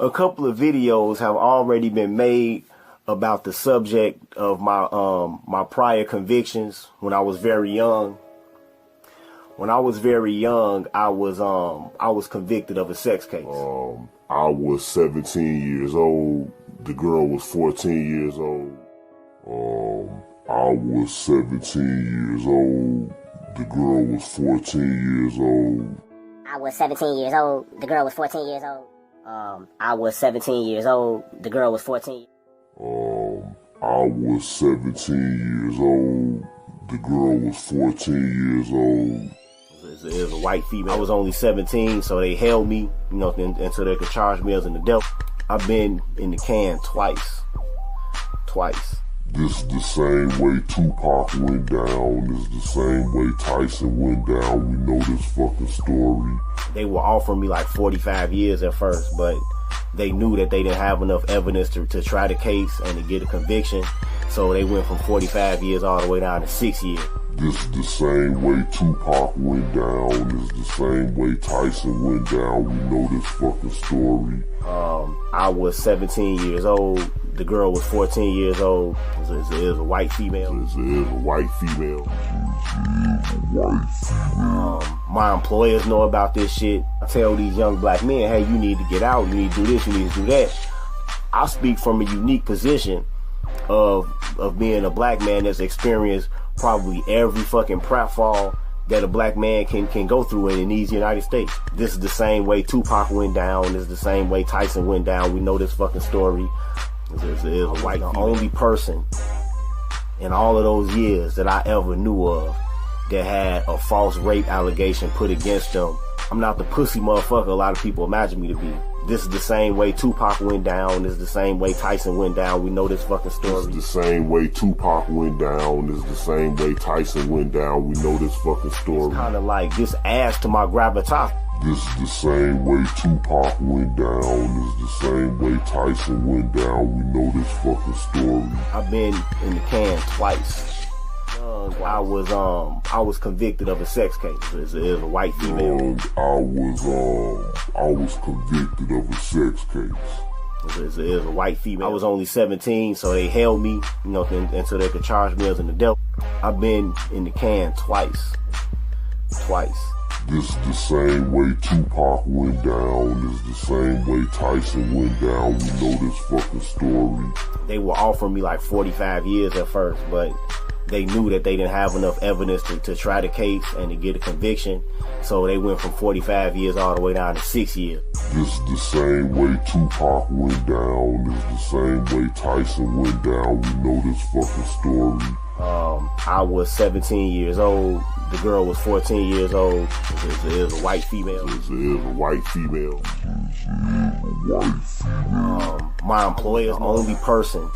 A couple of videos have already been made about the subject of my prior convictions when I was very young. When I was very young, I was convicted of a sex case. I was 17 years old. The girl was 14 years old. I was 17 years old. The girl was 14 years old. I was 17 years old. The girl was 14 years old. I was 17 years old. The girl was 14. I was 17 years old. The girl was 14 years old. It was a white female. I was only 17, so they held me, until they could charge me as an adult. I've been in the can twice. This is the same way Tupac went down. This is the same way Tyson went down. We know this fucking story. They were offering me like 45 years at first, but they knew that they didn't have enough evidence to try the case and to get a conviction. So they went from 45 years all the way down to 6 years. This is the same way Tupac went down. This is the same way Tyson went down. We know this fucking story. I was 17 years old. The girl was 14 years old. It was a white female. It was a white female. My employers know about this shit. I tell these young black men, hey, you need to get out. You need to do this. You need to do that. I speak from a unique position of being a black man that's experienced probably every fucking pratfall that a black man can go through in these United States. This is the same way Tupac went down. This is the same way Tyson went down. We know this fucking story. It's a white, the only person in all of those years that I ever knew of that had a false rape allegation put against them. I'm not the pussy motherfucker a lot of people imagine me to be. This is the same way Tupac went down. This is the same way Tyson went down. We know this fucking story. This is the same way Tupac went down. This is the same way Tyson went down. We know this fucking story. It's kind of like this adds to my gravitas. This is the same way Tupac went down. This is the same way Tyson went down. We know this fucking story. I've been in the can twice. I was convicted of a sex case. It was a white female. I was convicted of a sex case. It was a white female. I was only 17, so they held me, until they could charge me as an adult. I've been in the can twice. This is the same way Tupac went down. This is the same way Tyson went down. We know this fucking story. They were offering me like 45 years at first, but they knew that they didn't have enough evidence to try the case and to get a conviction. So they went from 45 years all the way down to 6 years. This is the same way Tupac went down. This is the same way Tyson went down. We know this fucking story. I was 17 years old. The girl was 14 years old. It was a white female. It was a white female. My employer, the only person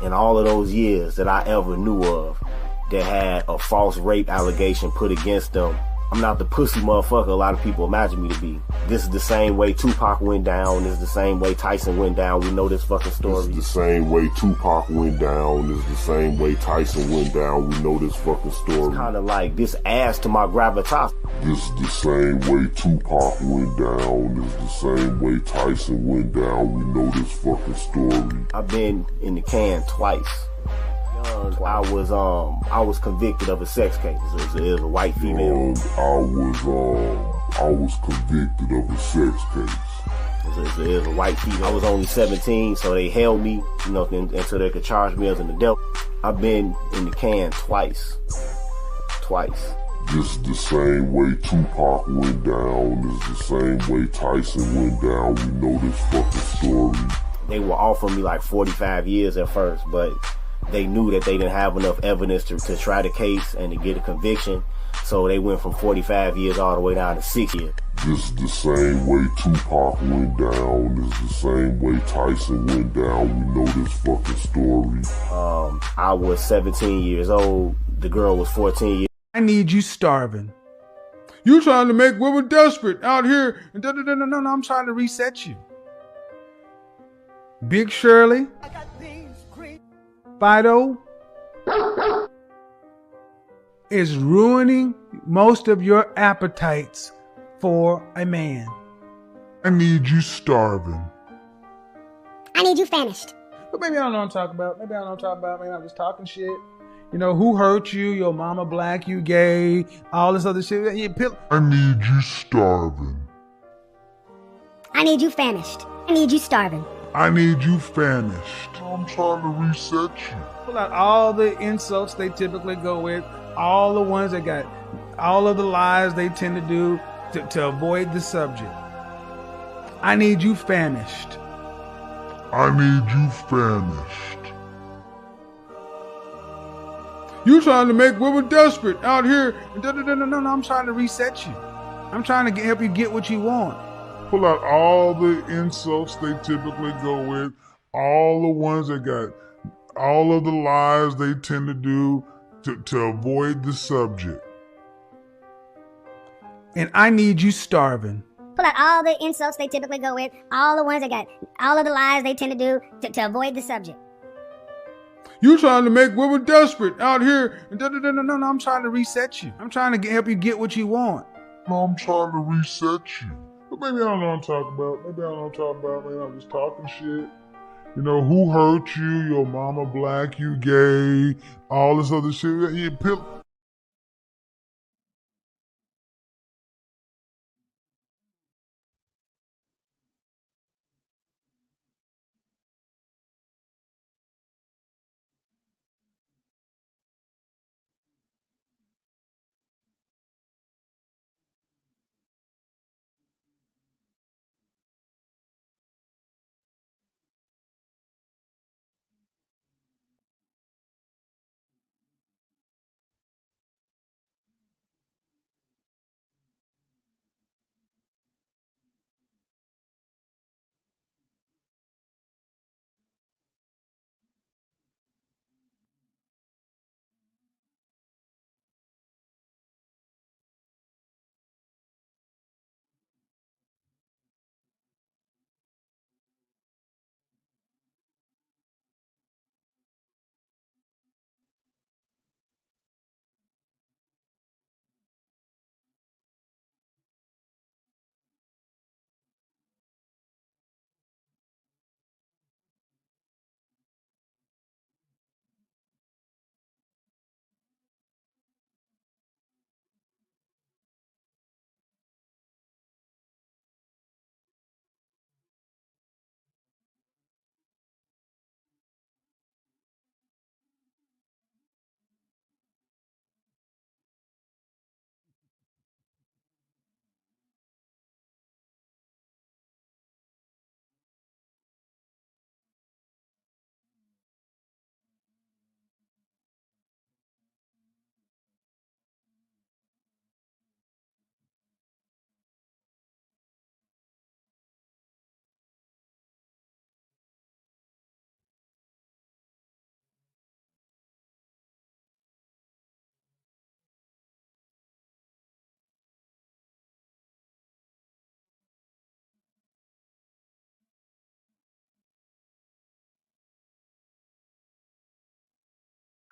in all of those years that I ever knew of that had a false rape allegation put against them. I'm not the pussy motherfucker a lot of people imagine me to be. This is the same way Tupac went down. This is the same way Tyson went down. We know this fucking story. This is the same way Tupac went down. This is the same way Tyson went down. We know this fucking story. It's kind of like this adds to my gravitas. This is the same way Tupac went down. This is the same way Tyson went down. We know this fucking story. I've been in the can twice. I was convicted of a sex case. It was a white female. I was convicted of a sex case. It was a white female. I was only 17, so they held me, until they could charge me as an adult. I've been in the can twice. This is the same way Tupac went down. This is the same way Tyson went down. We know this fucking story. They were offering me like 45 years at first, but they knew that they didn't have enough evidence to try the case and to get a conviction. So they went from 45 years all the way down to 6 years. This is the same way Tupac went down. This is the same way Tyson went down. We know this fucking story. I was 17 years old. The girl was 14 years. I need you starving. You trying to make women desperate out here. No, I'm trying to reset you. Big Shirley. Fido is ruining most of your appetites for a man. I need you starving. I need you famished. But maybe I don't know what I'm talking about. Maybe I'm just talking shit. You know, who hurt you? Your mama black, you gay, all this other shit. I need you starving. I need you famished. I need you starving. I need you famished. I'm trying to reset you. Pull out all the insults they typically go with, all the ones that got, all of the lies they tend to do to avoid the subject. I need you famished. I need you famished. You trying to make women desperate out here. No, I'm trying to reset you. I'm trying to help you get what you want. Pull out all the insults they typically go with, all the ones that got, all of the lies they tend to do to avoid the subject. And I need you starving. Pull out all the insults they typically go with, all the ones that got, all of the lies they tend to do to avoid the subject. You trying to make women desperate out here. No, I'm trying to reset you. I'm trying to help you get what you want. No, I'm trying to reset you. But maybe I don't know what I'm talking about. Maybe I'm just talking shit. You know, who hurt you? Your mama black, you gay, all this other shit.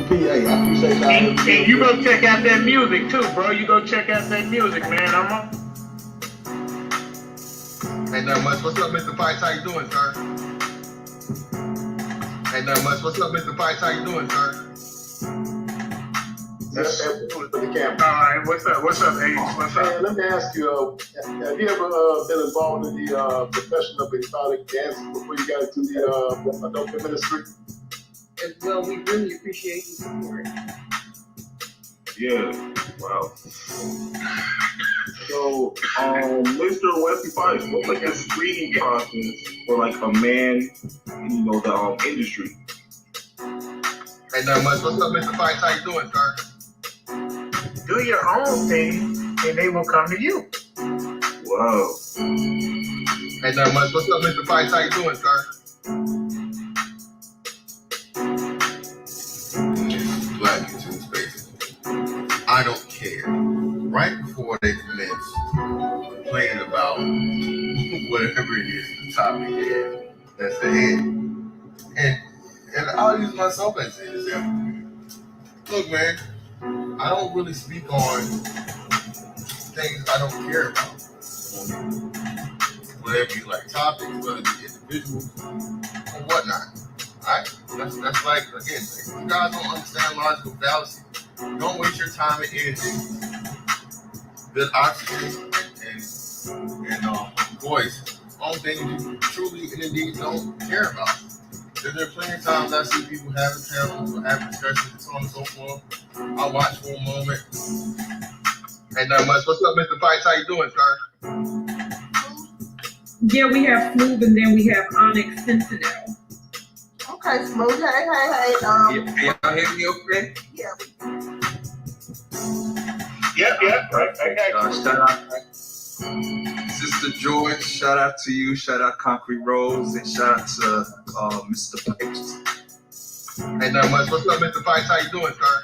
Hey, I appreciate y'all. And you go check out that music too, bro. You go check out that music, man. I'm on. Ain't nothing much. What's up, Mr. Pice? How you doing, sir? Ain't nothing much. What's up, Mr. Pice? How you doing, sir? For the camera. All right. What's up? What's up, Ace? What's up? Let me ask you, have you ever been involved in the profession of exotic dancing before you got into the adult ministry? Well, we really appreciate your support. Yeah. Wow. So, Mr. Wesley Pice, what's like a screening process for like a man, you know, the industry? Ain't nothing much. What's up, Mr. Pice? How you doing, sir? Do your own thing, and they will come to you. Wow. Ain't nothing much. What's up, Mr. Pice? How you doing, sir? Black YouTube spaces. I don't care. Right before they commence complaining about whatever it is the topic is, that's the head. And I'll use myself as an example. Look, man, I don't really speak on things I don't care about. When whatever you like, topics, whether it be individuals or whatnot. Alright? That's like, again, if you guys don't understand logical fallacy, don't waste your time and energy. Good oxygen and voice on things you truly and indeed don't care about. There are plenty of times I see people having panels or having discussions and so on and so forth. I watch for a moment. Ain't not much. What's up, Mr. Pikes? How you doing, sir? Yeah, we have Smooth and then we have Onyx Sentinel. Okay, Smooth. Hey. Y'all hear me okay? Yeah. Yep. Right. Shout out Sister George. Shout out to you. Shout out Concrete Rose. And shout out to Mr. Pipes. Ain't not much. What's up, Mr. Pikes? How you doing, sir?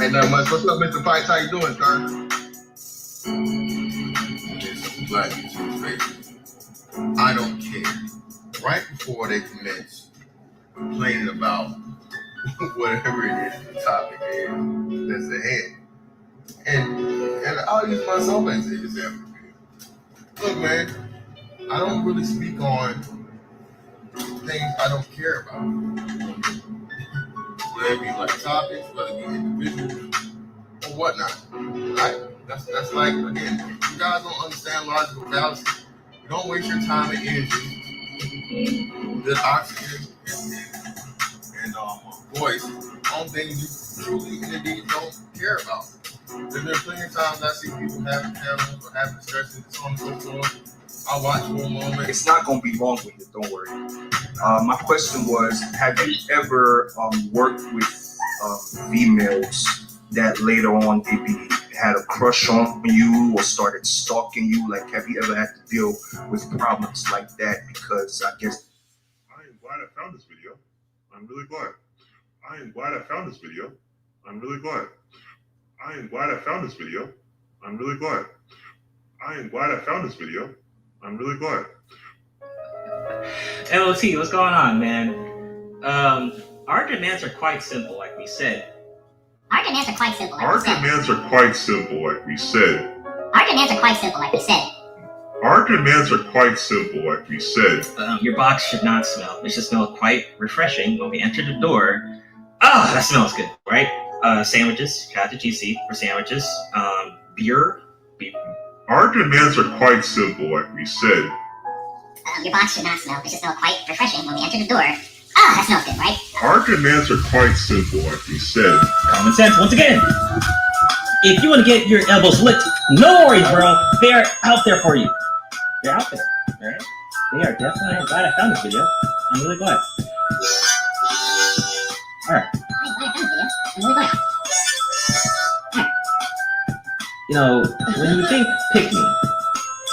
Ain't not much. What's up, Mr. Pikes? How you doing, sir? Black YouTube spaces. I don't care. Right before they commence complaining about whatever it is the topic is that's ahead. And I'll use myself as an example. Look, man, I don't really speak on things I don't care about. Whether it be like topics, whether it be individuals or whatnot. Right? That's like, again, if you guys don't understand logical fallacy, don't waste your time and energy, good oxygen and voice on things you truly and indeed don't care about. There are plenty of times I see people having panels or having discussions and so on and so forth. I'll watch for a moment. It's not going to be long with it, don't worry. My question was, have you ever worked with females that later on maybe had a crush on you or started stalking you? Like, have you ever had to deal with problems like that? Because I guess... I am glad I found this video. I'm really glad. I am glad I found this video. I'm really glad. I am glad I found this video. I'm really glad. I am glad I found this video. I'm really glad. LOT, what's going on, man? Our demands are quite simple, like we said. Our demands are quite simple, like Our we said. demands are quite simple, like we said. Our demands are quite simple, like we said. Our demands are quite simple, like we said. Your box should not smell. It should smell quite refreshing when we enter the door. Ah, that smells good, right? Sandwiches, cottage cheesy for sandwiches. Beer. Our demands are quite simple, like we said. Your box should not smell. It should smell quite refreshing when we enter the door. Ah, that smells good, right? Our demands are quite simple, like we said. Common sense once again. If you want to get your elbows licked, no worries, bro. They're out there for you. They're out there, alright? They are definitely. I'm glad I found this video. I'm really glad. Alright. I'm really glad. You know, when you think pick me,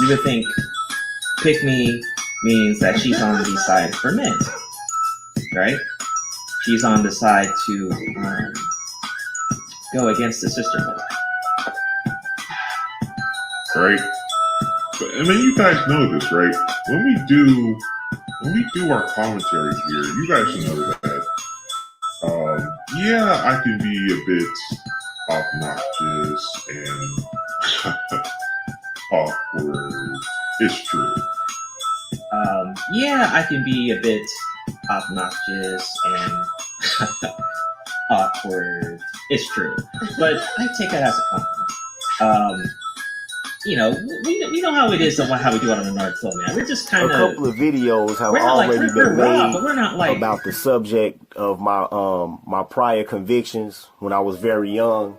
you would think pick me means that she's on the side for men, right? She's on the side to go against the sisterhood. Right? But, I mean, you guys know this, right? When we do our commentary here, you guys should know that. Yeah, I can be a bit obnoxious and awkward. It's true. Yeah, I can be a bit obnoxious and awkward. It's true, but I take that as a compliment. You know, we know how it is and how we do it on the North Pole, man. We're just kind of... A couple of videos have already been made but we're not like... about the subject of my my prior convictions when I was very young.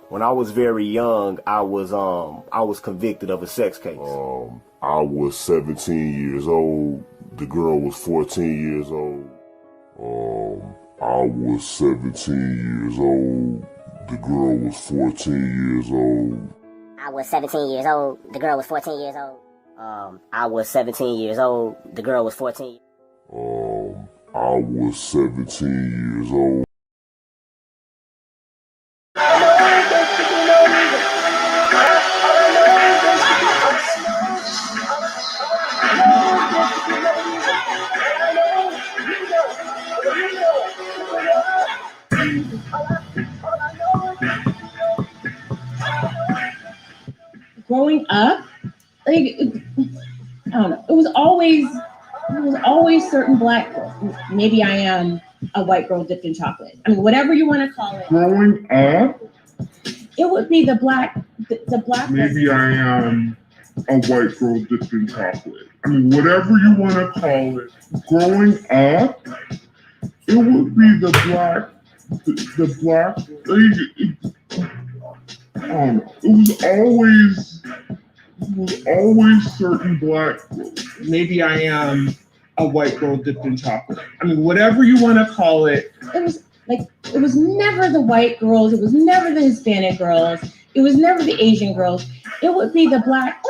When I was very young, I was convicted of a sex case. I was 17 years old. The girl was 14 years old. I was 17 years old. The girl was 14 years old. I was 17 years old. The girl was 14 years old. I was 17 years old. The girl was 14. I was 17 years old. Growing up, like, I don't know. It was always certain black girls. Maybe I am a white girl dipped in chocolate. I mean, whatever you want to call it. Growing up, it would be the black. Maybe I am a white girl dipped in chocolate. I mean, whatever you want to call it. Growing up, it would be the black. I don't know. It was always certain black girls. Maybe I am a white girl dipped in chocolate. I mean, whatever you want to call it. It was never the white girls. It was never the Hispanic girls. It was never the Asian girls. It would be the black.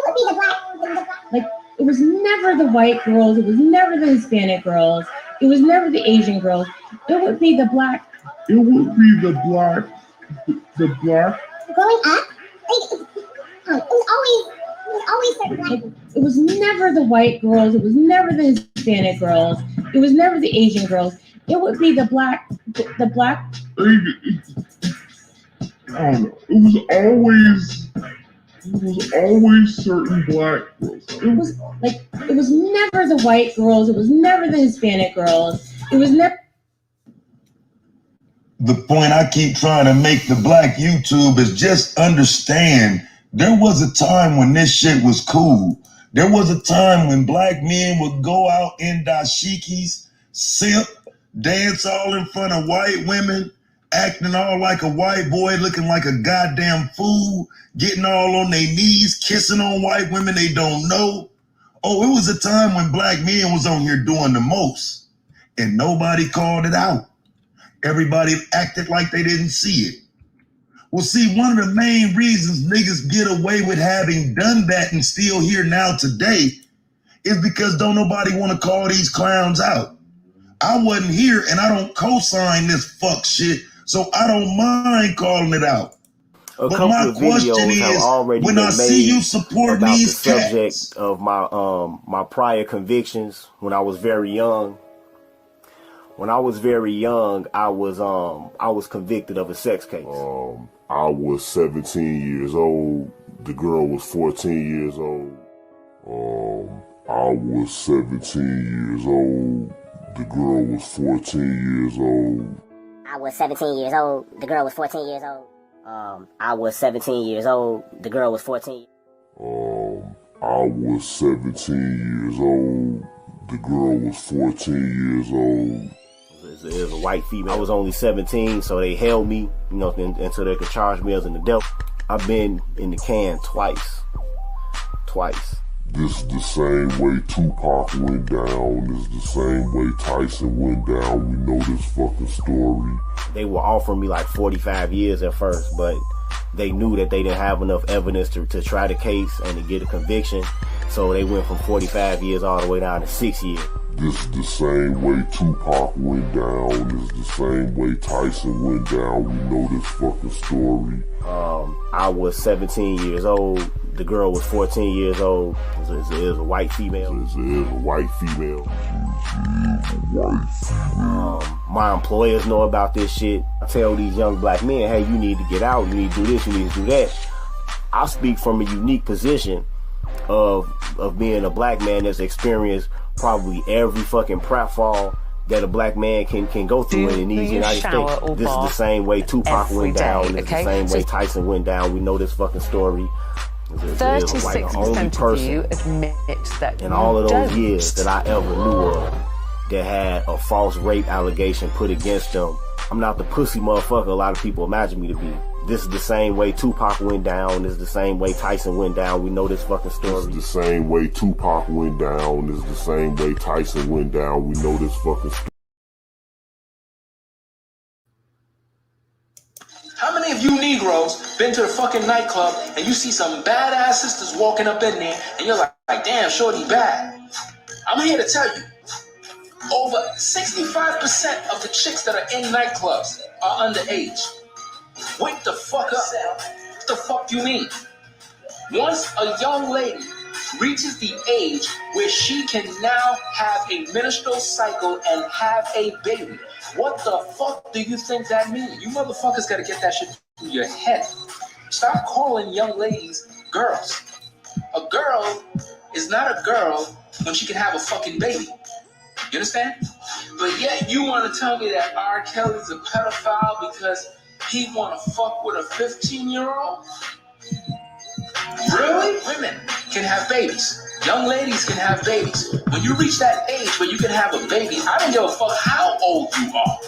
Like, it was never the white girls. It was never the Hispanic girls. It was never the Asian girls. It would be the black. It would be the black. Growing up, it was never the white girls. It was never the Hispanic girls. It was never the Asian girls. It would be the black. The black. I don't know. It was always certain black girls. It was never the white girls. It was never the Hispanic girls. It was never. The point I keep trying to make the black YouTube is just understand there was a time when this shit was cool. There was a time when black men would go out in dashikis, simp, dance all in front of white women, acting all like a white boy, looking like a goddamn fool, getting all on their knees, kissing on white women they don't know. Oh, it was a time when black men was on here doing the most, and nobody called it out. Everybody acted like they didn't see it. Well, see, one of the main reasons niggas get away with having done that and still here now today is because don't nobody want to call these clowns out. I wasn't here and I don't co-sign this fuck shit, so I don't mind calling it out. A couple of videos have already been made about the subject of my prior convictions when I was very young. When I was very young, I was convicted of a sex case. I was 17 years old. The girl was 14 years old. I was 17 years old. The girl was 14 years old. I was 17 years old. The girl was 14 years old. I was 17 years old. The girl was 14. I was 17 years old. The girl was 14 years old. It was a white female. I was only 17, so they held me, until they could charge me as an adult. I've been in the can twice. This is the same way Tupac went down. This is the same way Tyson went down. We know this fucking story. They were offering me like 45 years at first, but they knew that they didn't have enough evidence to try the case and to get a conviction. So they went from 45 years all the way down to 6 years. This is the same way Tupac went down. This is the same way Tyson went down. We know this fucking story. I was 17 years old. The girl was 14 years old. It was a white female. It was a white female. My employers know about this shit. I tell these young black men, hey, you need to get out. You need to do this. You need to do that. I speak from a unique position of being a black man that's experienced probably every fucking pratfall that a black man can go through in these United States. This is the same way Tupac went down. This is the same way Tyson went down. We know this fucking story. 36% of you admit that in all of those years that I ever knew of that had a false rape allegation put against them. I'm not the pussy motherfucker a lot of people imagine me to be. This is the same way Tupac went down. This is the same way Tyson went down. We know this fucking story. This is the same way Tupac went down. This is the same way Tyson went down. We know this fucking story. How many of you Negroes been to a fucking nightclub and you see some badass sisters walking up in there and you're like, damn, shorty bad? I'm here to tell you, over 65% of the chicks that are in nightclubs are underage. Wake the fuck up. What the fuck do you mean? Once a young lady reaches the age where she can now have a menstrual cycle and have a baby, what the fuck do you think that means? You motherfuckers gotta get that shit through your head. Stop calling young ladies girls. A girl is not a girl when she can have a fucking baby. You understand? But yet you want to tell me that R. Kelly's a pedophile because he want to fuck with a 15-year-old? Really? Women can have babies. Young ladies can have babies. When you reach that age where you can have a baby, I don't give a fuck how old you are.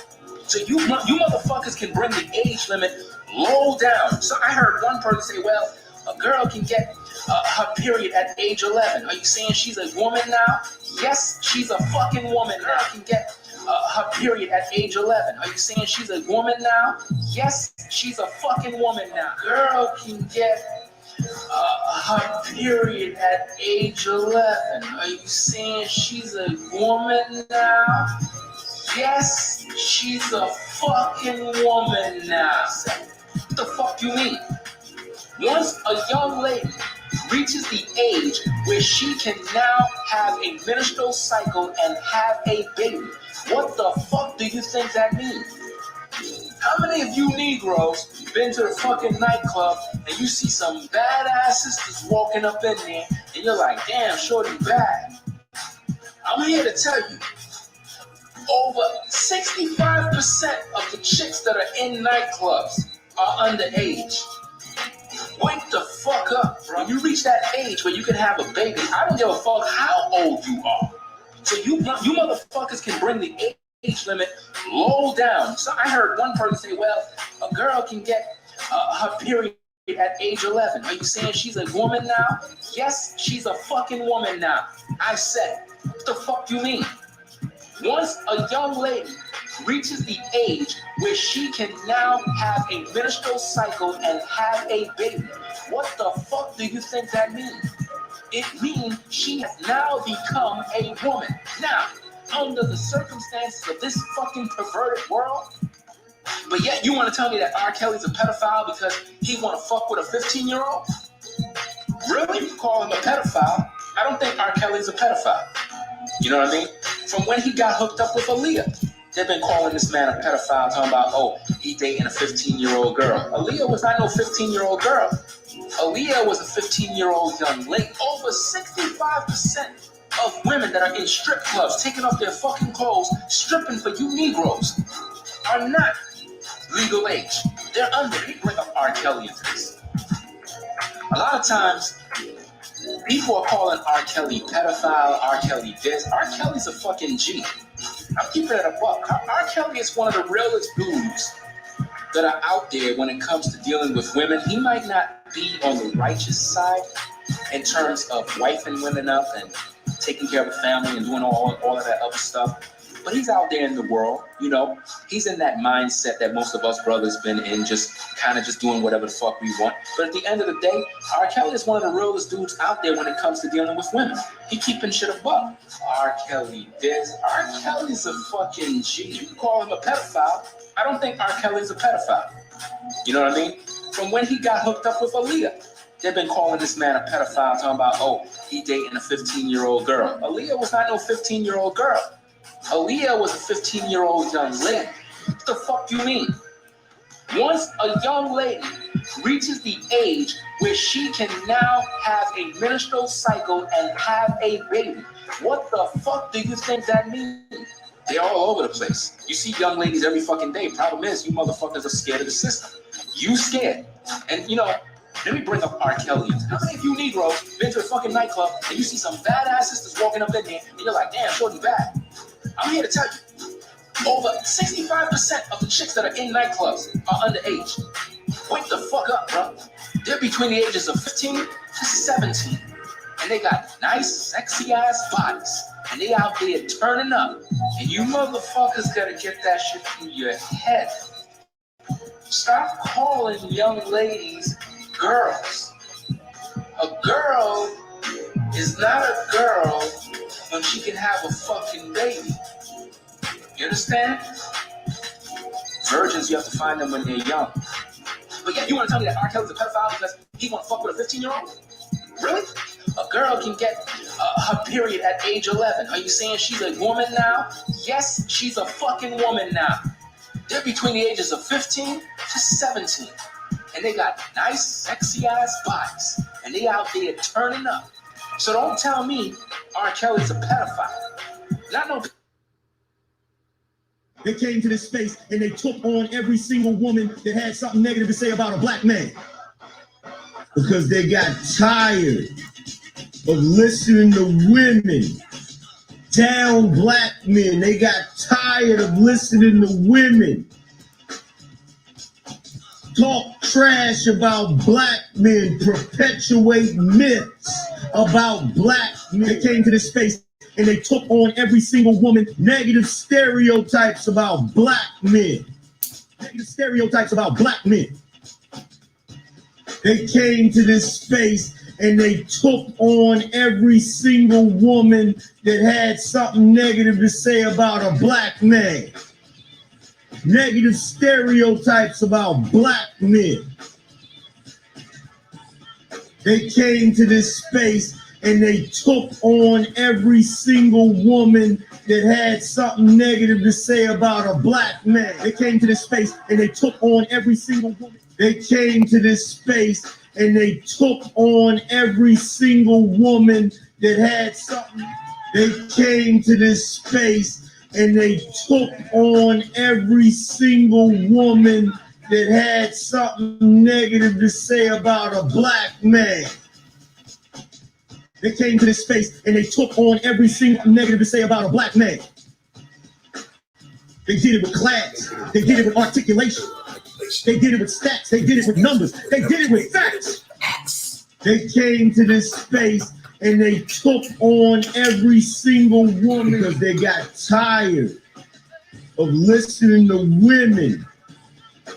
So you motherfuckers can bring the age limit low down. So I heard one person say, well, a girl can get her period at age 11. Are you saying she's a woman now? Yes, she's a fucking woman now. Can get her period at age 11. Are you saying she's a woman now? Yes, she's a fucking woman now. Girl can get her period at age 11. Are you saying she's a woman now? Yes, she's a fucking woman now. What the fuck you mean? Once a young lady reaches the age where she can now have a menstrual cycle and have a baby, what the fuck do you think that means? How many of you Negroes been to the fucking nightclub and you see some badass sisters walking up in there and you're like, damn, shorty bad? I'm here to tell you, over 65% of the chicks that are in nightclubs are underage. Wake the fuck up, bro. When you reach that age where you can have a baby, I don't give a fuck how old you are. So you motherfuckers can bring the age limit low down. So I heard one person say, well, a girl can get her period at age 11. Are you saying she's a woman now? Yes, she's a fucking woman now. I said, what the fuck you mean? Once a young lady reaches the age where she can now have a menstrual cycle and have a baby, what the fuck do you think that means? It means she has now become a woman. Now, under the circumstances of this fucking perverted world, but yet you want to tell me that R. Kelly's a pedophile because he want to fuck with a 15-year-old? Really? You call him a pedophile? I don't think R. Kelly's a pedophile. You know what I mean? From when he got hooked up with Aaliyah, they've been calling this man a pedophile, talking about, oh, he dating a 15-year-old girl. Aaliyah was not no 15-year-old girl. Aaliyah was a 15-year-old young lady. Over 65% of women that are in strip clubs, taking off their fucking clothes, stripping for you Negroes, are not legal age. They're under. They bring up R. Kelly into this. A lot of times, people are calling R. Kelly pedophile, R. Kelly this. R. Kelly's a fucking G. I'm keeping it a buck. R. Kelly is one of the realest dudes that are out there when it comes to dealing with women. He might not be on the righteous side in terms of wifing women up and taking care of a family and doing all of that other stuff. But he's out there in the world, you know. He's in that mindset that most of us brothers been in, just doing whatever the fuck we want. But at the end of the day, R. Kelly is one of the realest dudes out there when it comes to dealing with women. He keeping shit a buck. R. Kelly this. R. Kelly's a fucking G. You can call him a pedophile. I don't think R. Kelly's a pedophile. You know what I mean? From when he got hooked up with Aaliyah, they've been calling this man a pedophile, talking about, oh, he dating a 15-year-old girl. Aaliyah was not no 15-year-old girl. Aaliyah was a 15-year-old young lady. What the fuck you mean? Once a young lady reaches the age where she can now have a menstrual cycle and have a baby, what the fuck do you think that means? They're all over the place. You see young ladies every fucking day. Problem is, you motherfuckers are scared of the system. You scared. And, you know, let me bring up R. Kelly. How many of you Negroes been to a fucking nightclub and you see some badass sisters walking up in there and you're like, damn, shorty bad? I'm here to tell you, over 65% of the chicks that are in nightclubs are underage. Wake the fuck up, bro. They're between the ages of 15 to 17. And they got nice, sexy-ass bodies. And they out there turning up. And you motherfuckers gotta get that shit through your head. Stop calling young ladies girls. A girl is not a girl when she can have a fucking baby. You understand? Virgins, you have to find them when they're young. But yeah, you want to tell me that R. Kelly's a pedophile because he want to fuck with a 15-year-old? Really? A girl can get her period at age 11. Are you saying she's a woman now? Yes, she's a fucking woman now. They're between the ages of 15 to 17. And they got nice, sexy-ass bodies. and they out there turning up. So don't tell me R. Kelly's a pedophile. Not no. They came to this space and they took on every single woman that had something negative to say about a black man. Because they got tired of listening to women down black men. They got tired of listening to women talk trash about black men, perpetuate myths about black men. They came to this space and they took on every single woman, negative stereotypes about black men. Negative stereotypes about black men. They came to this space and they took on every single woman that had something negative to say about a black man. Negative stereotypes about black men. They came to this space and they took on every single woman that had something negative to say about a black man. They came to this space and they took on every single woman. They came to this space and they took on every single woman that had something. They came to this space and they took on every single woman that had something negative to say about a black man. They came to this space and they took on every single negative to say about a black man. They did it with class. They did it with articulation. They did it with stats. They did it with numbers. They did it with facts. They came to this space and they took on every single woman because they got tired of listening to women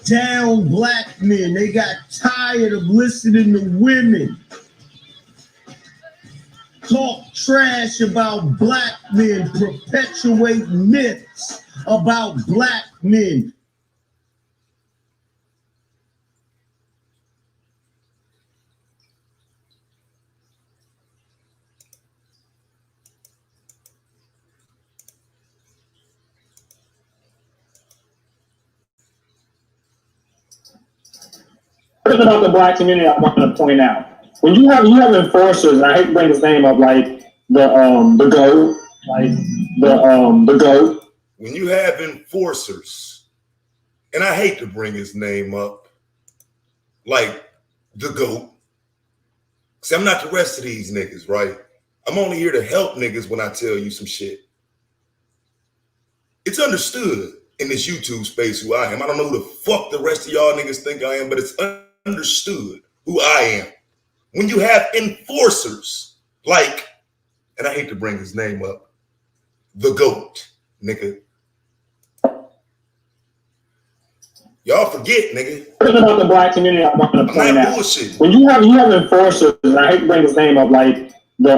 down black men. They got tired of listening to women talk trash about black men, perpetuate myths about black men. About the black community, I want to point out when you have enforcers, and I hate to bring his name up, like the GOAT, like the GOAT. When you have enforcers, and I hate to bring his name up, like the GOAT. See, I'm not the rest of these niggas, right? I'm only here to help niggas when I tell you some shit. It's understood in this YouTube space who I am. I don't know who the fuck the rest of y'all niggas think I am, but it's understood who I am. When you have enforcers like, and I hate to bring his name up, the GOAT, nigga. Y'all forget, nigga. About the black community, I want to point out. Bullshit. When you have enforcers, and I hate to bring his name up, like the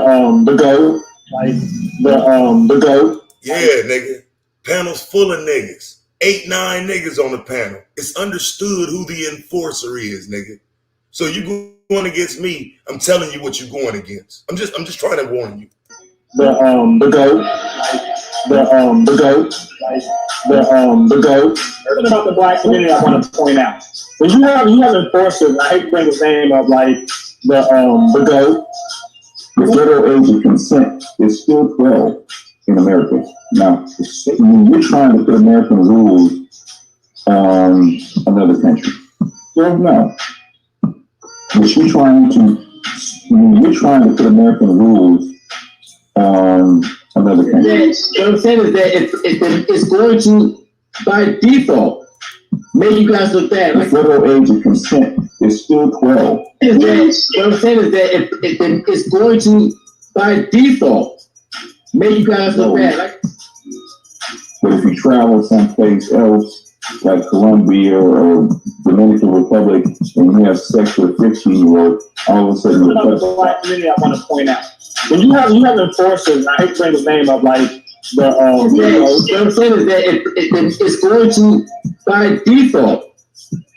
GOAT, like the GOAT. Yeah, nigga. Panel's full of niggas. 8, 9 niggas on the panel. It's understood who the enforcer is, nigga. So you going against me, I'm telling you what you're going against. I'm just trying to warn you. The GOAT. The GOAT. The GOAT. About the black community, I want to point out. When you have enforcers, I hate to bring his name up, like the GOAT. The federal age of consent is still 12 in America. Now, you're trying to put American rules on another country. Well, no. But you're trying to put American rules on another country. What I'm saying is that it's going to, by default, make you guys look bad. The federal age of consent is still 12. What I'm saying is that it's going to, by default, make you guys look bad. Like, but if you travel someplace else, like Colombia or Dominican Republic, and you have sex with a 15-year-old, all of a sudden the black community, I want to point out. When you have enforcers, and I hate to bring his name up, like the what I'm saying is that it's going to, by default,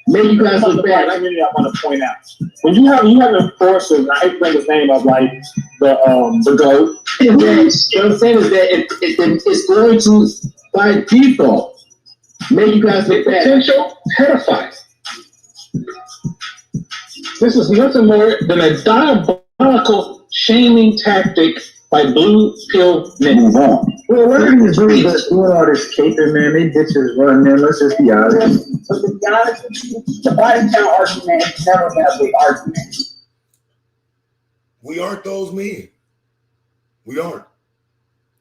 make you guys look bad. Like, community, I want to point out. When you have enforcers, and I hate to bring his name up, like the GOAT. What I'm saying is that it's going to, by default, make you guys look bad. Potential pedophiles. This is nothing more than a diabolical shaming tactic by blue pill men. Move on. Well, a lot of these dudes that's doing all this caping, man, they bitches run, man. Let's just be honest. But to be honest with you, the body count argument has never been a big argument. We aren't those men. We aren't.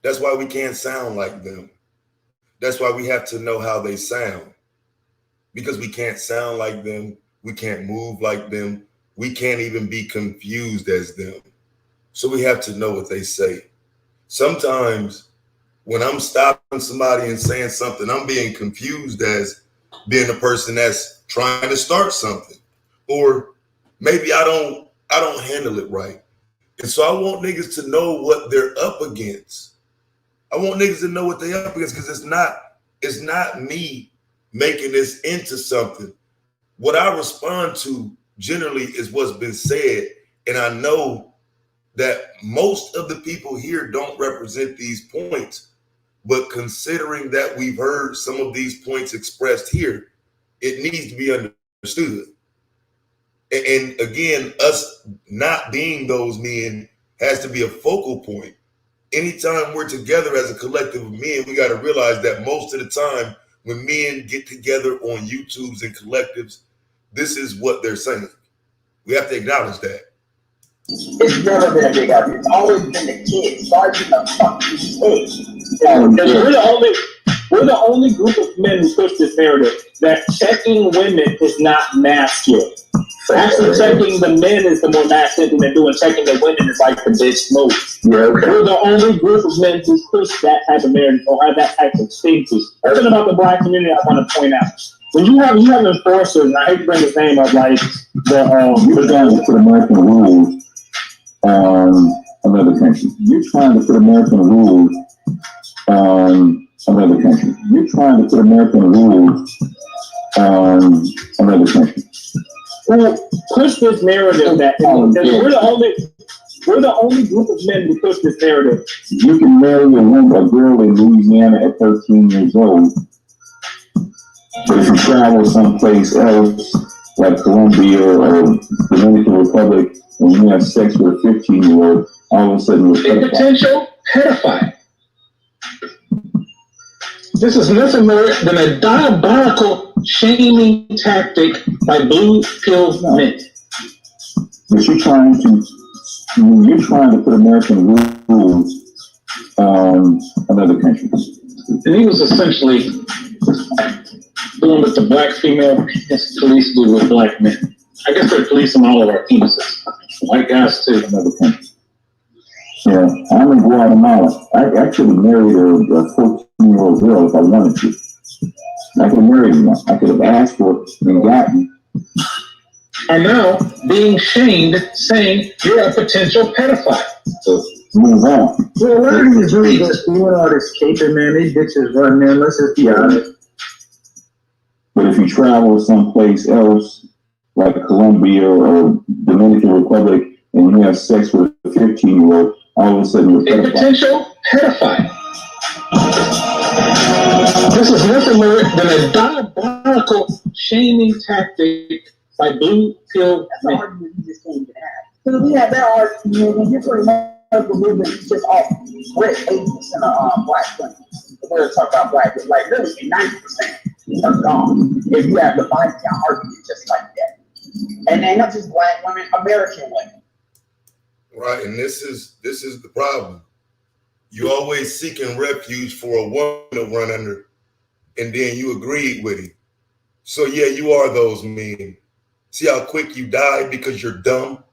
That's why we can't sound like them. That's why we have to know how they sound. Because we can't sound like them. We can't move like them. We can't even be confused as them. So we have to know what they say. Sometimes when I'm stopping somebody and saying something, I'm being confused as being the person that's trying to start something. Or maybe I don't handle it right. And so I want niggas to know what they're up against. I want niggas to know what they're up against, because it's not me making this into something. What I respond to generally is what's been said. And I know that most of the people here don't represent these points. But considering that we've heard some of these points expressed here, it needs to be understood. And again, us not being those men has to be a focal point. Anytime we're together as a collective of men, we got to realize that most of the time when men get together on YouTubes and collectives, this is what they're saying. We have to acknowledge that. It's never been a big argument. It's always been the kids. Starting the fucking kids. We're the only group of men who push this narrative that checking women is not masculine. Actually, checking the men is the more masculine thing to do, and checking the women is like the bitch move. Yeah, okay. We're the only group of men who push that type of narrative or have that type of thinking. That's something about the black community I want to point out. When you have enforcers, and I hate to bring his name up, like you're trying to put American rules on another country. You're trying to put American rules on another country. You're trying to put American rules on another country. Well, push this narrative that we're the only group of men who push this narrative. You can marry a girl in Louisiana at 13 years old, but if you travel someplace else, like Colombia or Dominican Republic, and you have sex with a 15-year-old, all of a sudden you're a potential pedophile. This is nothing more than a diabolical shaming tactic by blue pill men. But you're trying to put American rules on another country. And he was essentially doing what the black female police do with black men. I guess they're policing all of our penises. White guys too. Another country. Yeah, I'm in Guatemala. I actually married a 14-year-old girl if I wanted to. I could have married her. I could have asked for it and gotten. Are now being shamed, saying you're a potential pedophile. So move on. Well, a lot of these dudes that's doing all this caping, man, these bitches run, man. Let's just be honest. But if you travel someplace else, like Colombia or Dominican Republic, and you have sex with a 15-year-old, all of a sudden you're a potential pedophile. This is nothing more than a diabolical shaming tactic by blue pill men. That's an argument you just can't even have. So we have that argument, and you're pretty much believing it's just off red 80% of black women. We're talking about black, but like really 90% are gone if you have the body count argument just like that. And not just black women, American women. Right, and this is the problem. You always seeking refuge for a woman to run under, and then you agreed with him. So yeah, you are those men. See how quick you died because you're dumb?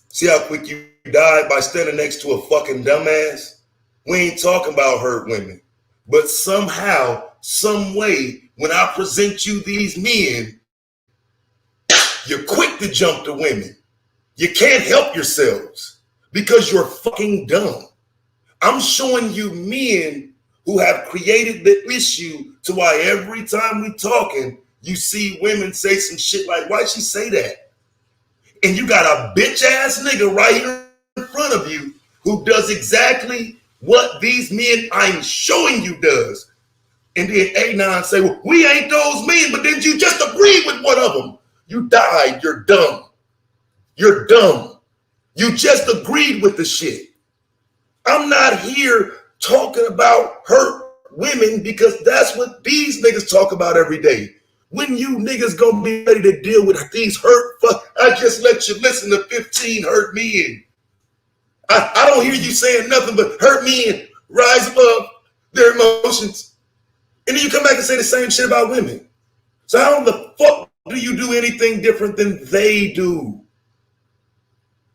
See how quick you died by standing next to a fucking dumbass? We ain't talking about hurt women. But somehow, some way, when I present you these men, you're quick to jump to women. You can't help yourselves because you're fucking dumb. I'm showing you men who have created the issue to why every time we talking, you see women say some shit like, why'd she say that? And you got a bitch ass nigga right here in front of you who does exactly what these men I'm showing you does. And then A9 say, well, we ain't those men, but then you just agreed with one of them. You died, you're dumb. You're dumb. You just agreed with the shit. I'm not here talking about hurt women because that's what these niggas talk about every day. When you niggas gonna be ready to deal with these hurt I just let you listen to 15 hurt men. I don't hear you saying nothing but hurt men, rise above their emotions. And then you come back and say the same shit about women. So how the fuck do you do anything different than they do?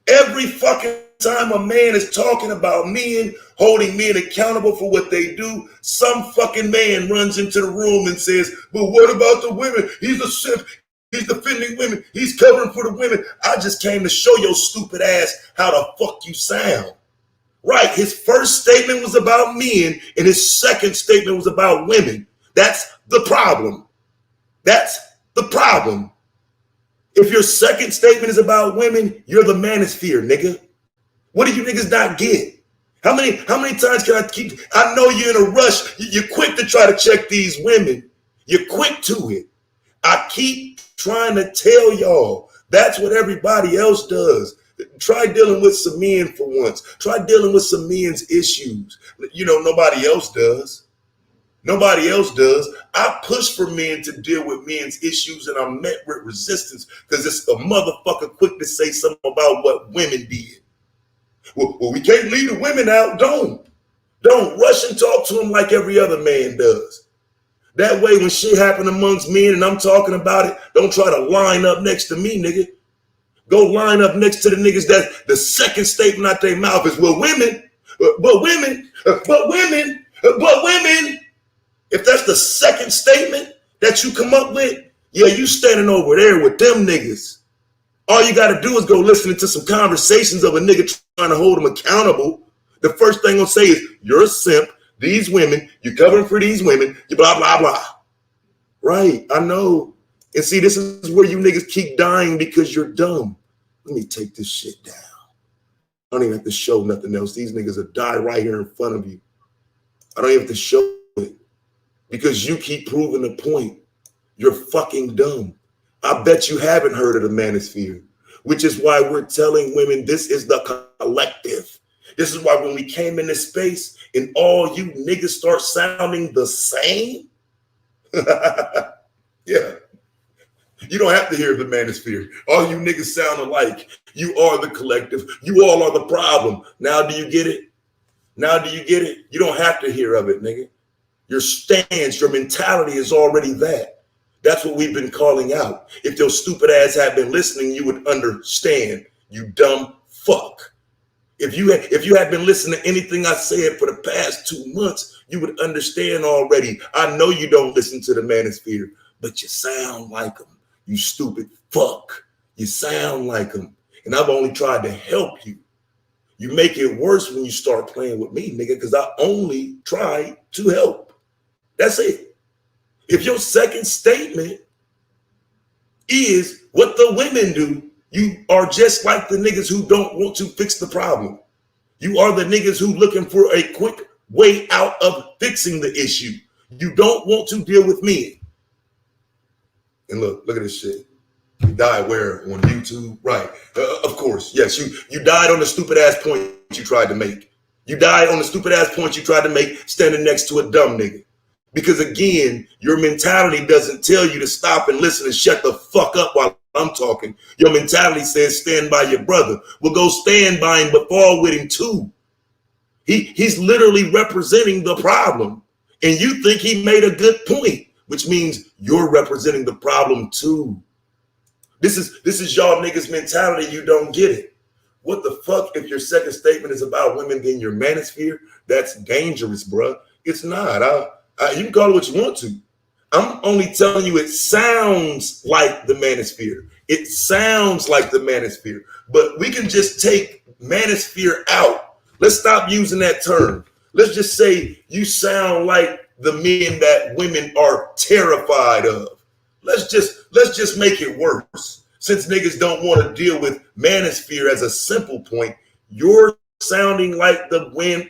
Every fucking time a man is talking about men, holding men accountable for what they do, some fucking man runs into the room and says, but what about the women? He's a simp. He's defending women. He's covering for the women. I just came to show your stupid ass how the fuck you sound. Right. His first statement was about men and his second statement was about women. That's the problem. That's the problem. If your second statement is about women, you're the manosphere, nigga. What do you niggas not get? How many times can I keep? I know you're in a rush. You're quick to try to check these women. You're quick to it. I keep trying to tell y'all that's what everybody else does. Try dealing with some men for once. Try dealing with some men's issues. You know, nobody else does. Nobody else does. I push for men to deal with men's issues and I'm met with resistance because it's a motherfucker quick to say something about what women did. Well, we can't leave the women out. Don't rush and talk to them like every other man does. That way when shit happen amongst men and I'm talking about it, don't try to line up next to me, nigga. Go line up next to the niggas that the second statement out their mouth is, well, women, but women. If that's the second statement that you come up with, yeah, you standing over there with them niggas. All you got to do is go listening to some conversations of a nigga trying to hold them accountable. The first thing I'm gonna say is, you're a simp. These women, you're covering for these women, you blah, blah, blah. Right, I know. And see, this is where you niggas keep dying because you're dumb. Let me take this shit down. I don't even have to show nothing else. These niggas will die right here in front of you. I don't even have to show it because you keep proving the point. You're fucking dumb. I bet you haven't heard of the manosphere, which is why we're telling women this is the collective. This is why when we came in this space and all you niggas start sounding the same, yeah. You don't have to hear the manosphere. All you niggas sound alike. You are the collective. You all are the problem. Now do you get it? Now do you get it? You don't have to hear of it, nigga. Your stance, your mentality is already that. That's what we've been calling out. If your stupid ass had been listening, you would understand, you dumb fuck. If you had been listening to anything I said for the past 2 months, you would understand already. I know you don't listen to the manosphere, but you sound like them. You stupid fuck. You sound like them. And I've only tried to help you. You make it worse when you start playing with me, nigga, because I only tried to help. That's it. If your second statement is what the women do, you are just like the niggas who don't want to fix the problem. You are the niggas who looking for a quick way out of fixing the issue. You don't want to deal with me. And look at this shit. You died where? On YouTube? Right. Of course. Yes, you died on the stupid ass point you tried to make. You died on the stupid ass point you tried to make standing next to a dumb nigga. Because again, your mentality doesn't tell you to stop and listen and shut the fuck up while I'm talking. Your mentality says stand by your brother. Well, go stand by him, but fall with him too. He's literally representing the problem. And you think he made a good point, which means you're representing the problem too. This is y'all niggas mentality. You don't get it. What the fuck if your second statement is about women being your manosphere? That's dangerous, bruh. It's not. You can call it what you want to. I'm only telling you it sounds like the manosphere. It sounds like the manosphere. But we can just take manosphere out. Let's stop using that term. Let's just say you sound like the men that women are terrified of. Let's just make it worse. Since niggas don't want to deal with manosphere as a simple point, you're sounding like the men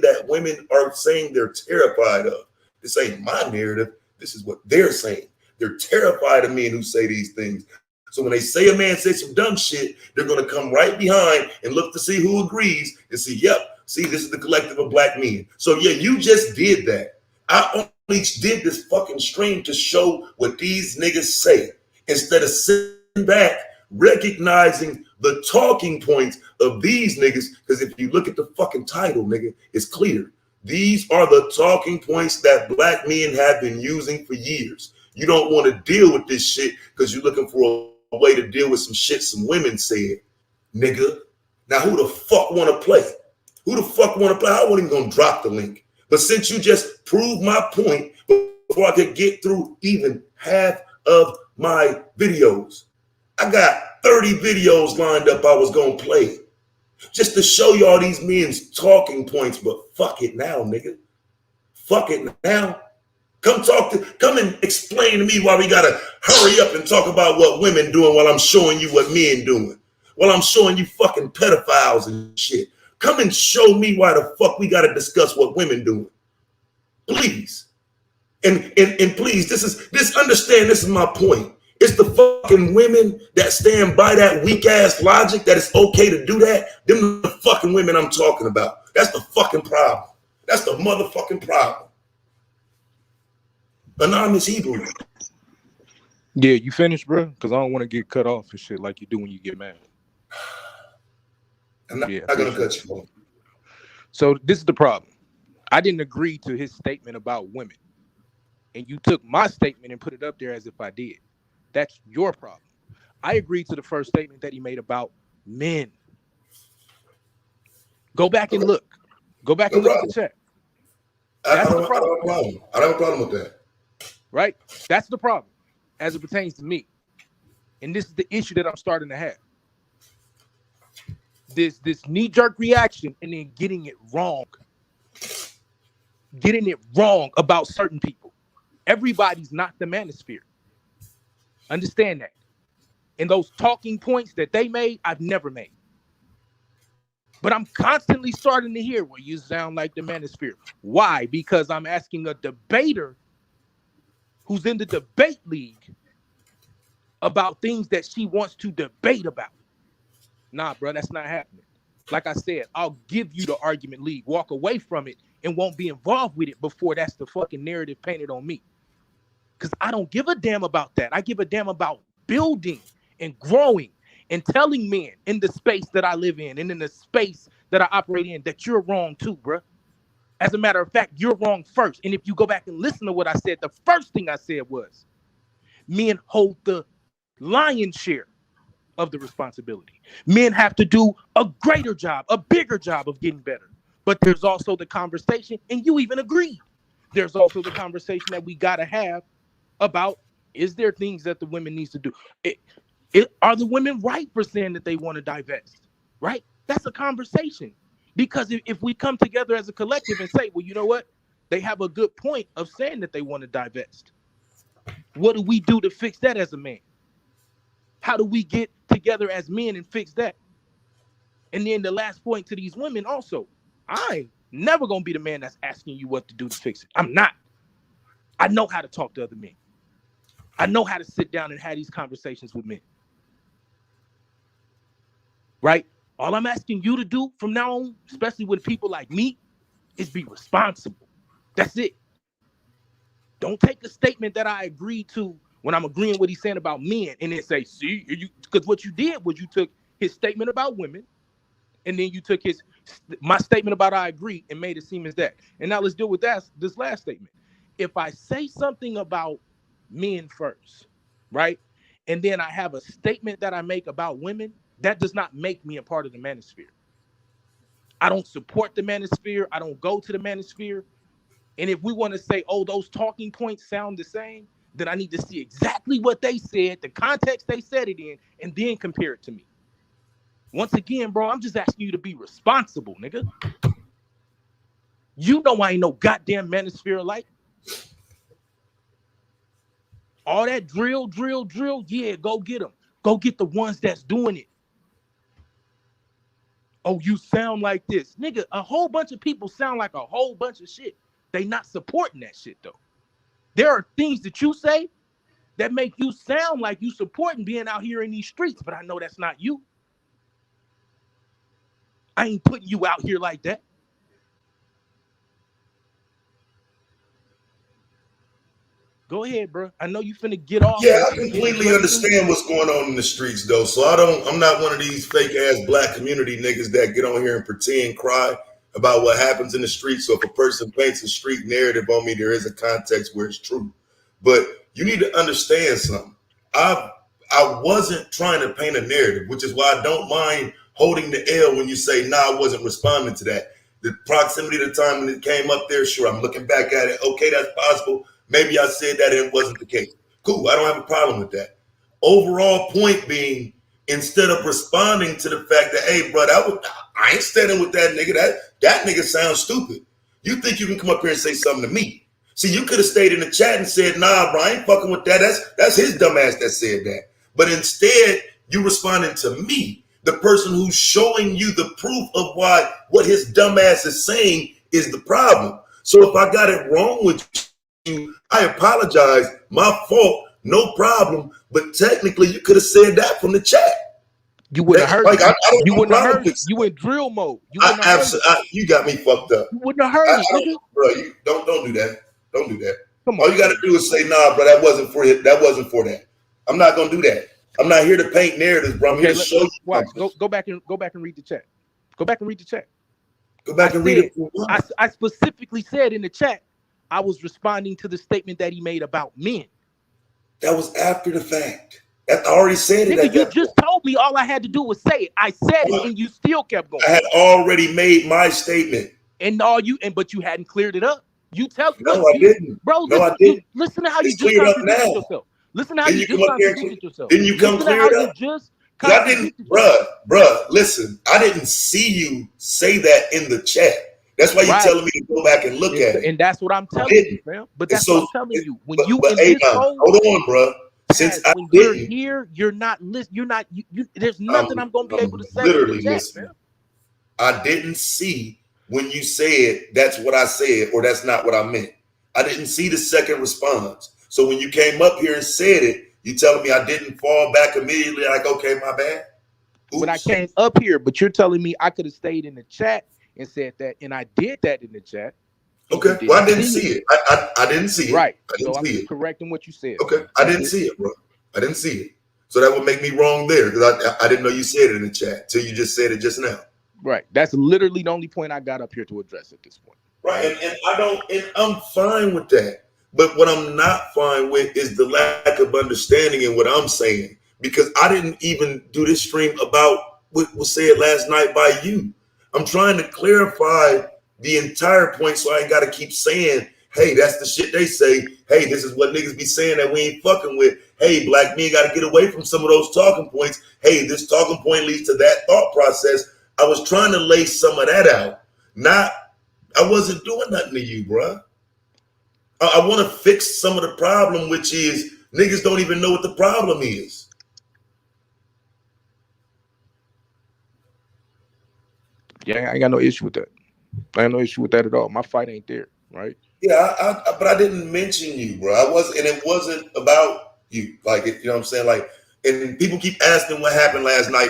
that women are saying they're terrified of. This ain't my narrative. This is what they're saying. They're terrified of men who say these things. So when they say a man says some dumb shit, they're going to come right behind and look to see who agrees and see, yep, see, this is the collective of black men. So yeah, you just did that. I only did this fucking stream to show what these niggas say instead of sitting back, recognizing the talking points of these niggas. Because if you look at the fucking title, nigga, it's clear. These are the talking points that black men have been using for years. You don't want to deal with this shit because you're looking for a way to deal with some shit some women said, nigga. Now who the fuck want to play? Who the fuck want to play? I wasn't even gonna drop the link. But since you just proved my point before I could get through even half of my videos, I got 30 videos lined up I was gonna play just to show y'all these men's talking points. But fuck it now, nigga. Fuck it now. Come and explain to me why we gotta hurry up and talk about what women doing while I'm showing you what men doing. While I'm showing you fucking pedophiles and shit. Come and show me why the fuck we gotta discuss what women doing. Please. And please, understand this is my point. It's the fucking women that stand by that weak ass logic that it's okay to do that. Them the fucking women I'm talking about. That's the fucking problem. That's the motherfucking problem. Anonymous Hebrew. Yeah, you finished, bro? Because I don't want to get cut off and shit like you do when you get mad. I'm not going to cut you off. So this is the problem. I didn't agree to his statement about women. And you took my statement and put it up there as if I did. That's your problem. I agreed to the first statement that he made about men. Go back and look. Go back and look at the chat. That's the problem. I don't have a problem with that. Right? That's the problem as it pertains to me. And this is the issue that I'm starting to have. This knee-jerk reaction and then getting it wrong. Getting it wrong about certain people. Everybody's not the manosphere. Understand that. And those talking points that they made, I've never made. But I'm constantly starting to hear, well, you sound like the manosphere. Why? Because I'm asking a debater who's in the debate league about things that she wants to debate about. Nah, bro, that's not happening. Like I said, I'll give you the argument league, walk away from it, and won't be involved with it before that's the fucking narrative painted on me. Because I don't give a damn about that. I give a damn about building and growing and telling men in the space that I live in and in the space that I operate in that you're wrong too, bro. As a matter of fact, you're wrong first. And if you go back and listen to what I said, the first thing I said was men hold the lion's share of the responsibility. Men have to do a greater job, a bigger job of getting better. But there's also the conversation, and you even agreed. There's also the conversation that we got to have about, is there things that the women needs to do? Are the women right for saying that they want to divest? Right? That's a conversation. Because if we come together as a collective and say, well, you know what? They have a good point of saying that they want to divest. What do we do to fix that as a man? How do we get together as men and fix that? And then the last point to these women also, I ain't never going to be the man that's asking you what to do to fix it. I'm not. I know how to talk to other men. I know how to sit down and have these conversations with men. Right? All I'm asking you to do from now on, especially with people like me, is be responsible. That's it. Don't take a statement that I agreed to when I'm agreeing what he's saying about men and then say, see, because what you did was you took his statement about women and then you took my statement about I agree and made it seem as that. And now let's deal with this last statement. If I say something about men first, right, and then I have a statement that I make about women, that does not make me a part of the manosphere. I don't support the manosphere. I don't go to the manosphere. And if we want to say, oh, those talking points sound the same, then I need to see exactly what they said, the context they said it in, and then compare it to me. Once again, bro, I'm just asking you to be responsible, nigga. You know I ain't no goddamn manosphere alike. All that drill, yeah, go get them. Go get the ones that's doing it. Oh, you sound like this. Nigga, a whole bunch of people sound like a whole bunch of shit. They not supporting that shit, though. There are things that you say that make you sound like you supporting being out here in these streets, but I know that's not you. I ain't putting you out here like that. Go ahead, bro. I know you finna get off. Yeah, I completely understand what's going on in the streets, though. So I'm not one of these fake ass black community niggas that get on here and pretend, cry about what happens in the street. So if a person paints a street narrative on me, there is a context where it's true. But you need to understand something. I wasn't trying to paint a narrative, which is why I don't mind holding the L when you say, nah, I wasn't responding to that. The proximity of the time when it came up there, sure, I'm looking back at it. Okay, that's possible. Maybe I said that and it wasn't the case. Cool, I don't have a problem with that. Overall point being, instead of responding to the fact that, hey, bro, I ain't standing with that nigga. That nigga sounds stupid. You think you can come up here and say something to me? See, you could have stayed in the chat and said, nah, bro, I ain't fucking with that. That's his dumb ass that said that. But instead, you responding to me, the person who's showing you the proof of why what his dumb ass is saying is the problem. So if I got it wrong with you, I apologize. My fault. No problem. But technically, you could have said that from the chat. You wouldn't have heard like, it. You no wouldn't have problem heard it. You in drill mode. You wouldn't have heard it. You got me fucked up. You wouldn't have heard it, nigga. Bro, you don't do that. Don't do that. Come on, all you got to do is say, nah, bro, that wasn't for it. That wasn't for that. I'm not gonna do that. I'm not here to paint narratives, bro. I'm here to show you. Watch. Go back and read the chat. Go back and read the chat. Go back and read it. I specifically said in the chat, I was responding to the statement that he made about men. That was after the fact. I already said it. Nigga, you just told me all I had to do was say it. I said it, and you still kept going. I had already made my statement. But you hadn't cleared it up. You tell me. No, I didn't. Bro, listen to how you just contradicted yourself. Listen to how you just contradicted yourself. Didn't you come clear it up? I didn't, bruh, listen, I didn't see you say that in the chat. That's why you're telling me to go back and look at it. And that's what I'm telling you, fam. But that's what I'm telling you. When you in this mode, hold on, bro. Since I when you're here, you're not listening. There's nothing I'm gonna be able to say. Literally listening. I didn't see when you said that's what I said or that's not what I meant. I didn't see the second response. So when you came up here and said it, you telling me I didn't fall back immediately like, okay, my bad? Oops. When I came up here, but you're telling me I could have stayed in the chat and said that, and I did that in the chat. Okay, well, I didn't see it. I didn't see it. Right. I didn't see it. Correcting what you said. Okay, I didn't see it, bro. I didn't see it. So that would make me wrong there because I didn't know you said it in the chat till you just said it just now. Right. That's literally the only point I got up here to address at this point. Right, and I'm fine with that. But what I'm not fine with is the lack of understanding in what I'm saying, because I didn't even do this stream about what was said last night by you. I'm trying to clarify the entire point so I ain't got to keep saying, hey, that's the shit they say. Hey, this is what niggas be saying that we ain't fucking with. Hey, black men got to get away from some of those talking points. Hey, this talking point leads to that thought process. I was trying to lay some of that out. I wasn't doing nothing to you, bruh. I want to fix some of the problem, which is niggas don't even know what the problem is. Yeah, I ain't got no issue with that. I ain't no issue with that at all. My fight ain't there, right? Yeah, but I didn't mention you, bro. It wasn't about you. Like, you know what I'm saying? Like, and people keep asking what happened last night.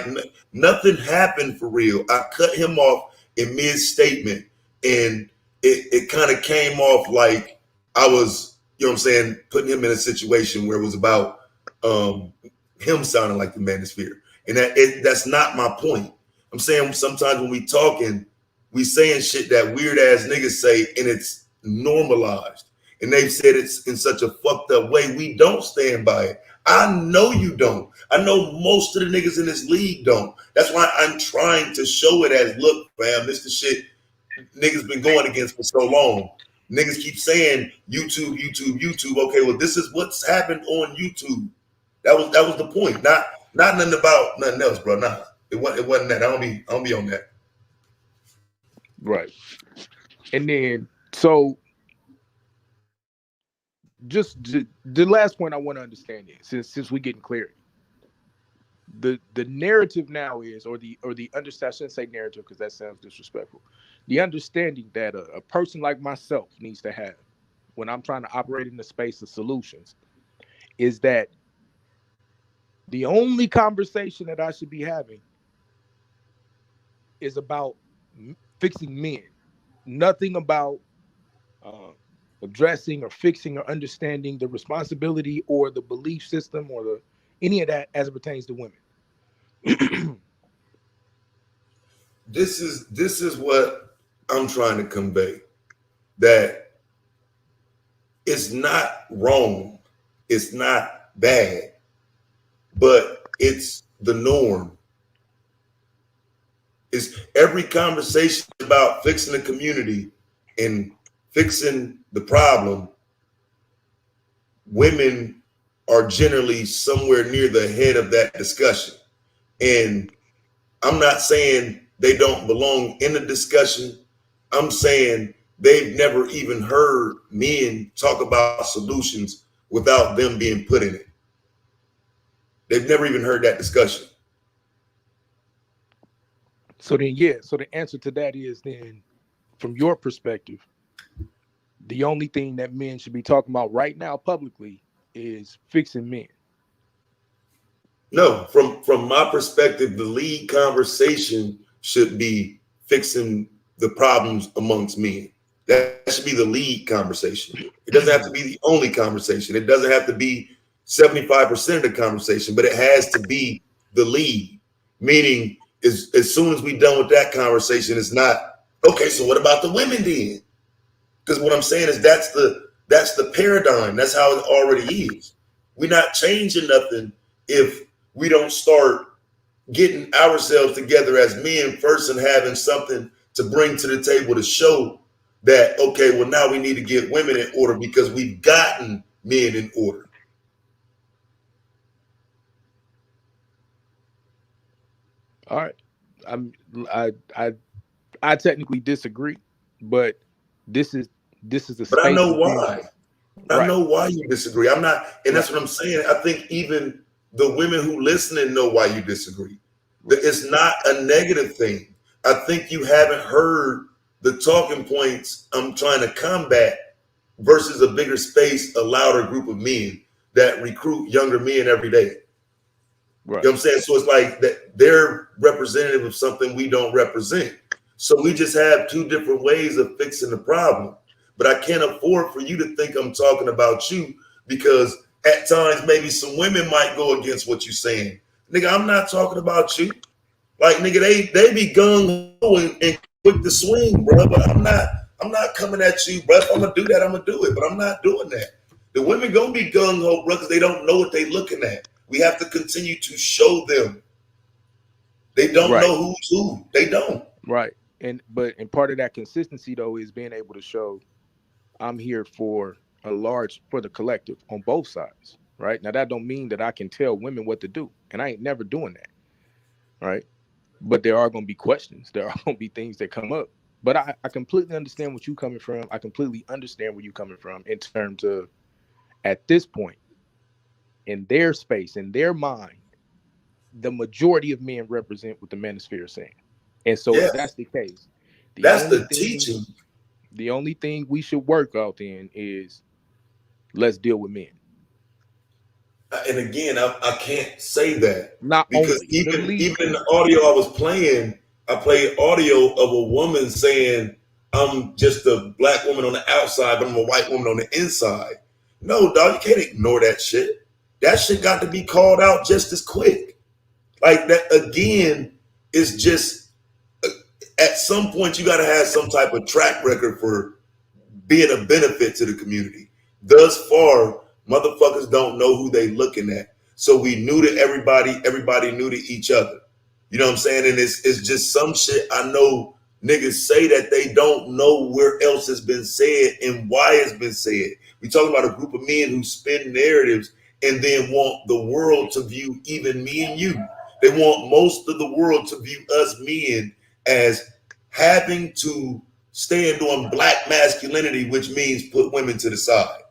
Nothing happened for real. I cut him off in mid-statement, and it kind of came off like I was, you know what I'm saying, putting him in a situation where it was about him sounding like the manosphere. And that's not my point. I'm saying sometimes when we talking, we saying shit that weird ass niggas say, and it's normalized. And they've said it's in such a fucked up way. We don't stand by it. I know you don't. I know most of the niggas in this league don't. That's why I'm trying to show it as, look, fam, this the shit niggas been going against for so long. Niggas keep saying YouTube. Okay, well, this is what's happened on YouTube. That was the point. Not nothing about nothing else, bro. Nah, it wasn't that. I don't be on that. Right. And then so just the last point I want to understand is since we getting clarity. The narrative now is, or the understanding, I shouldn't say narrative because that sounds disrespectful. The understanding that a person like myself needs to have when I'm trying to operate in the space of solutions is that the only conversation that I should be having is about fixing men. Nothing about addressing or fixing or understanding the responsibility or the belief system or any of that as it pertains to women. This is what I'm trying to convey. That it's not wrong, it's not bad, but it's the norm. It's every conversation about fixing the community and fixing the problem. Women are generally somewhere near the head of that discussion. And I'm not saying they don't belong in the discussion. I'm saying they've never even heard men talk about solutions without them being put in it. They've never even heard that discussion. So then, yeah. So the answer to that is then, from your perspective, the only thing that men should be talking about right now publicly is fixing men. No, from my perspective, the lead conversation should be fixing the problems amongst men. That should be the lead conversation. It doesn't have to be the only conversation. It doesn't have to be 75% of the conversation, but it has to be the lead. Meaning, as soon as we're done with that conversation, it's not, okay, so what about the women then? Because what I'm saying is that's the paradigm. That's how it already is. We're not changing nothing if we don't start getting ourselves together as men first and having something to bring to the table to show that, okay, well, now we need to get women in order because we've gotten men in order. All right. I technically disagree, but this is the space. But I know why. Right. I know why you disagree. I'm not, and that's what I'm saying. I think even the women who listening know why you disagree. It's not a negative thing. I think you haven't heard the talking points I'm trying to combat versus a bigger space, a louder group of men that recruit younger men every day. Right. You know what I'm saying? So it's like that they're representative of something we don't represent. So we just have two different ways of fixing the problem. But I can't afford for you to think I'm talking about you because at times maybe some women might go against what you're saying. Nigga, I'm not talking about you. Like, nigga, they be gung-ho and quick to swing, bro. But I'm not coming at you, bro. If I'm gonna do that, I'm gonna do it. But I'm not doing that. The women gonna be gung-ho, bro, because they don't know what they looking at. We have to continue to show them. They don't know who's who. They don't. Right. And part of that consistency though is being able to show I'm here for the collective on both sides. Right. Now that don't mean that I can tell women what to do. And I ain't never doing that. Right. But there are gonna be questions. There are gonna be things that come up. But I completely understand what you're coming from. I completely understand where you're coming from in terms of at this point, in their space, in their mind, the majority of men represent what the manosphere is saying. And so if that's the case, teaching. The only thing we should work out then is let's deal with men. And again, I can't say that. Not because only, even in the audio I was playing, I played audio of a woman saying, I'm just a black woman on the outside, but I'm a white woman on the inside. No, dog, you can't ignore that shit. That shit got to be called out just as quick. Like that, again, is just, at some point, you got to have some type of track record for being a benefit to the community. Thus far, motherfuckers don't know who they looking at. So we knew to everybody, everybody knew to each other. You know what I'm saying? And it's just some shit I know niggas say that they don't know where else has been said and why it's been said. We talking about a group of men who spin narratives and then want the world to view even me and you. They want most of the world to view us men as having to stand on black masculinity, which means put women to the side.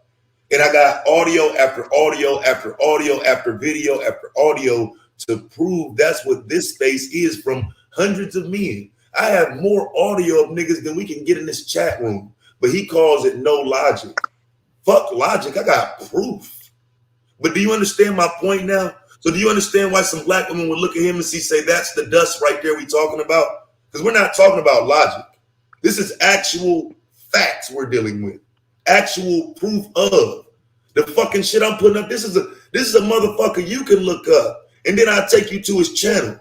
And I got audio after audio after audio after video after audio to prove that's what this space is from hundreds of men. I have more audio of niggas than we can get in this chat room, but he calls it no logic. Fuck logic. I got proof. But do you understand my point now? So do you understand why some black women would look at him and say, that's the dust right there we talking about? Because we're not talking about logic. This is actual facts we're dealing with. Actual proof of the fucking shit I'm putting up. This is a motherfucker you can look up. And then I'll take you to his channel.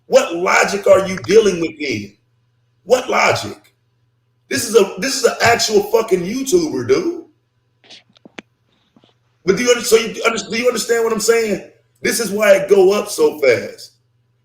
What logic are you dealing with in? What logic? This is an actual fucking YouTuber, dude. But do you understand what I'm saying? This is why it go up so fast.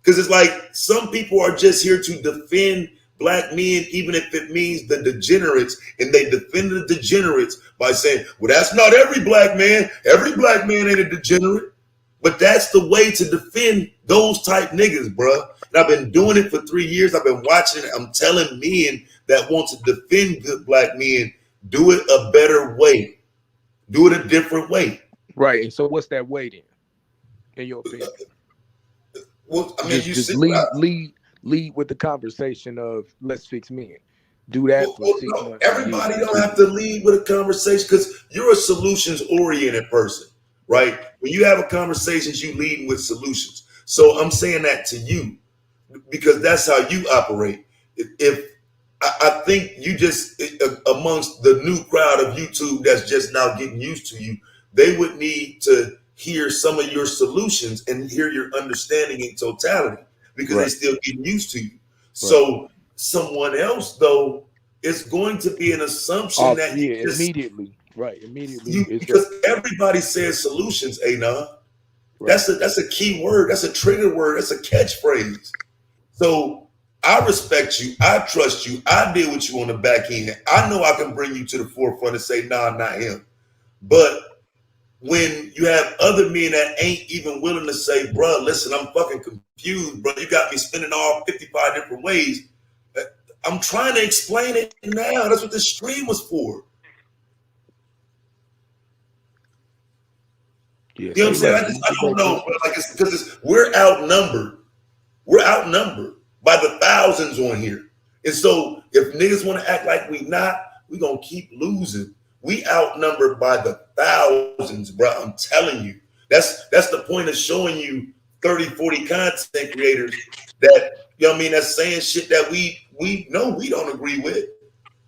Because it's like some people are just here to defend black men, even if it means the degenerates, and they defend the degenerates by saying, well, that's not every black man. Every black man ain't a degenerate. But that's the way to defend those type niggas, bruh. And I've been doing it for 3 years. I've been watching it. I'm telling men that want to defend good black men, do it a better way. Do it a different way. Right. And so what's that way then, in your opinion? Well, I mean, just lead with the conversation of let's fix men. Do that for 6 months. Everybody don't have to lead with a conversation because you're a solutions-oriented person, right? When you have a conversation, you lead with solutions. So I'm saying that to you because that's how you operate. If I think you just amongst the new crowd of YouTube that's just now getting used to you, they would need to hear some of your solutions and hear your understanding in totality because they're still getting used to you. So someone else, though, is going to be an assumption that you just, immediately. Because everybody says solutions, Anon. That's a key word. That's a trigger word. That's a catchphrase. So I respect you. I trust you. I deal with you on the back end. I know I can bring you to the forefront and say, nah, not him. But when you have other men that ain't even willing to say, bro, listen, I'm fucking confused, bro. You got me spinning all 55 different ways. I'm trying to explain it now. That's what this stream was for. Yeah, you know what I'm saying? I don't know, bro. Like it's because we're outnumbered. We're outnumbered by the thousands on here. And so if niggas want to act like we not, we gonna keep losing. We outnumbered by the thousands, bro. I'm telling you. That's the point of showing you 30, 40 content creators that, you know what I mean, that's saying shit that we know we don't agree with.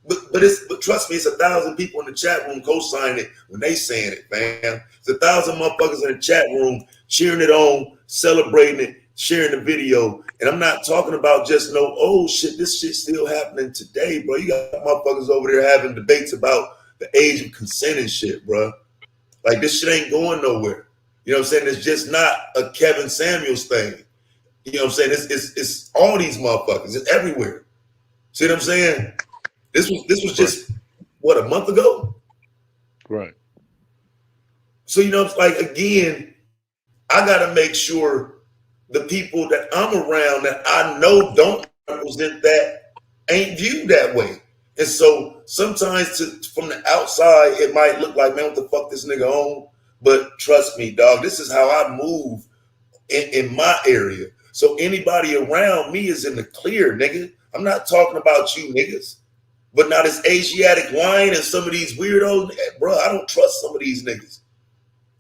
But trust me, it's 1,000 people in the chat room co-signing it when they saying it, man. It's 1,000 motherfuckers in the chat room cheering it on, celebrating it, sharing the video. And I'm not talking about just shit, this shit's still happening today, bro. You got motherfuckers over there having debates about the age of consent and shit, bro. Like this shit ain't going nowhere. You know what I'm saying? It's just not a Kevin Samuels thing. You know what I'm saying? It's all these motherfuckers. It's everywhere. See what I'm saying? This was just what, a month ago? Right. So you know, it's like again, I gotta make sure the people that I'm around that I know don't represent that ain't viewed that way. And so sometimes from the outside, it might look like, man, what the fuck this nigga on? But trust me, dog, this is how I move in my area. So anybody around me is in the clear, nigga. I'm not talking about you niggas. But now this Asiatic line and some of these weirdos, bro, I don't trust some of these niggas.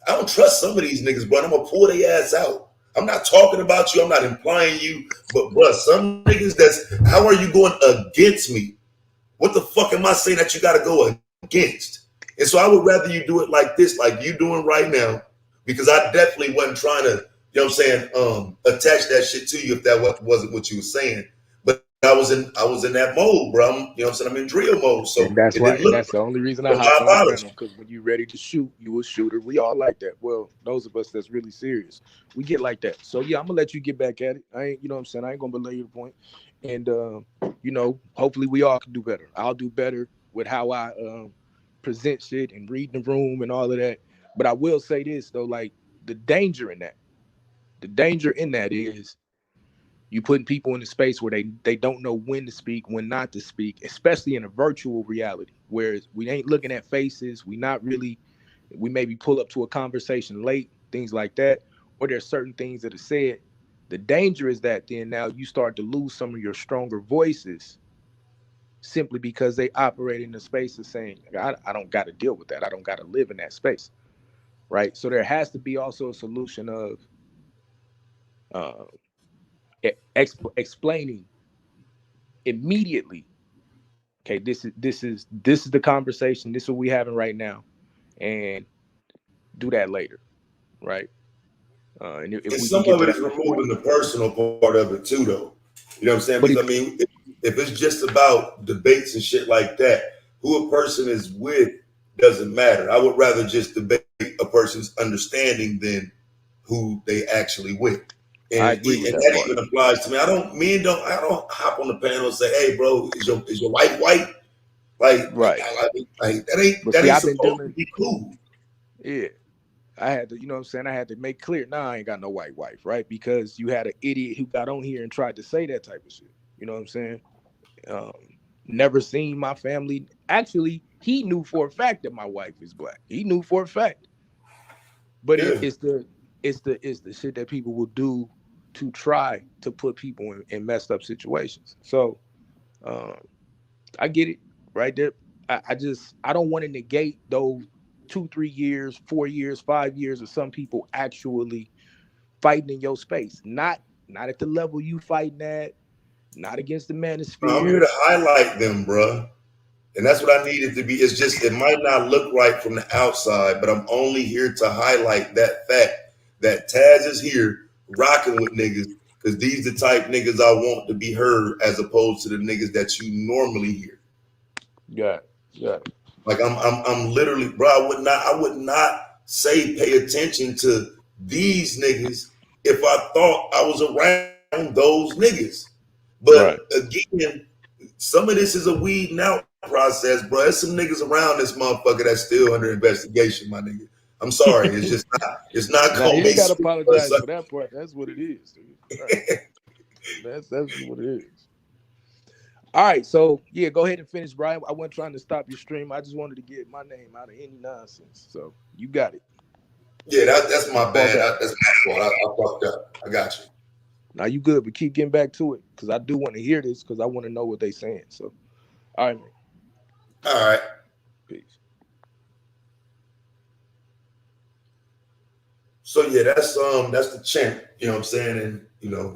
I don't trust some of these niggas, bro. I'm going to pull their ass out. I'm not talking about you. I'm not implying you. But, bro, some niggas how are you going against me? What the fuck am I saying that you got to go against? And so I would rather you do it like this, like you doing right now, because I definitely wasn't trying to, you know what I'm saying, attach that shit to you if that wasn't what you were saying. But I was in that mode, bro. You know what I'm saying? I'm in drill mode. So and that's right. And that's the only reason I hopped on the panel, because when you're ready to shoot, you a shooter. We all like that. Well, those of us that's really serious, we get like that. So yeah, I'm gonna let you get back at it. I ain't, you know what I'm saying? I ain't gonna belay your point. And you know, hopefully we all can do better. I'll do better with how I present shit and read the room and all of that. But I will say this though, like the danger in that is you putting people in a space where they don't know when to speak, when not to speak, especially in a virtual reality, where we ain't looking at faces. We maybe pull up to a conversation late, things like that, or there's certain things that are said. The danger is that then now you start to lose some of your stronger voices simply because they operate in the space of saying, I don't got to deal with that. I don't got to live in that space. right? So there has to be also a solution of explaining immediately. Okay, this is the conversation. This is what we having right now, and do that later, right? And if And we can some get of to it is that point, removing the personal part of it too, though. You know what I'm saying? but Because I mean, if it's just about debates and shit like that, who a person is with doesn't matter. I would rather just debate a person's understanding than who they actually with. I And, agree with and that that part. even applies to me. I don't hop on the panel and say, "Hey, bro, is your wife white?" Right. But That see, ain't I've been supposed to dealing. be cool. Yeah, I had to, you know what I'm saying? I had to make clear, nah, I ain't got no white wife, right? Because you had an idiot who got on here and tried to say that type of shit. You know what I'm saying? Um, Never seen my family. Actually, he knew for a fact that my wife is black. He knew for a fact. But Yeah. it's the shit that people will do to try to put people in messed up situations. So um, I get it right there. I don't want to negate those 2, 3 years, 4 years, 5 years of some people actually fighting in your space. Not at the level you fighting at, not against the I'm here manosphere. to highlight them, bruh. And that's what I need it to be. It's just, it might not look right from the outside, but I'm only here to highlight that fact that Taz is here rocking with niggas because these the type niggas I want to be heard as opposed to the niggas that you normally hear. Yeah. Like I'm literally, bro, I would not say pay attention to these niggas if I thought I was around those niggas. Right. But again, some of this is a weeding out process, bro. There's some niggas around this motherfucker that's still under investigation, my nigga. I'm sorry. It's not Now gonna you be ain't gotta sweet. apologize for that part. That's what it is, dude. Right. That's what it is. All right, so yeah, go ahead and finish, Brian. I wasn't trying to stop your stream. I just wanted to get my name out of any nonsense. So you got it. Yeah, that's my Fall bad. back. That's my fault. I fucked up. I got you. Now you good, but keep getting back to it because I do want to hear this because I want to know what they saying. So, all right, man. All right. Peace. So yeah, that's the champ. You know what I'm saying? And you know,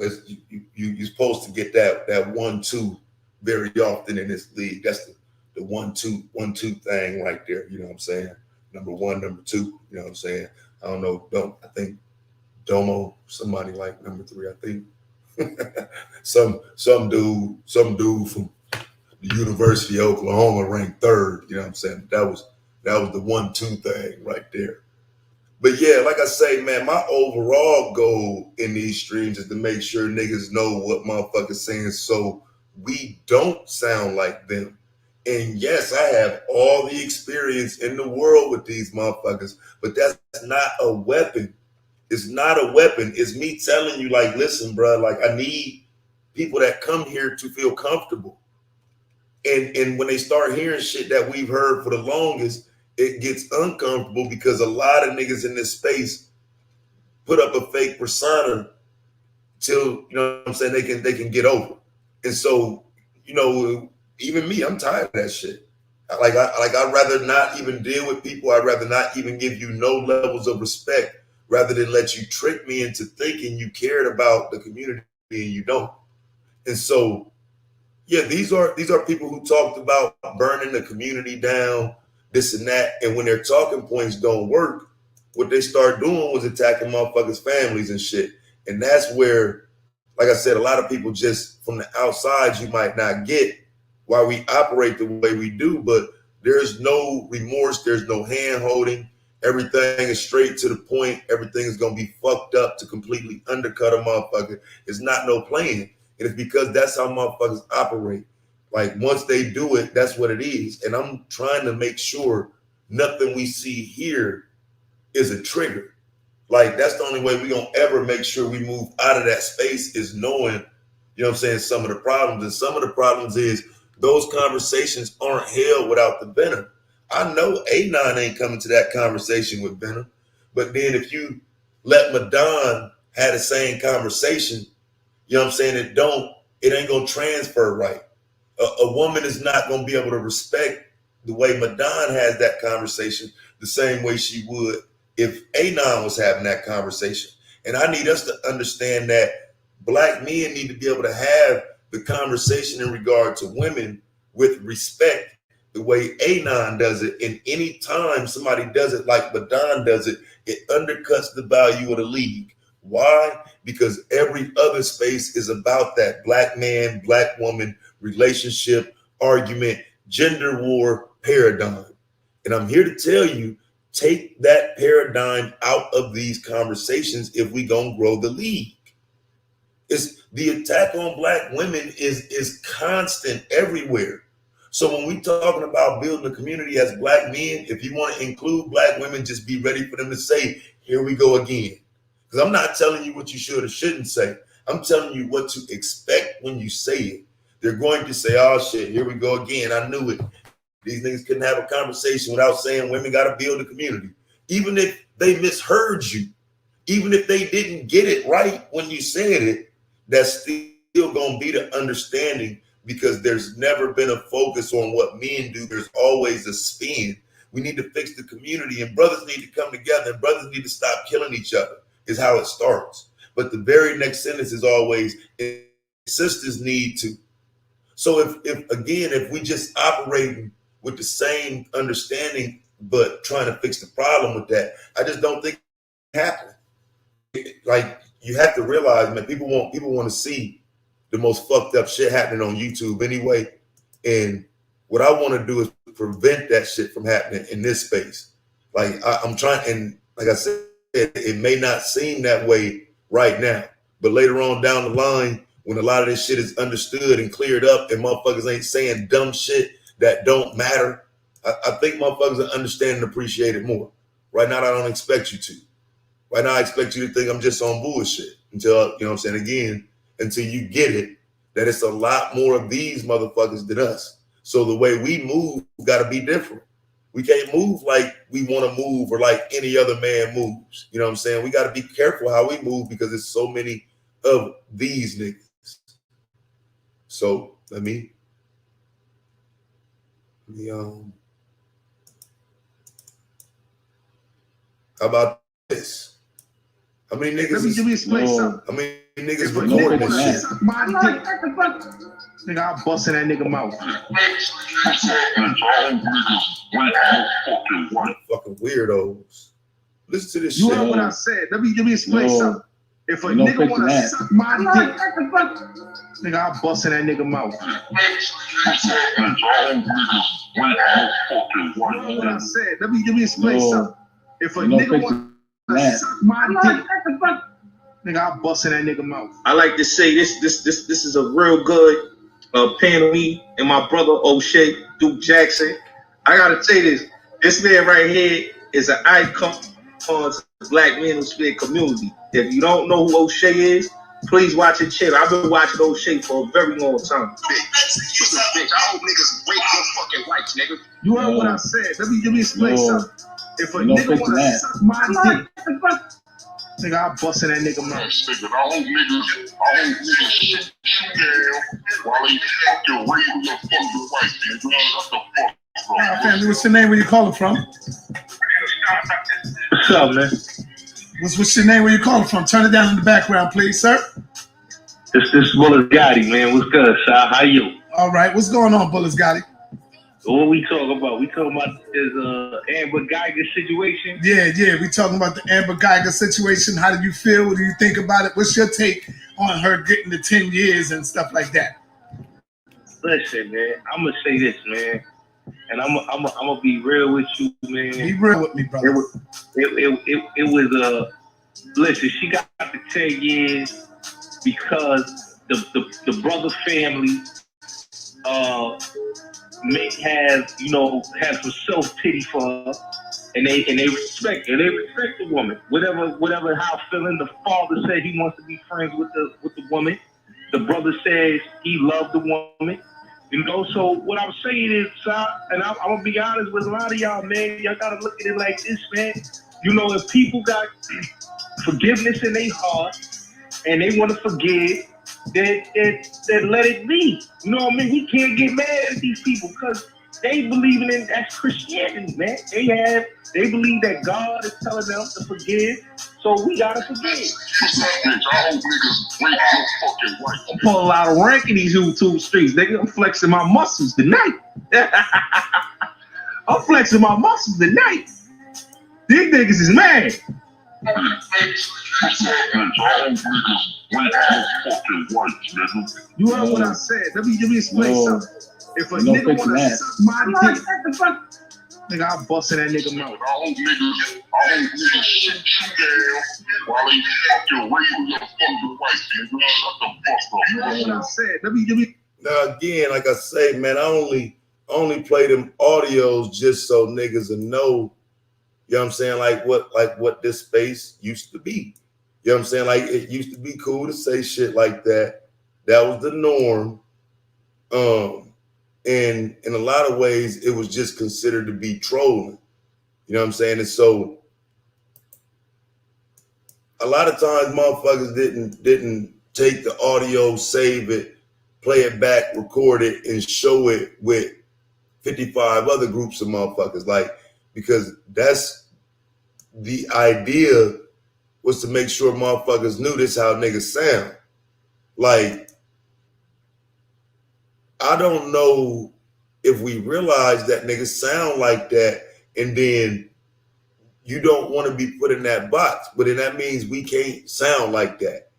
you're supposed to get that 1-2 very often in this league. That's the 1-2 thing right there. You know what I'm saying? Number one, number two. You know what I'm saying? I don't know. I think Domo, somebody like number three. I think some dude from the University of Oklahoma ranked third. You know what I'm saying? That was the 1-2 thing right there. But yeah, like I say, man, my overall goal in these streams is to make sure niggas know what motherfuckers saying so we don't sound like them. And yes, I have all the experience in the world with these motherfuckers, but that's not a weapon. It's not a weapon. It's me telling you, like, listen, bro, like I need people that come here to feel comfortable. And when they start hearing shit that we've heard for the longest, it gets uncomfortable because a lot of niggas in this space put up a fake persona till, you know what I'm saying, they can get over. And so, you know, even me, I'm tired of that shit. I'd rather not even deal with people. I'd rather not even give you no levels of respect rather than let you trick me into thinking you cared about the community and you don't. And so yeah, these are people who talked about burning the community down, this and that. And when their talking points don't work, what they start doing was attacking motherfuckers' families and shit. And that's where, like I said, a lot of people just from the outside, you might not get why we operate the way we do, but there's no remorse, there's no hand holding. Everything is straight to the point. Everything is gonna be fucked up to completely undercut a motherfucker. It's not no playing. And it's because that's how motherfuckers operate. Like once they do it, that's what it is. And I'm trying to make sure nothing we see here is a trigger. Like that's the only way we're gonna ever make sure we move out of that space is knowing, you know what I'm saying, some of the problems. And some of the problems is those conversations aren't held without the venom. I know A9 ain't coming to that conversation with venom. But then if you let Madon have the same conversation, you know what I'm saying, it ain't gonna transfer right. A woman is not gonna be able to respect the way Madon has that conversation the same way she would if Anon was having that conversation. And I need us to understand that black men need to be able to have the conversation in regard to women with respect, the way Anon does it. And any time somebody does it like Badon does it, it undercuts the value of the league. Why? Because every other space is about that black man, black woman, relationship, argument, gender war paradigm. And I'm here to tell you, take that paradigm out of these conversations if we gonna grow the league. It's the attack on black women is constant everywhere. So when we talking about building a community as black men, if you want to include black women, just be ready for them to say, here we go again. Because I'm not telling you what you should or shouldn't say. I'm telling you what to expect when you say it. They're going to say, oh shit, here we go again. I knew it. These niggas couldn't have a conversation without saying women got to build a community. Even if they misheard you, even if they didn't get it right when you said it, that's still going to be the understanding, because there's never been a focus on what men do. There's always a spin. We need to fix the community, and brothers need to come together, and brothers need to stop killing each other, is how it starts. But the very next sentence is always, sisters need to. So if we just operating with the same understanding, but trying to fix the problem with that, I just don't think it happened. Like, you have to realize, man, people want to see the most fucked up shit happening on YouTube anyway. And what I want to do is prevent that shit from happening in this space. Like, I'm trying, and like I said, it may not seem that way right now, but later on down the line, when a lot of this shit is understood and cleared up and motherfuckers ain't saying dumb shit that don't matter, I think motherfuckers will understand and appreciate it more. Right now, I don't expect you to. Right now, I expect you to think I'm just on bullshit until, you know what I'm saying, again, until you get it, that it's a lot more of these motherfuckers than us. So the way we move got to be different. We can't move like we want to move or like any other man moves. You know what I'm saying? We got to be careful how we move, because there's so many of these niggas. So let me how about this? How many niggas? Let me explain something. How many niggas recording this shit? Nigga, I'll bust in that nigga mouth. Fucking weirdos. Listen to this You shit. heard what I said. Let me explain something. If a nigga want to suck my dick, nigga, I'll bust in that nigga mouth. You heard what I said. Let me explain something. If a nigga want to suck my dick, nigga, I'll bust in that nigga mouth. I like to say this is a real good panel. Me and my brother O'Shea, Duke Jackson. I gotta say this. This man right here is an icon to the black manosphere community. If you don't know who O'Shea is, please watch his channel. I've been watching O'Shea for a very long time. You heard what I said. Let me explain something. If a nigga want to suck my dick, nigga, I'll bust in that nigga mouth. I hope niggas shoot down while they fucking raising their fucking wife. Shut the fuck up. Family, what's your name? Where you calling from? What's up, man? What's your name? Where you calling from? Turn it down in the background, please, sir. This Bullets Gotti, man. What's good, sir? How you? All right. What's going on, Bullets Gotti? What we talking about? We talking about this Amber Geiger situation? Yeah. We talking about the Amber Geiger situation. How do you feel? What do you think about it? What's your take on her getting the 10 years and stuff like that? Listen, man. I'm gonna say this, man, and I'm gonna be real with you, man. Be real with me, brother. It was listen. She got the 10 years because the brother family may have some self pity for her, and they respect her. They respect the woman. Whatever how feeling. The father said he wants to be friends with the woman. The brother says he loved the woman. So what I'm saying is, and I'm gonna be honest with a lot of y'all, man. Y'all gotta look at it like this, man. If people got forgiveness in their heart and they want to forgive, then let it be. You know what I mean? We can't get mad at these people because They believing in that's Christianity, man. They believe that God is telling them to forgive, so we gotta forgive. I'm pulling a lot of rank in these YouTube streets, nigga. I'm flexing my muscles tonight. I'm flexing my muscles tonight. These niggas is mad. You heard what I said. Let me explain something. If a nigga wanna suck my dick, nigga, I'll bust in that nigga mouth. All niggas shoot you down while they fucking raising your fucking wife, nigga. Shut the fuck up. You heard what I said. Let me. Now again, like I say, man, I only play them audios just so niggas will know. You know what I'm saying? Like what this space used to be. You know what I'm saying? Like it used to be cool to say shit like that. That was the norm. And in a lot of ways, it was just considered to be trolling. You know what I'm saying? And so a lot of times motherfuckers didn't take the audio, save it, play it back, record it, and show it with 55 other groups of motherfuckers. Like, because that's the idea, was to make sure motherfuckers knew this how niggas sound. Like, I don't know if we realize that niggas sound like that, and then you don't want to be put in that box, but then that means we can't sound like that.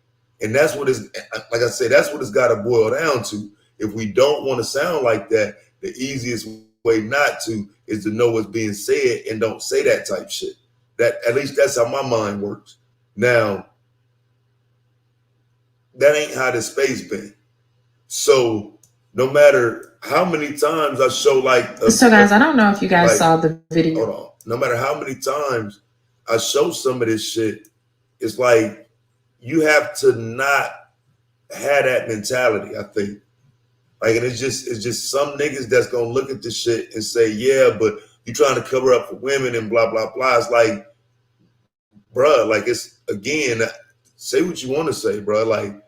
And that's what is, like I said, that's what it's got to boil down to. If we don't want to sound like that, the easiest way not to is to know what's being said and don't say that type shit. That, at least that's how my mind works. Now, that ain't how the space been. So no matter how many times I show so guys, I don't know if you guys saw the video. Hold on. No matter how many times I show some of this shit, it's like you have to not have that mentality, I think. Like, and it's just some niggas that's gonna look at this shit and say, yeah, but you trying to cover up for women and blah, blah, blah. It's like, bruh, like, it's, again, say what you want to say, bruh. Like,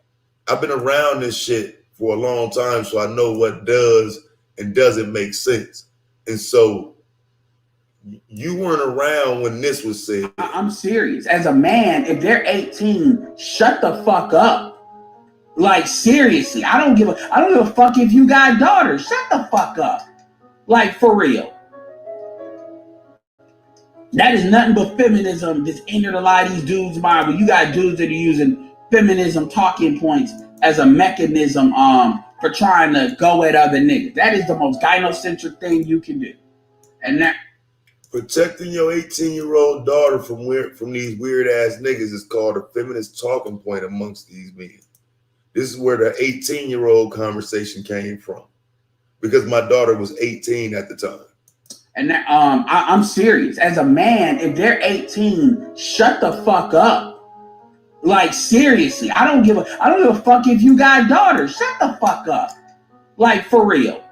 I've been around this shit for a long time, so I know what does and doesn't make sense. And so you weren't around when this was said. I'm serious. As a man, if they're 18, shut the fuck up. Like, seriously, I don't give a fuck if you got daughters. Shut the fuck up. Like, for real. That is nothing but feminism that's entered a lot of these dudes' mind. But you got dudes that are using feminism talking points as a mechanism for trying to go at other niggas. That is the most gynocentric thing you can do. And that protecting your 18-year-old daughter from these weird ass niggas is called a feminist talking point amongst these men. This is where the 18-year-old conversation came from, because my daughter was 18 at the time. And that, I'm serious. As a man, if they're 18, shut the fuck up. Like, seriously, I don't give a fuck if you got daughters. Shut the fuck up. Like, for real.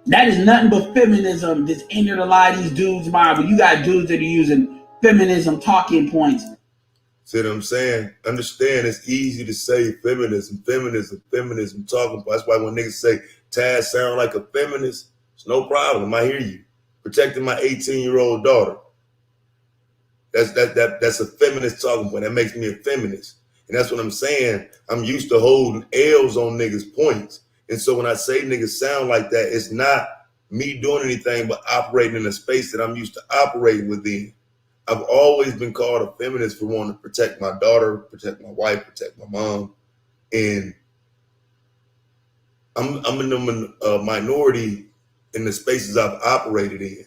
That is nothing but feminism that's entered a lot of these dudes' mind. But you got dudes that are using feminism talking points. See what I'm saying? Understand, it's easy to say feminism talking points. That's why when niggas say Taz sound like a feminist, it's no problem. I hear you. Protecting my 18-year-old daughter. That's a feminist talking point. That makes me a feminist. And that's what I'm saying. I'm used to holding L's on niggas' points. And so when I say niggas sound like that, it's not me doing anything but operating in a space that I'm used to operating within. I've always been called a feminist for wanting to protect my daughter, protect my wife, protect my mom. And I'm in the minority in the spaces I've operated in.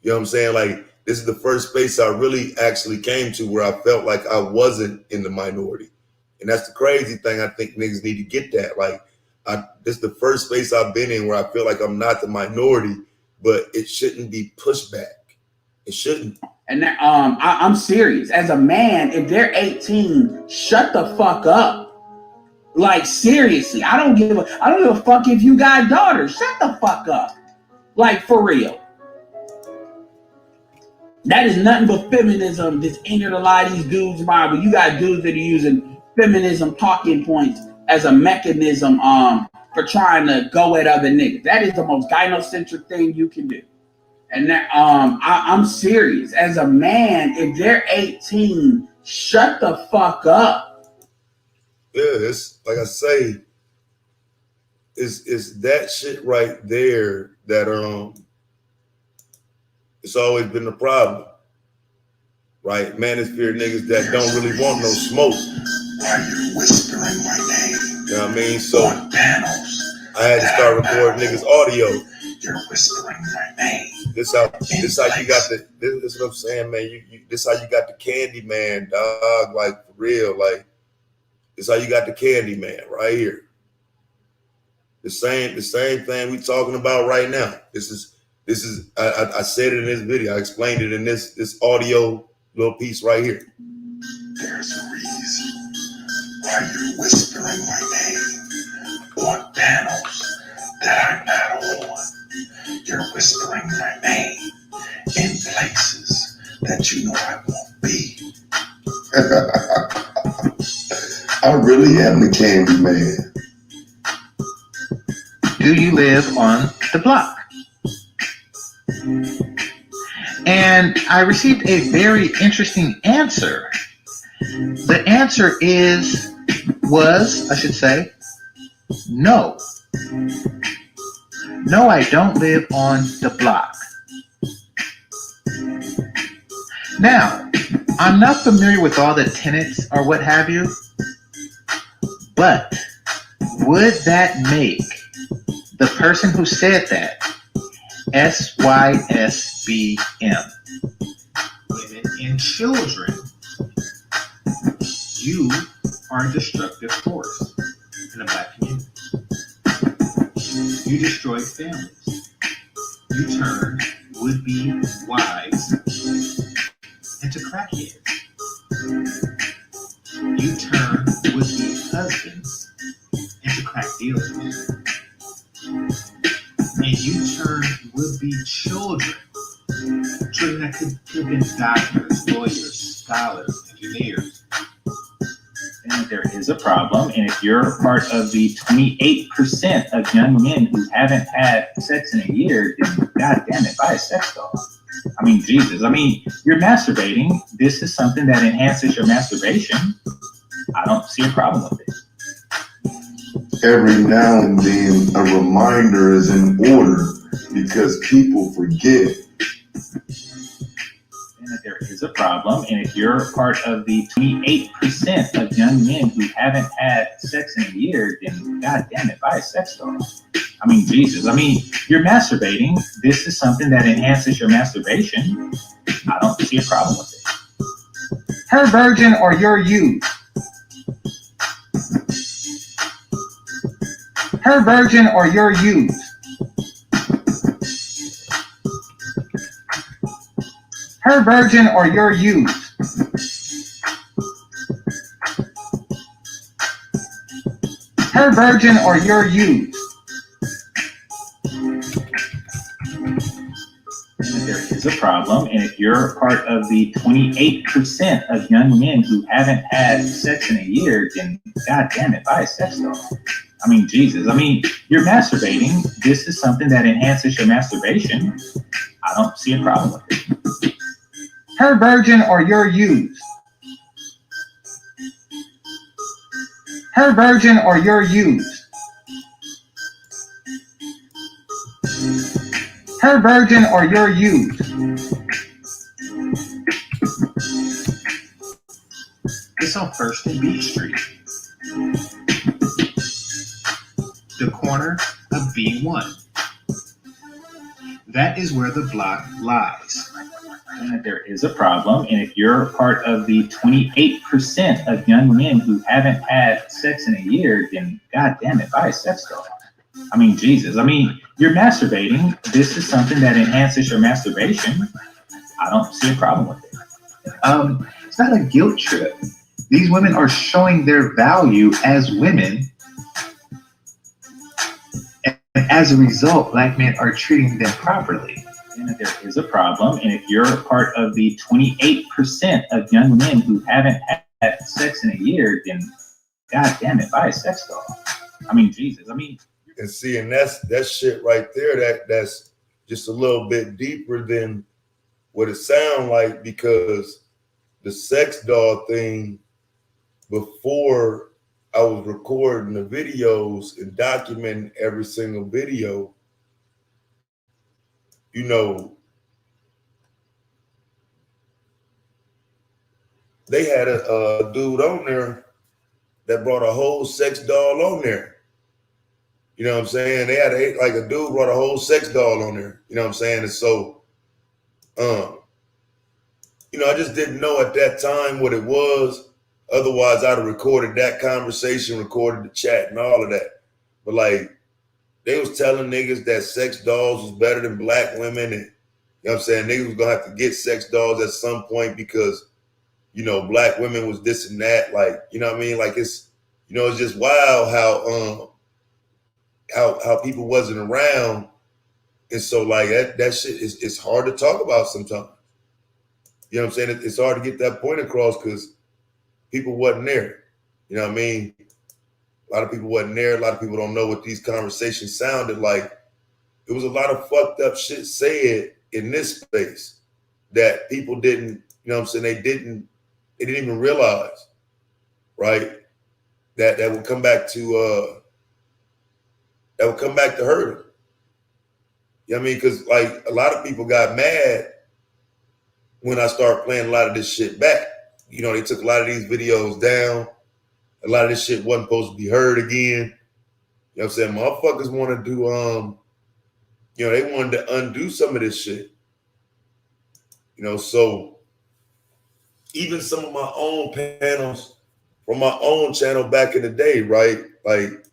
You know what I'm saying? Like, this is the first space I really actually came to where I felt like I wasn't in the minority. And that's the crazy thing. I think niggas need to get that. Like, this is the first space I've been in where I feel like I'm not the minority, but it shouldn't be pushed back. It shouldn't. And that, I'm serious. As a man, if they're 18, shut the fuck up. Like, seriously, I don't give a fuck if you got daughters. Shut the fuck up. Like, for real. That is nothing but feminism that's entered a lot of these dudes' mind. But you got dudes that are using feminism talking points as a mechanism for trying to go at other niggas. That is the most gynocentric thing you can do. And that, I'm serious. As a man, if they're 18, shut the fuck up. Yeah, it's like I say, it's that shit right there that it's always been the problem. Right? Manosphere niggas that don't really want no smoke. Why you whispering my name? You know what I mean? So I had to start recording niggas audio. You're whispering my name. This how you got the this is what I'm saying, man. This how you got the candy man, dog. Like for real, like this how you got the candy man right here. The same thing we talking about right now. This is I said it in this video. I explained it in this audio little piece right here. There's a reason why you're whispering my name on panels that I'm not on. You're whispering my name in places that you know I won't be. I really am the candy man. Do you live on the block? And I received a very interesting answer. The answer was, no. No, I don't live on the block. Now, I'm not familiar with all the tenets or what have you, but would that make the person who said that SYSBM? Women and children, you are a destructive force in the black community. You destroy families. You turn would-be wives into crackheads. You turn would-be husbands into crack dealers. And you turn would-be children that could have been doctors, lawyers, scholars, engineers. And there is a problem, and if you're part of the 28% of young men who haven't had sex in a year, then goddamn it, buy a sex doll. I mean, Jesus. I mean, you're masturbating. This is something that enhances your masturbation. I don't see a problem with it. Every now and then, a reminder is in order because people forget. And there is a problem, and if you're part of the 28% of young men who haven't had sex in a year, then goddamn it, buy a sex doll. I mean, Jesus. I mean, you're masturbating. This is something that enhances your masturbation. I don't see a problem with it. Her virgin or you're used. Her virgin or you're used. Her virgin or you're used. Her virgin or you're used. And there is a problem, and if you're part of the 28% of young men who haven't had sex in a year, then goddamn it, buy a sex doll. I mean, Jesus. I mean, you're masturbating. This is something that enhances your masturbation. I don't see a problem with it. Her virgin or you're used. Her virgin or you're used. Her virgin or you're used. It's on 1st and Beach Street. The corner of B1. That is where the block lies. And there is a problem, and if you're part of the 28% of young men who haven't had sex in a year, then goddamn it, buy a sex doll. I mean, Jesus. I mean, you're masturbating. This is something that enhances your masturbation. I don't see a problem with it. It's not a guilt trip. These women are showing their value as women. And as a result, black men are treating them properly. And there is a problem, and if you're part of the 28% of young men who haven't had sex in a year, then goddamn it, buy a sex doll. I mean, Jesus. I mean, And see, and that shit right there, that's just a little bit deeper than what it sounds like, because the sex doll thing, before I was recording the videos and documenting every single video, you know, they had a dude on there that brought a whole sex doll on there. You know what I'm saying? They had like a dude brought a whole sex doll on there. You know what I'm saying? And so, you know, I just didn't know at that time what it was. Otherwise, I'd have recorded that conversation, recorded the chat and all of that. But like, they was telling niggas that sex dolls was better than black women. And you know what I'm saying? Niggas was gonna have to get sex dolls at some point because, you know, black women was this and that. Like, you know what I mean? Like, it's, you know, it's just wild how people wasn't around. And so like that shit is, it's hard to talk about sometimes. You know what I'm saying? It's hard to get that point across because people wasn't there. You know what I mean? A lot of people wasn't there. A lot of people don't know what these conversations sounded like. It was a lot of fucked up shit said in this space that people didn't, you know what I'm saying? They didn't even realize, right? That would come back to hurt them. You know what I mean? Because like a lot of people got mad when I started playing a lot of this shit back. You know, they took a lot of these videos down. A lot of this shit wasn't supposed to be heard again. You know what I'm saying? Motherfuckers want to do, you know, they wanted to undo some of this shit. You know, so even some of my own panels from my own channel back in the day, right? Like,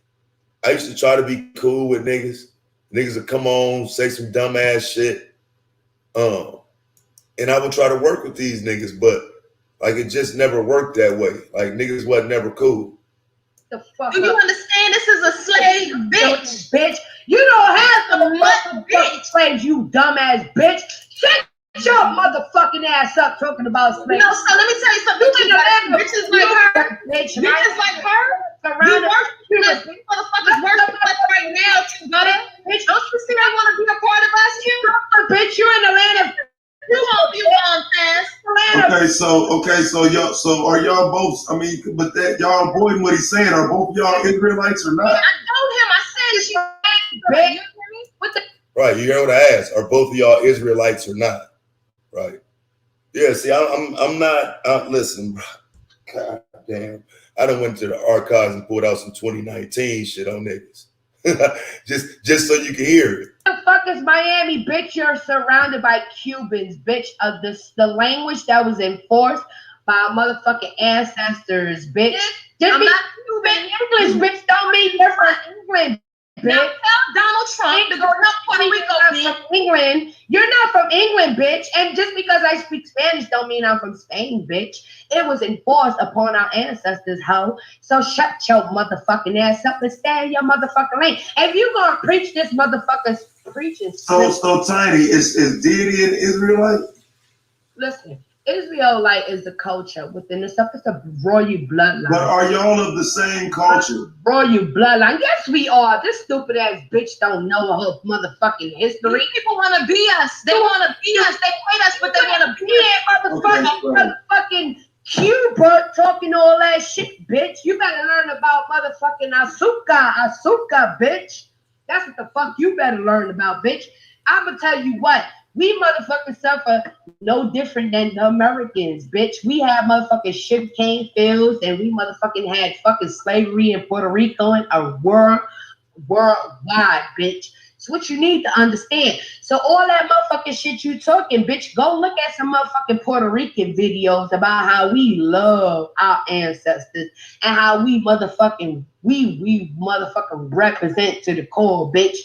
I used to try to be cool with niggas. Niggas would come on, say some dumbass shit. And I would try to work with these niggas, but like it just never worked that way. Like niggas wasn't never cool. The fuck do you understand? This is a slave, bitch. Bitch, you don't have the motherfucking slaves, you dumbass bitch. Shut your motherfucking ass up talking about slaves. No, so let me tell you something. You in the bitches like her, bitches like her. You worse, motherfuckers worse than us right now, too, buddy. Bitch, don't you see they want to be a part of us, you? Bitch, you're in the land of. You won't be on fast. So are y'all both? I mean, but that y'all avoiding what he's saying. Are both y'all Israelites or not? I told him. I said she. Bitch, you hear me? What the? Right. You heard what I asked. Are both of y'all Israelites or not? Right. Yeah. See, I'm not. Listen, bro. God damn. I done went to the archives and pulled out some 2019 shit on niggas. just so you can hear it. The fuck is Miami, bitch? You're surrounded by Cubans, bitch. Of the language that was enforced by our motherfucking ancestors, bitch. I'm not Cuban. English, bitch, don't mean you're from England, bitch. Now tell Donald Trump to go help Puerto Rico, from England. You're not from England, bitch. And just because I speak Spanish don't mean I'm from Spain, bitch. It was enforced upon our ancestors, ho. So shut your motherfucking ass up and stay in your motherfucking lane. If you gonna preach this motherfucker's preaching. So Tiny, is deity an Israelite? Listen, Israelite is the culture within the stuff. It's a royal bloodline. But are y'all of the same culture? Royal bloodline. Yes, we are. This stupid ass bitch don't know her motherfucking history. These people want to be us. They want to be us. They hate us, but they want to be it. Motherfucking Cuba talking all that shit, bitch. You better learn about motherfucking Asuka, bitch. That's what the fuck you better learn about, bitch. I'm gonna tell you what. We motherfucking suffer no different than the Americans, bitch. We have motherfucking sugarcane fields and we motherfucking had fucking slavery in Puerto Rico and a worldwide, bitch. It's what you need to understand. So all that motherfucking shit you talking, bitch, go look at some motherfucking Puerto Rican videos about how we love our ancestors and how we motherfucking represent to the core, bitch.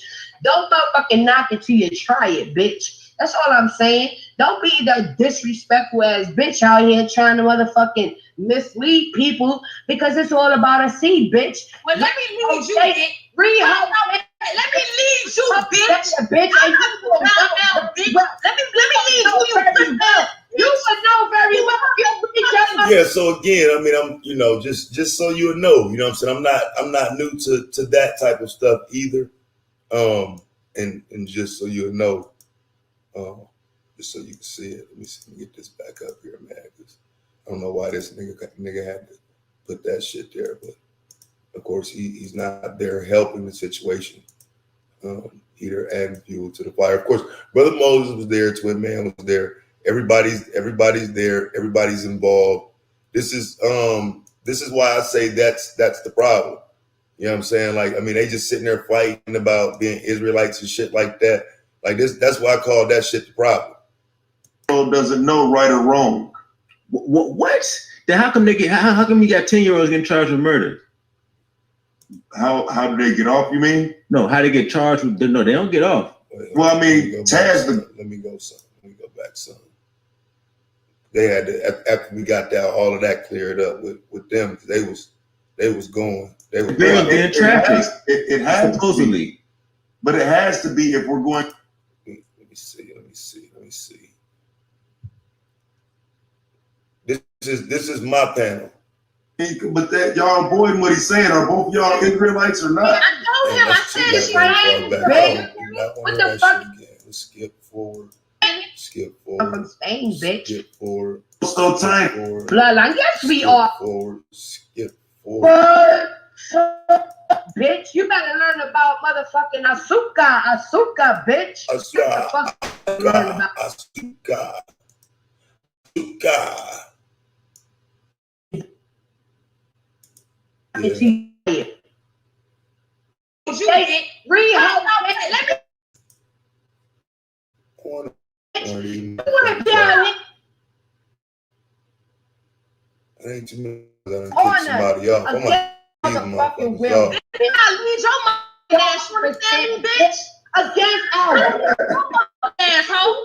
Don't motherfucking knock it till you try it, bitch. That's all I'm saying. Don't be the disrespectful ass bitch out here trying to motherfucking mislead people because it's all about a seed, bitch. Well, let me lead you. Let me lead you, bitch. Let me lead you. You would know very well. You read your Yeah, so again, I mean, I'm, you know, just so you know what I'm saying, I'm not new to that type of stuff either. And just so you know, just so you can see it. Let me get this back up here, man. Cause I don't know why this nigga had to put that shit there, but of course he's not there helping the situation. Either adding fuel to the fire. Of course, Brother Moses was there, Twin Man was there. Everybody's there. Everybody's involved. This is why I say that's the problem. You know what I'm saying? Like, I mean, they just sitting there fighting about being Israelites and shit like that. Like this, that's why I call that shit the problem. Doesn't know right or wrong. What? Then how come how come you got 10-year-olds getting charged with murder? How did they get off, you mean? No, how they get charged with, no, they don't get off. Well, I mean, Taz, let me go back some. They had to, after we got all of that cleared up with them, they was going. They were getting trafficked. It has supposedly. To be, but it has to be if we're going. Let me see. This is my panel. But that y'all avoiding what he's saying. Are both y'all Israelites or not? I told him. I said it's right. What the fuck? Let's skip forward. I'm from Spain, bitch. Skip forward. So time. Bloodline. Yes, we are. Skip forward. Bitch, you better learn about motherfucking Asuka, bitch. Asuka. Yeah. You say it. Read how. Let me. It ain't too many. Kick somebody off. I'm like, these motherfuckers off. Bitch, against our asshole,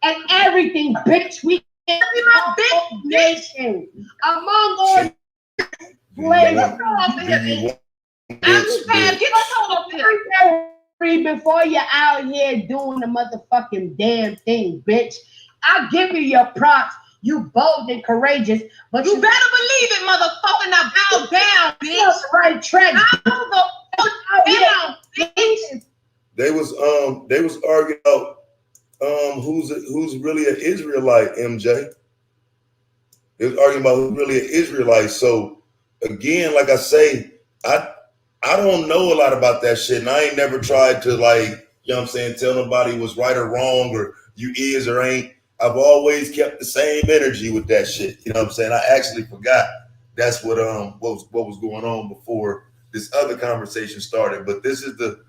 and everything, bitch. We can be my big nation among all slaves. Before you're out here doing the motherfucking damn thing, bitch. I'll give you your props. You bold and courageous, but you better believe it, motherfucker. Now bow down, bitch. Right track. They was arguing about who's really an Israelite, MJ. They was arguing about who's really an Israelite. So again, like I say, I don't know a lot about that shit, and I ain't never tried to, like, you know what I'm saying, tell nobody was right or wrong or you is or ain't. I've always kept the same energy with that shit. You know what I'm saying? I actually forgot that's what was going on before this other conversation started. But this is the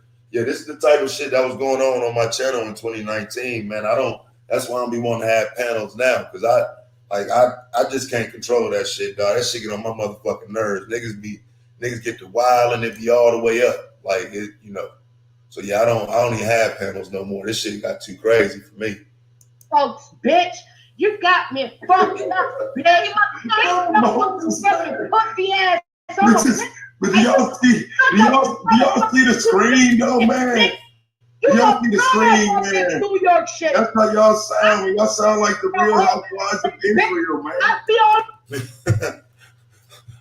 type of shit that was going on my channel in 2019, man. That's why I don't be wanting to have panels now, because I just can't control that shit, dog. That shit get on my motherfucking nerves. Niggas get to wild and it be all the way up. Like it, you know. So yeah, I don't even have panels no more. This shit got too crazy for me. Folks, bitch, you got me fucked up, bitch. Put the ass on. But do y'all see the screen though, man? Do y'all see the screen, man? New York shit. That's how y'all sound. Y'all sound like the Real Housewives of Israel, man.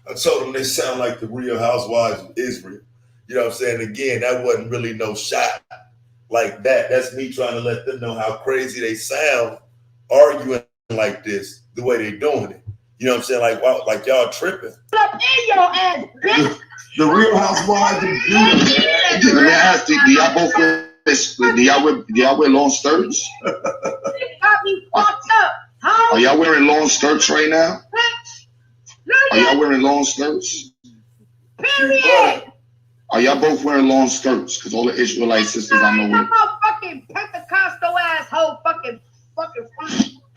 I told them they sound like the Real Housewives of Israel. You know what I'm saying? Again, that wasn't really no shot like that. That's me trying to let them know how crazy they sound arguing like this, the way they doing it. You know what I'm saying? Like, wow, like y'all tripping. Up in your ass, bitch. The Real Housewives of Israel. Let me ask you, do y'all both wear long skirts? It got me fucked up. How? Are y'all wearing long skirts right now? Are y'all wearing long skirts? Period. Are y'all both wearing long skirts? Because all the Israelite sisters I know wear. Fucking Pentecostal asshole, fucking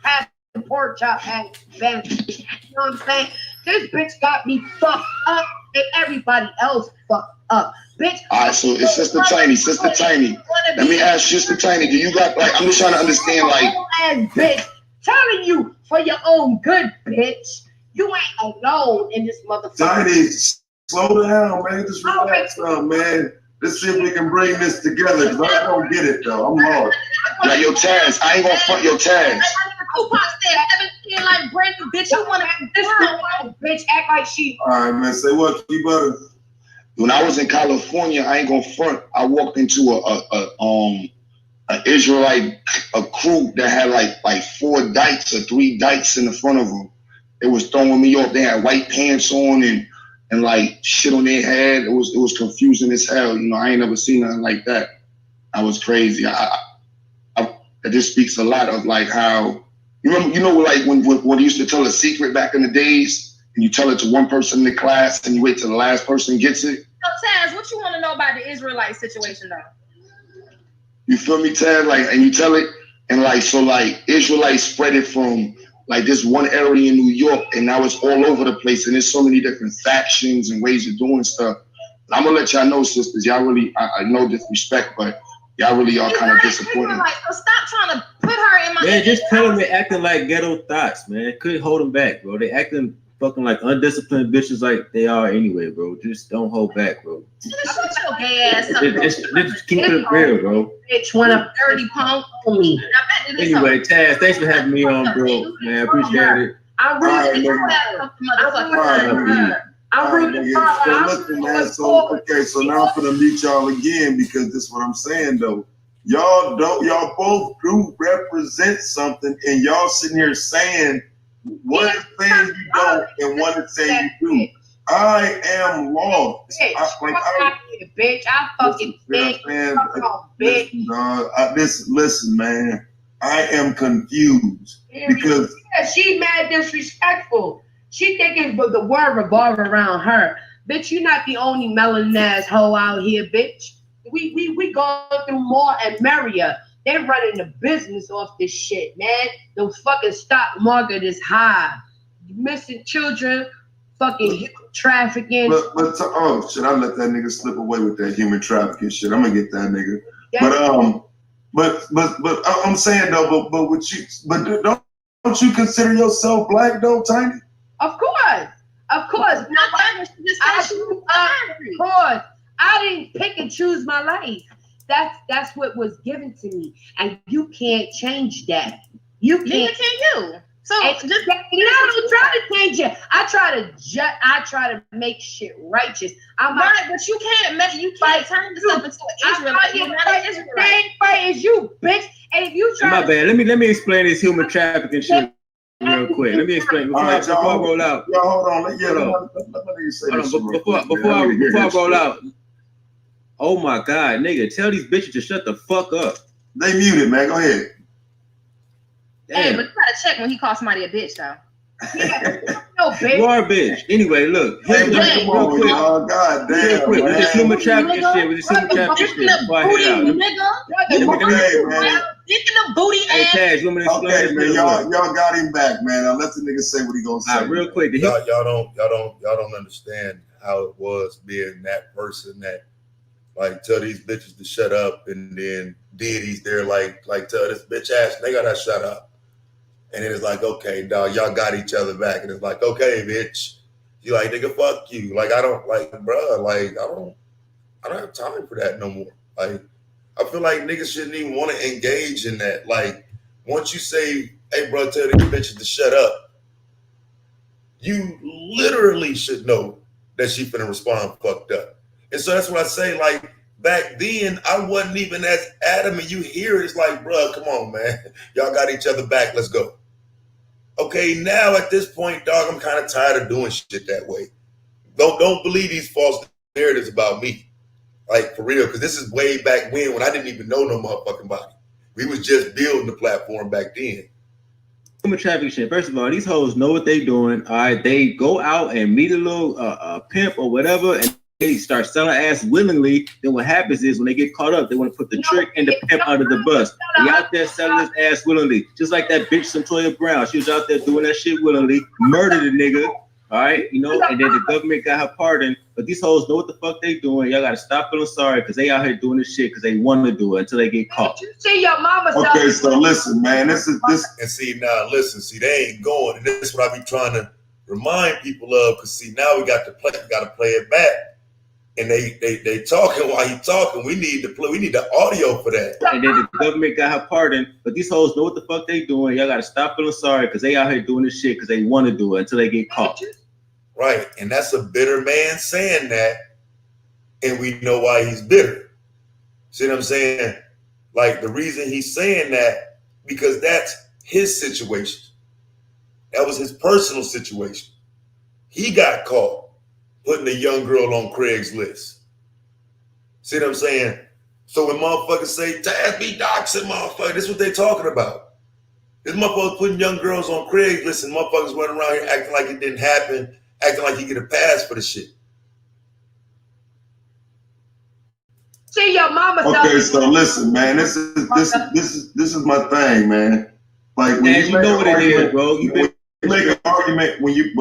pastor pork chop ass bitch. You know what I'm saying? This bitch got me fucked up and everybody else fucked up. Bitch. All right, so it's Sister Tiny. Let me ask Sister Tiny, do you got, like, I'm just trying to understand, like. Ass bitch. Telling you for your own good, bitch. You ain't alone in this motherfucker. Tiny, slow down, man. Just relax now, man. Let's see if we can bring this together, because I don't get it, though. I'm lost. Now, yo, Taz, I ain't gonna fuck your Taz. acting like Brandon, bitch. You want to this bitch act like she. All right, man. Say what, Key Butter? When I was in California, I ain't gonna front. I walked into an Israelite crew that had like 4 dykes or 3 dykes in the front of them. It was throwing me off. They had white pants on and like shit on their head. It was confusing as hell. You know, I ain't never seen nothing like that. I was crazy. That just speaks a lot of like how you know like when you used to tell a secret back in the days and you tell it to one person in the class and you wait till the last person gets it. So Taz, what you want to know about the Israelite situation though? You feel me, Taz? Like, and you tell it, and like so like Israelites spread it from like this one area in New York, and now it's all over the place, and there's so many different factions and ways of doing stuff. And I'm gonna let y'all know, sisters, y'all really I know disrespect, but y'all really are kind of disappointing. Like, so stop trying to put her in my. Man, just tell them they're acting like ghetto thoughts, man. Couldn't hold them back, bro. They acting fucking like undisciplined bitches like they are anyway, bro. Just don't hold back, bro. Just keep it real, bro. Bitch, want a 30 pound on me. Anyway, Taz, thanks for having me on, bro. Man, I appreciate it. I'm rooting Okay, so now I'm gonna meet y'all again because this is what I'm saying though. Y'all both do represent something, and y'all sitting here saying one is saying you don't and one is saying you do. I am lost. Bitch, I fucking think. Listen, man. I am confused because she mad disrespectful. She thinking the world revolve around her. Bitch, you not the only melanin ass hoe out here, bitch. We going through more and merrier. They running the business off this shit, man. The fucking stock market is high. Missing children, fucking human trafficking. Oh shit, I let that nigga slip away with that human trafficking shit. I'm gonna get that nigga. But I'm saying though, don't you consider yourself black though, Tiny? Of course. Of course. I didn't pick and choose my life. That's what was given to me, and you can't change that. You can't. Neither can you. So just don't try to change it. I try to make shit righteous. Right, but you can't imagine you can't turn yourself into an Israelite. You're not an Israelite. Same fight as you, bitch. And if you try, my bad. Let me explain this human trafficking shit real quick. Let me explain before I roll out. Hold on. Let me say this before I roll out. Oh my God, nigga! Tell these bitches to shut the fuck up. They muted, man. Go ahead. Damn. Hey, but you gotta check when he calls somebody a bitch, though. No, bitch. You are a bitch. Anyway, look. Come on, y'all. God damn. With this human trafficking shit. With this human trafficking shit. Before I head out. The booty hey, Taz, you want me to explain this? Man, y'all got him back, man. Now let the nigga say what he gonna say. Real quick. Y'all don't understand how it was being that person that like tell these bitches to shut up, and then deities there like tell this bitch ass nigga to shut up, and then it's like, okay, dog, y'all got each other back, and it's like, okay, bitch, you like, nigga, fuck you, like I don't like, bruh, like I don't have time for that no more. Like I feel like niggas shouldn't even want to engage in that. Like once you say, hey, bro, tell these bitches to shut up, you literally should know that she finna respond fucked up. And so that's what I say, like, back then, I wasn't even as adamant. You hear it, it's like, bro, come on, man. Y'all got each other back, let's go. Okay, now at this point, dog, I'm kind of tired of doing shit that way. Don't believe these false narratives about me. Like, for real, because this is way back when I didn't even know no motherfucking body. We was just building the platform back then. Human trafficking shit. First of all, these hoes know what they doing. All right, they go out and meet a little pimp or whatever, and they start selling ass willingly. Then what happens is when they get caught up, they want to put the trick and the pimp under the bus. They out there selling his ass willingly, just like that bitch Santoya Brown. She was out there doing that shit willingly, murdered a nigga. All right, you know, and then the government got her pardon. But these hoes know what the fuck they doing. Y'all gotta stop feeling sorry because they out here doing this shit because they want to do it until they get caught. You see your mama. Okay, so listen, man. This. And see now, listen. See, they ain't going, and this is what I be trying to remind people of. Because see, now we got to play it back. and they talking while he talking. We need the audio for that. And then the government got her pardoned, but these hoes know what the fuck they doing. Y'all gotta stop feeling sorry because they out here doing this shit because they want to do it until they get caught. Right, and that's a bitter man saying that, and we know why he's bitter. See what I'm saying? Like the reason he's saying that because that's his situation. That was his personal situation. He got caught putting a young girl on Craigslist. See what I'm saying? So when motherfuckers say, Taz be doxing motherfucker, this is what they talking about. This motherfuckers putting young girls on Craigslist and motherfuckers running around here acting like it didn't happen, acting like you get a pass for the shit. See your mama. Okay, so listen, man. This is my thing, man. Like when you know what it is, bro. You make an argument when you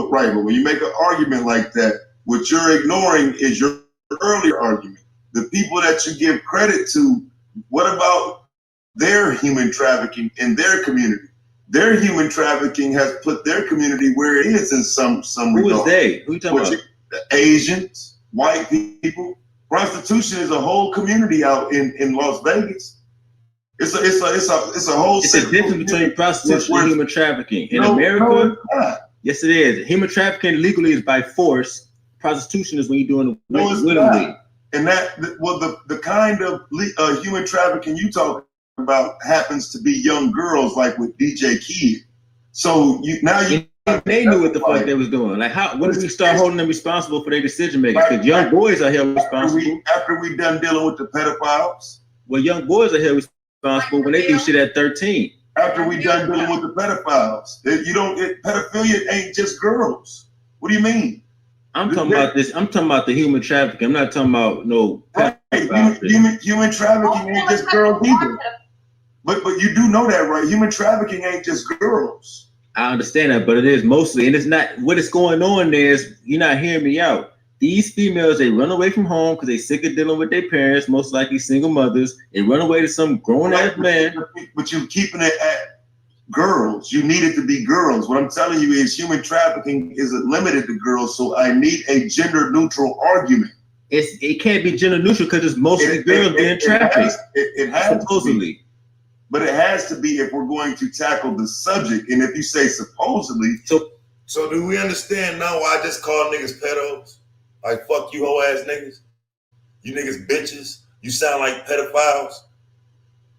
make an argument like that, what you're ignoring is your earlier argument. The people that you give credit to, what about their human trafficking in their community? Their human trafficking has put their community where it is in some regard. Who is they? Who you talking about? Asians, white people. Prostitution is a whole community out in Las Vegas. It's a whole. It's a difference between prostitution and human trafficking in America. Yes, it is. Human trafficking legally is by force. Prostitution is when you're doing it willingly. And the kind of human trafficking you talk about happens to be young girls, like with DJ Kid. So they knew what the fuck they was doing. Like when did we start holding them responsible for their decision making? Because young boys are held responsible. After we done dealing with the pedophiles. Well, young boys are held responsible when they do shit at 13. After we done dealing with the pedophiles. Pedophilia ain't just girls. What do you mean? I'm talking about this. I'm talking about the human trafficking. I'm not talking about no. Human trafficking ain't just girls either. But you do know that, right? Human trafficking ain't just girls. I understand that, but it is mostly, and it's not what is going on there is you're not hearing me out. These females, they run away from home because they sick of dealing with their parents, most likely single mothers. They run away to some grown-ass man. But you're keeping it at girls. You need it to be girls. What I'm telling you is human trafficking isn't limited to girls, so I need a gender-neutral argument. It can't be gender-neutral because it's mostly girls being trafficked. It has supposedly. To be. But it has to be if we're going to tackle the subject. And if you say supposedly. So do we understand now why I just call niggas pedos? Like, fuck you hoe ass niggas. You niggas bitches. You sound like pedophiles.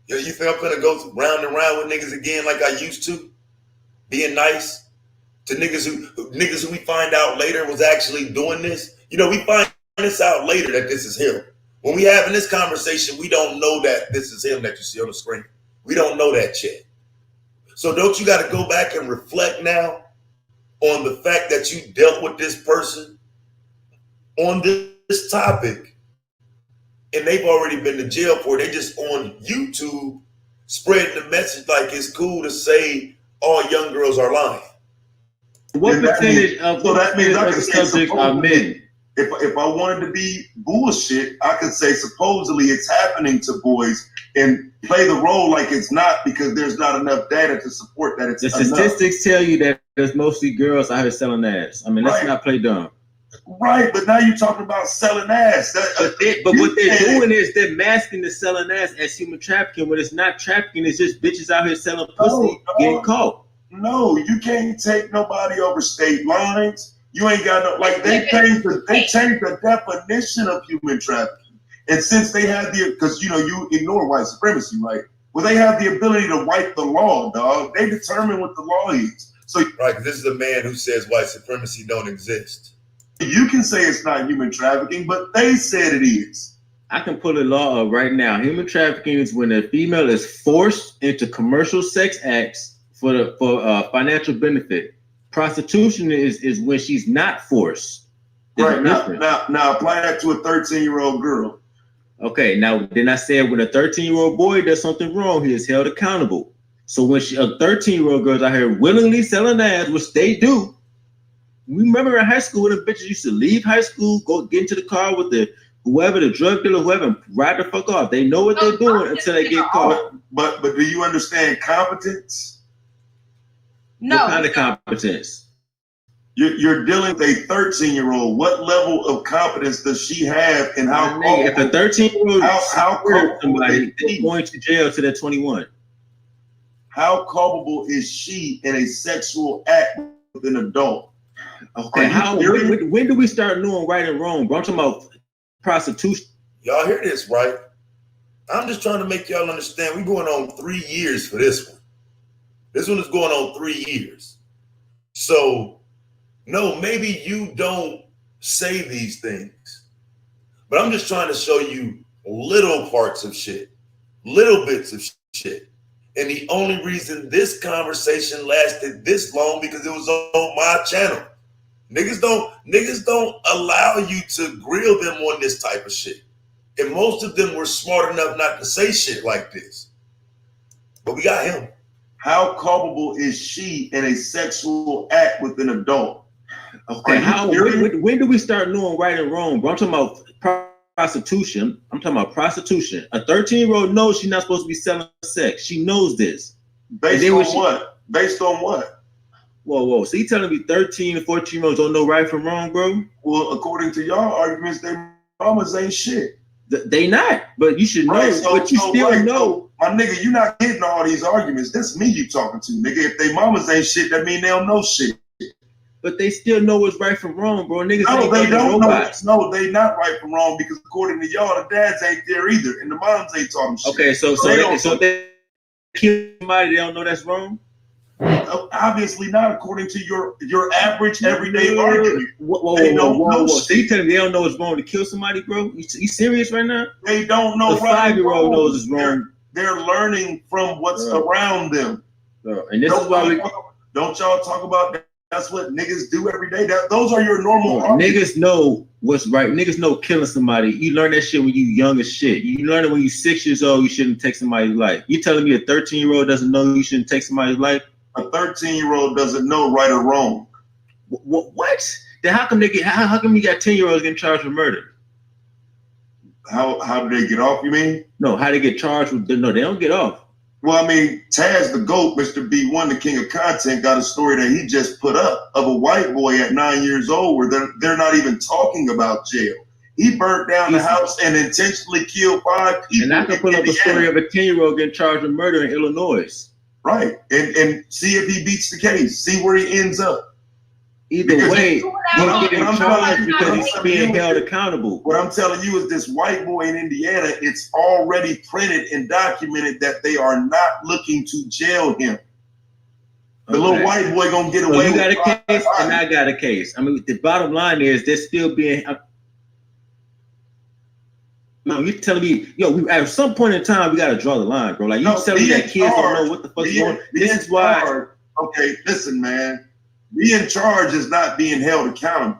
Yo, you think I'm gonna go round and round with niggas again like I used to? Being nice to niggas who we find out later was actually doing this. You know, we find this out later that this is him. When we having this conversation, we don't know that this is him that you see on the screen. We don't know that yet. So don't you got to go back and reflect now on the fact that you dealt with this person on this topic and they've already been to jail for it. They just on YouTube spreading the message like it's cool to say all young girls are lying. What percentage of the subjects are men? If I wanted to be bullshit, I could say supposedly it's happening to boys and play the role like it's not because there's not enough data to support that it's The statistics tell you that there's mostly girls out here selling ass. I mean, let's not play dumb. Right, but now you're talking about selling ass. But what they're doing is they're masking the selling ass as human trafficking. When it's not trafficking, it's just bitches out here selling pussy getting caught. No, you can't take nobody over state lines. You ain't got no they changed the definition of human trafficking. And since they have because you ignore white supremacy, right? Well, they have the ability to wipe the law, dog. They determine what the law is. So right, this is a man who says white supremacy don't exist. You can say it's not human trafficking, but they said it is. I can pull the law up right now. Human trafficking is when a female is forced into commercial sex acts for financial benefit. Prostitution is when she's not forced. Right, now apply that to a 13-year-old girl. Okay, now then I said when a 13-year-old boy does something wrong, he is held accountable. So when a 13-year-old girl's out here willingly selling ass, which they do. We remember in high school when the bitches used to leave high school, go get into the car with the drug dealer, whoever, and ride the fuck off. They know what they're doing until they get caught. But do you understand competence? No. What kind of competence? You're dealing with a 13-year-old. What level of confidence does she have in how? If a 13-year-old how somebody is going to jail to their 21. How culpable is she in a sexual act with an adult? Okay, when do we start knowing right and wrong, bro? I'm talking about prostitution. Y'all hear this, right? I'm just trying to make y'all understand. We're going on 3 years for this one. This one is going on 3 years. So, no, maybe you don't say these things, but I'm just trying to show you little parts of shit, little bits of shit. And the only reason this conversation lasted this long because it was on my channel. Niggas don't allow you to grill them on this type of shit. And most of them were smart enough not to say shit like this. But we got him. How culpable is she in a sexual act with an adult? Okay, when do we start knowing right and wrong, bro? I'm talking about prostitution. I'm talking about prostitution. A 13-year-old knows she's not supposed to be selling sex. She knows this. Based on what? Based on what? Whoa. So you telling me 13 and 14-year-olds don't know right from wrong, bro? Well, according to y'all arguments, their mamas ain't shit. They not, but you should know. Right, but you still know. My nigga, you not getting all these arguments. That's me you talking to, nigga. If they mamas ain't shit, that mean they don't know shit. But they still know what's right from wrong, bro. Niggas no, they don't know. No, they not right from wrong because according to y'all, the dads ain't there either, and the moms ain't talking shit. Okay, so they kill somebody, they don't know that's wrong. Obviously not, according to your average everyday argument. Whoa. So you telling me they don't know it's wrong to kill somebody, bro? You serious right now? They don't know. The 5-year-old knows it's wrong. They're learning from what's around them. And this is why don't y'all talk about that. That's what niggas do every day. Those are your normal arguments. Niggas know what's right. Niggas know killing somebody. You learn that shit when you young as shit. You learn it when you 6 years old. You shouldn't take somebody's life. You telling me a 13-year-old doesn't know you shouldn't take somebody's life? A 13-year-old doesn't know right or wrong. What? Then how come how come you got 10-year-olds getting charged with murder? How do they get off, you mean? No, how they get charged with? No, they don't get off. Well, I mean, Taz the GOAT, Mr. B1, the king of content, got a story that he just put up of a white boy at 9 years old where they're not even talking about jail. He burnt down the house and intentionally killed 5 people. And I can put up a story of a 10-year-old getting charged with murder in Illinois. Right. And see if he beats the case. See where he ends up. Either way, he's getting charged because he's being held accountable. What I'm telling you is this white boy in Indiana, it's already printed and documented that they are not looking to jail him. The little white boy gonna get away. You got a case and I got a case. I mean, the bottom line is they're still being... No, you're telling me, at some point in time, we got to draw the line, bro. Like, you telling me that kids don't know what the fuck is going on. This is why... Okay, listen, man. Being charged is not being held accountable.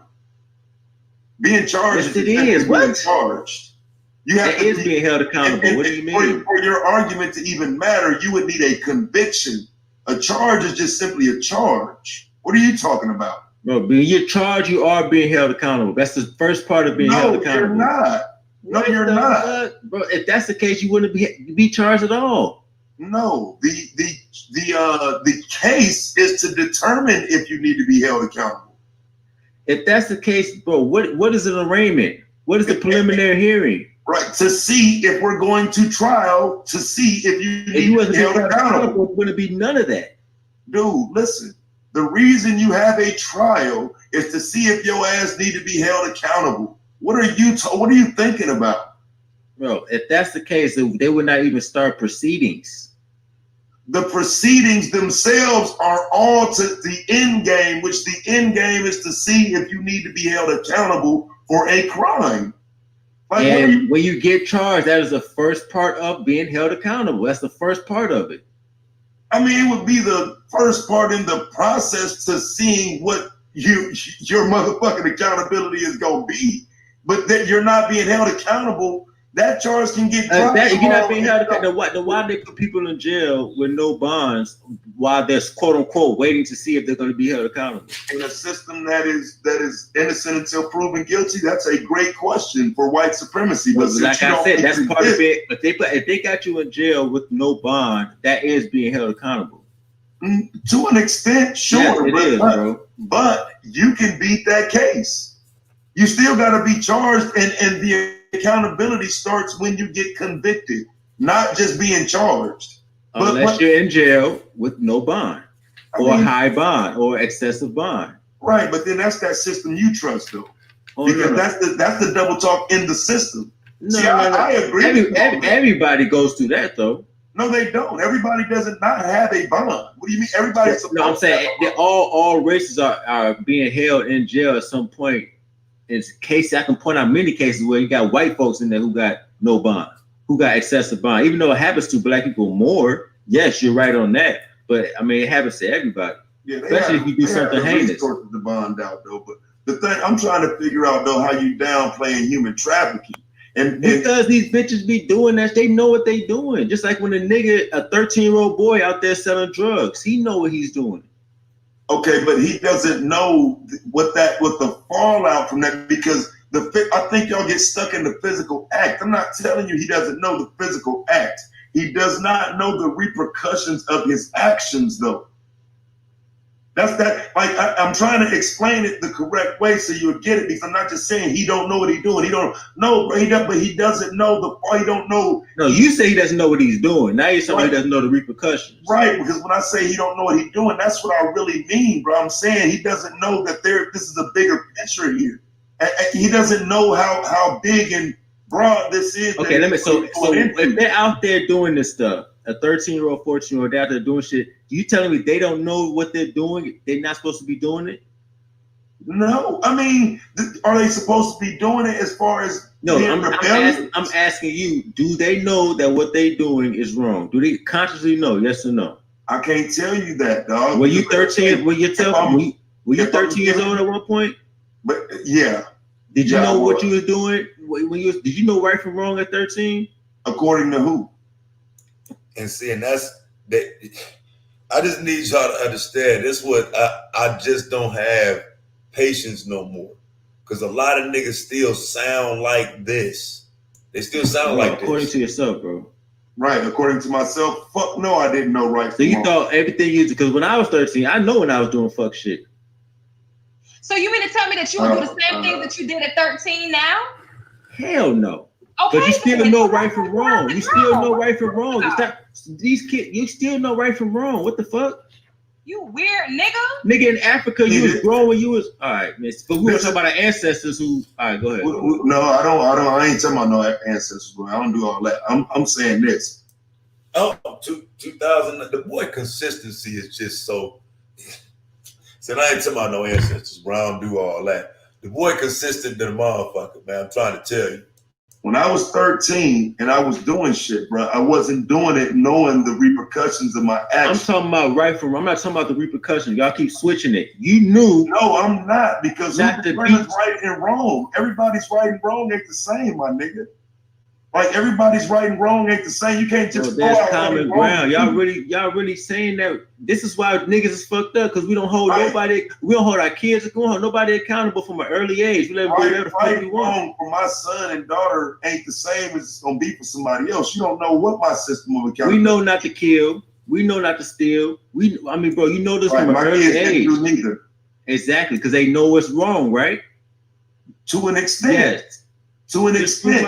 Being charged yes, it is. What? Charged. That is being held accountable. What do you mean? For your argument to even matter, you would need a conviction. A charge is just simply a charge. What are you talking about? Bro, being you're charged, you are being held accountable. That's the first part of being held accountable. No, you're not. No, you're not. Bro, if that's the case, you wouldn't be charged at all. No, the case is to determine if you need to be held accountable. If that's the case, bro, what is an arraignment? What is the preliminary hearing? Right, to see if we're going to trial, to see if you need to be held accountable. There's going to be none of that. Dude, listen. The reason you have a trial is to see if your ass need to be held accountable. What are you thinking about? Bro, if that's the case, they would not even start proceedings. The proceedings themselves are all to the end game, which the end game is to see if you need to be held accountable for a crime. Like, and when you get charged, that is the first part of being held accountable. That's the first part of it. I mean, it would be the first part in the process to seeing what your motherfucking accountability is going to be. But that you're not being held accountable, that charge can get dropped. If you're not being held accountable, why they put people in jail with no bonds while they're quote unquote waiting to see if they're going to be held accountable? In a system that is innocent until proven guilty, that's a great question for white supremacy. But like I said, that's part of it. If they got you in jail with no bond, that is being held accountable. To an extent, sure. Yes, it is, bro. But you can beat that case. You still got to be charged, and the accountability starts when you get convicted, not just being charged. Unless you're in jail with no bond, or high bond, or excessive bond. Right, but then that's that system you trust, though. Because that's the double talk in the system. I agree. Everybody goes through that, though. No, they don't. Everybody doesn't not have a bond. What do you mean? Everybody's supposed I'm saying all races are being held in jail at some point. In case I can point out many cases where you got white folks in there who got no bond, who got excessive bond. Even though it happens to black people more, yes, you're right on that. But I mean, it happens to everybody. Yeah, especially if you do something heinous. Resources to bond out though, but the thing I'm trying to figure out though, how you downplaying human trafficking. And because these bitches be doing that, they know what they doing. Just like when a 13-year-old boy out there selling drugs, he know what he's doing. Okay, but he doesn't know what the fallout from that, because I think y'all get stuck in the physical act. I'm not telling you he doesn't know the physical act. He does not know the repercussions of his actions, though. That's that. Like I'm trying to explain it the correct way so you'll get it. Because I'm not just saying he don't know what he's doing. He don't know, but he doesn't know he don't know. No, you say he doesn't know what he's doing. Now you're saying he doesn't know the repercussions. Right, because when I say he don't know what he's doing, that's what I really mean, bro. I'm saying he doesn't know that this is a bigger picture here. He doesn't know how big and broad this is. Okay, so if they're out there doing this stuff, a 13-year-old, 14-year-old out there doing shit, you telling me they don't know what they're doing? They're not supposed to be doing it? No, I mean, are they supposed to be doing it as far as I'm asking you, do they know that what they're doing is wrong? Do they consciously know, yes or no? I can't tell you that, dog. Were you 13? Were you 13 years old at one point? But yeah. Did you know what you were doing? Did you know right from wrong at 13? According to who? And see, and that's that. I just need y'all to understand. This is what I just don't have patience no more. Because a lot of niggas still sound like this. They still sound like this. According to yourself, bro. Right, according to myself. Fuck no, I didn't know right. So you thought everything you, because when I was 13, I know when I was doing fuck shit. So you mean to tell me that you would do the same thing that you did at 13 now? Hell no. Okay, but you still know right from wrong. You still know right from wrong. These kids, you still know right from wrong. What the fuck? You weird nigga. Nigga, in Africa, you was grown when you was all right, miss. But we were talking about our ancestors who. All right, go ahead. No, I ain't talking about no ancestors, bro. I don't do all that. I'm saying this. 2000. The boy consistency is just so. So I ain't talking about no ancestors, bro. I don't do all that. The boy consistent to the motherfucker, man. I'm trying to tell you. When I was 13 and I was doing shit, bro, I wasn't doing it knowing the repercussions of my actions. I'm talking about right from. I'm not talking about the repercussions. Y'all keep switching it. You knew. No, I'm not, because who's right and wrong? Everybody's right and wrong ain't the same, my nigga. Like everybody's right and wrong ain't the same. You can't just. There's common ground. Y'all really saying that. This is why niggas is fucked up, because we don't hold nobody. We don't hold our kids. We don't hold nobody accountable from an early age. We let them do whatever the fuck we want. Wrong for my son and daughter ain't the same as it's gonna be for somebody else. You don't know what my system of accountability. We know not to kill. We know not to steal. I mean, bro, you know this from an early age. Do neither. Exactly, because they know what's wrong, right? To an extent. Yes. To an extent.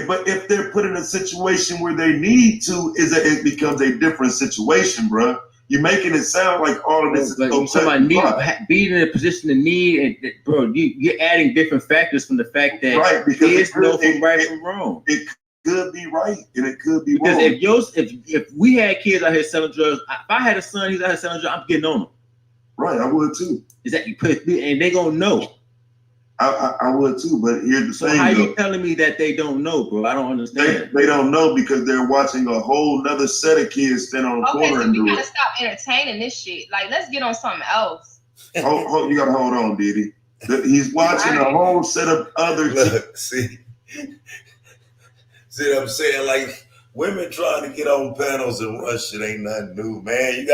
But if they're put in a situation where they need to, it becomes a different situation, bro. You're making it sound like all of this is you're talking about being in a position of need, and bro, you're adding different factors from the fact that kids know from right from wrong. It could be right and it could be wrong. Because if we had kids out here selling drugs, if I had a son who's out here selling drugs, I'm getting on them. Right, I would too. Is that you put, and they gonna know. I would too, but here's the thing. So how you telling me that they don't know, bro? I don't understand. They don't know because they're watching a whole nother set of kids stand on the corner and do it. Okay, so we gotta stop entertaining this shit. Like, let's get on something else. You gotta hold on, Didi. He's watching a whole set of other. Look, see what I'm saying? Like, women trying to get on panels and run shit ain't nothing new, man. You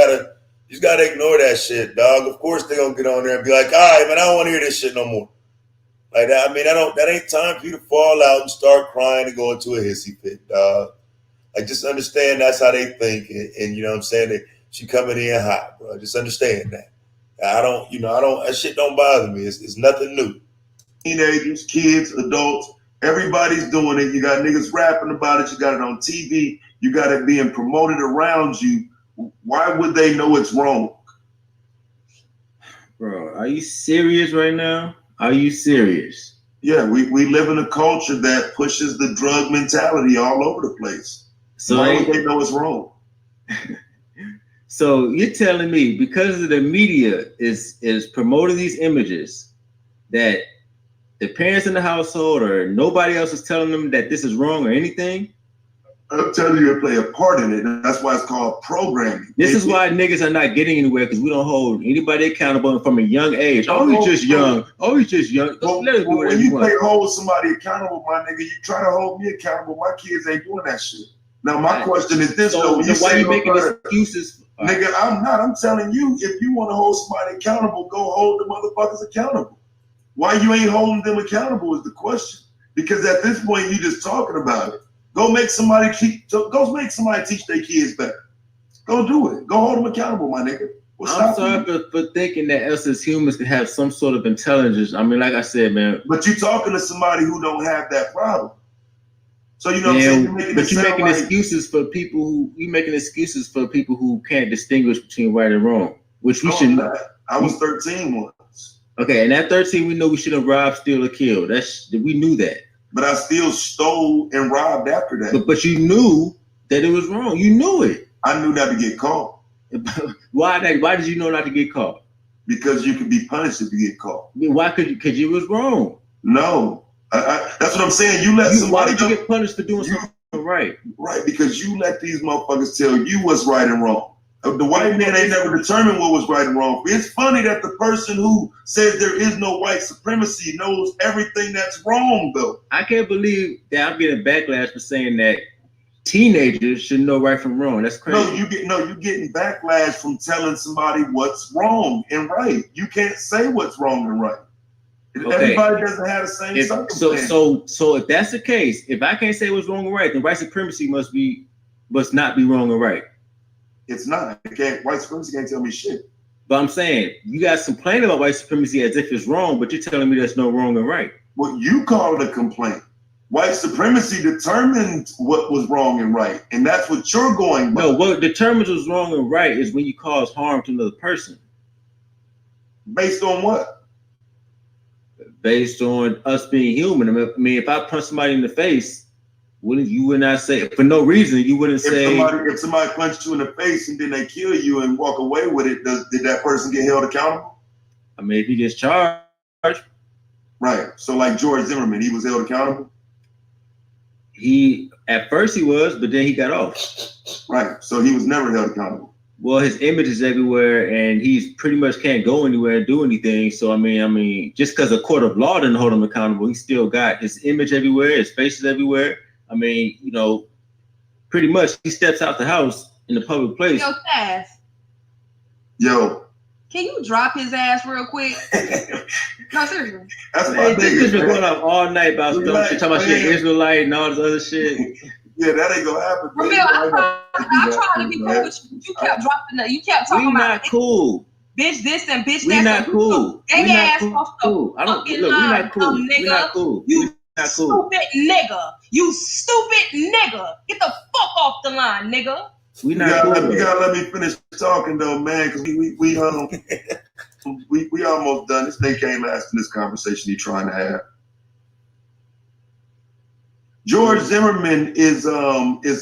just gotta ignore that shit, dog. Of course they gonna get on there and be like, all right, man, I don't want to hear this shit no more. Like that, I mean, that ain't time for you to fall out and start crying and go into a hissy fit, dog. Like, just understand that's how they think, and you know what I'm saying? She coming in hot, bro. Just understand that. That shit don't bother me. It's nothing new. Teenagers, kids, adults, everybody's doing it. You got niggas rapping about it. You got it on TV. You got it being promoted around you. Why would they know it's wrong? Bro, are you serious right now? Are you serious? Yeah, we live in a culture that pushes the drug mentality all over the place. So why would they know it's wrong? So you're telling me because of the media is promoting these images that the parents in the household or nobody else is telling them that this is wrong or anything? I'm telling you, to play a part in it. And that's why it's called programming. This is why niggas are not getting anywhere, because we don't hold anybody accountable from a young age. Oh, he's just young. Oh, he's just young. Let us do whatever when you you want. play hold somebody accountable, my nigga, you try to hold me accountable. My kids ain't doing that shit. Now, my question is this, though. When you why say you making excuses? Nigga, I'm not. I'm telling you, if you want to hold somebody accountable, go hold the motherfuckers accountable. Why you ain't holding them accountable is the question. Because at this point, you just talking about it. Go make somebody teach their kids better. Go do it. Go hold them accountable, my nigga. I'm sorry for thinking that us as humans can have some sort of intelligence. I mean, like I said, man. But you're talking to somebody who don't have that problem. So you know what I'm saying? You're making excuses for people who can't distinguish between right and wrong, which we should. I was 13 once. Okay, and at 13, we know we shouldn't rob, steal, or kill. We knew that. But I still stole and robbed after that. But you knew that it was wrong. You knew it. I knew not to get caught. Why did you know not to get caught? Because you could be punished if you get caught. Why could you? Because you was wrong. No. That's what I'm saying. You let somebody. Why did you get punished for doing something right? Right, because you let these motherfuckers tell you what's right and wrong. The white man ain't never determined what was right and wrong. It's funny that the person who says there is no white supremacy knows everything that's wrong, though. I can't believe that I'm getting backlash for saying that teenagers should know right from wrong. That's crazy. You're getting backlash from telling somebody what's wrong and right. You can't say what's wrong and right. Okay. Everybody doesn't have the same circumstance. So if that's the case, if I can't say what's wrong and right, then white supremacy must not be wrong and right. It's not. White supremacy can't tell me shit. But I'm saying you guys complain about white supremacy as if it's wrong, but you're telling me there's no wrong and right. Well, you call it a complaint. White supremacy determined what was wrong and right, and that's what you're going by. No, what determines what's wrong and right is when you cause harm to another person. Based on what? Based on us being human. I mean, if I punch somebody in the face, you would not say for no reason. You wouldn't say if somebody punched you in the face and then they kill you and walk away with it. Did that person get held accountable? I mean, if he gets charged, right? So like George Zimmerman, he was held accountable. At first he was, but then he got off. Right. So he was never held accountable. Well, his image is everywhere, and he's pretty much can't go anywhere and do anything. So I mean, just because a court of law didn't hold him accountable, he still got his image everywhere, his face is everywhere. I mean, pretty much he steps out the house in the public place. Yo, Taz. Yo. Can you drop his ass real quick? No, seriously. That's this bitch been going off all night about stuff. She talking about shit Israelite and all this other shit. Yeah, that ain't gonna happen. Ramil, I'm trying to be cool with you. You kept dropping that. You kept talking about. We not cool. Bitch this and bitch that. We not cool. They ass off the fucking line, nigga. We not cool. You stupid nigga. You stupid nigga. Get the fuck off the line, nigga. You gotta let me finish talking though, man, because we almost done. This thing can't last in this conversation you're trying to have. George Zimmerman is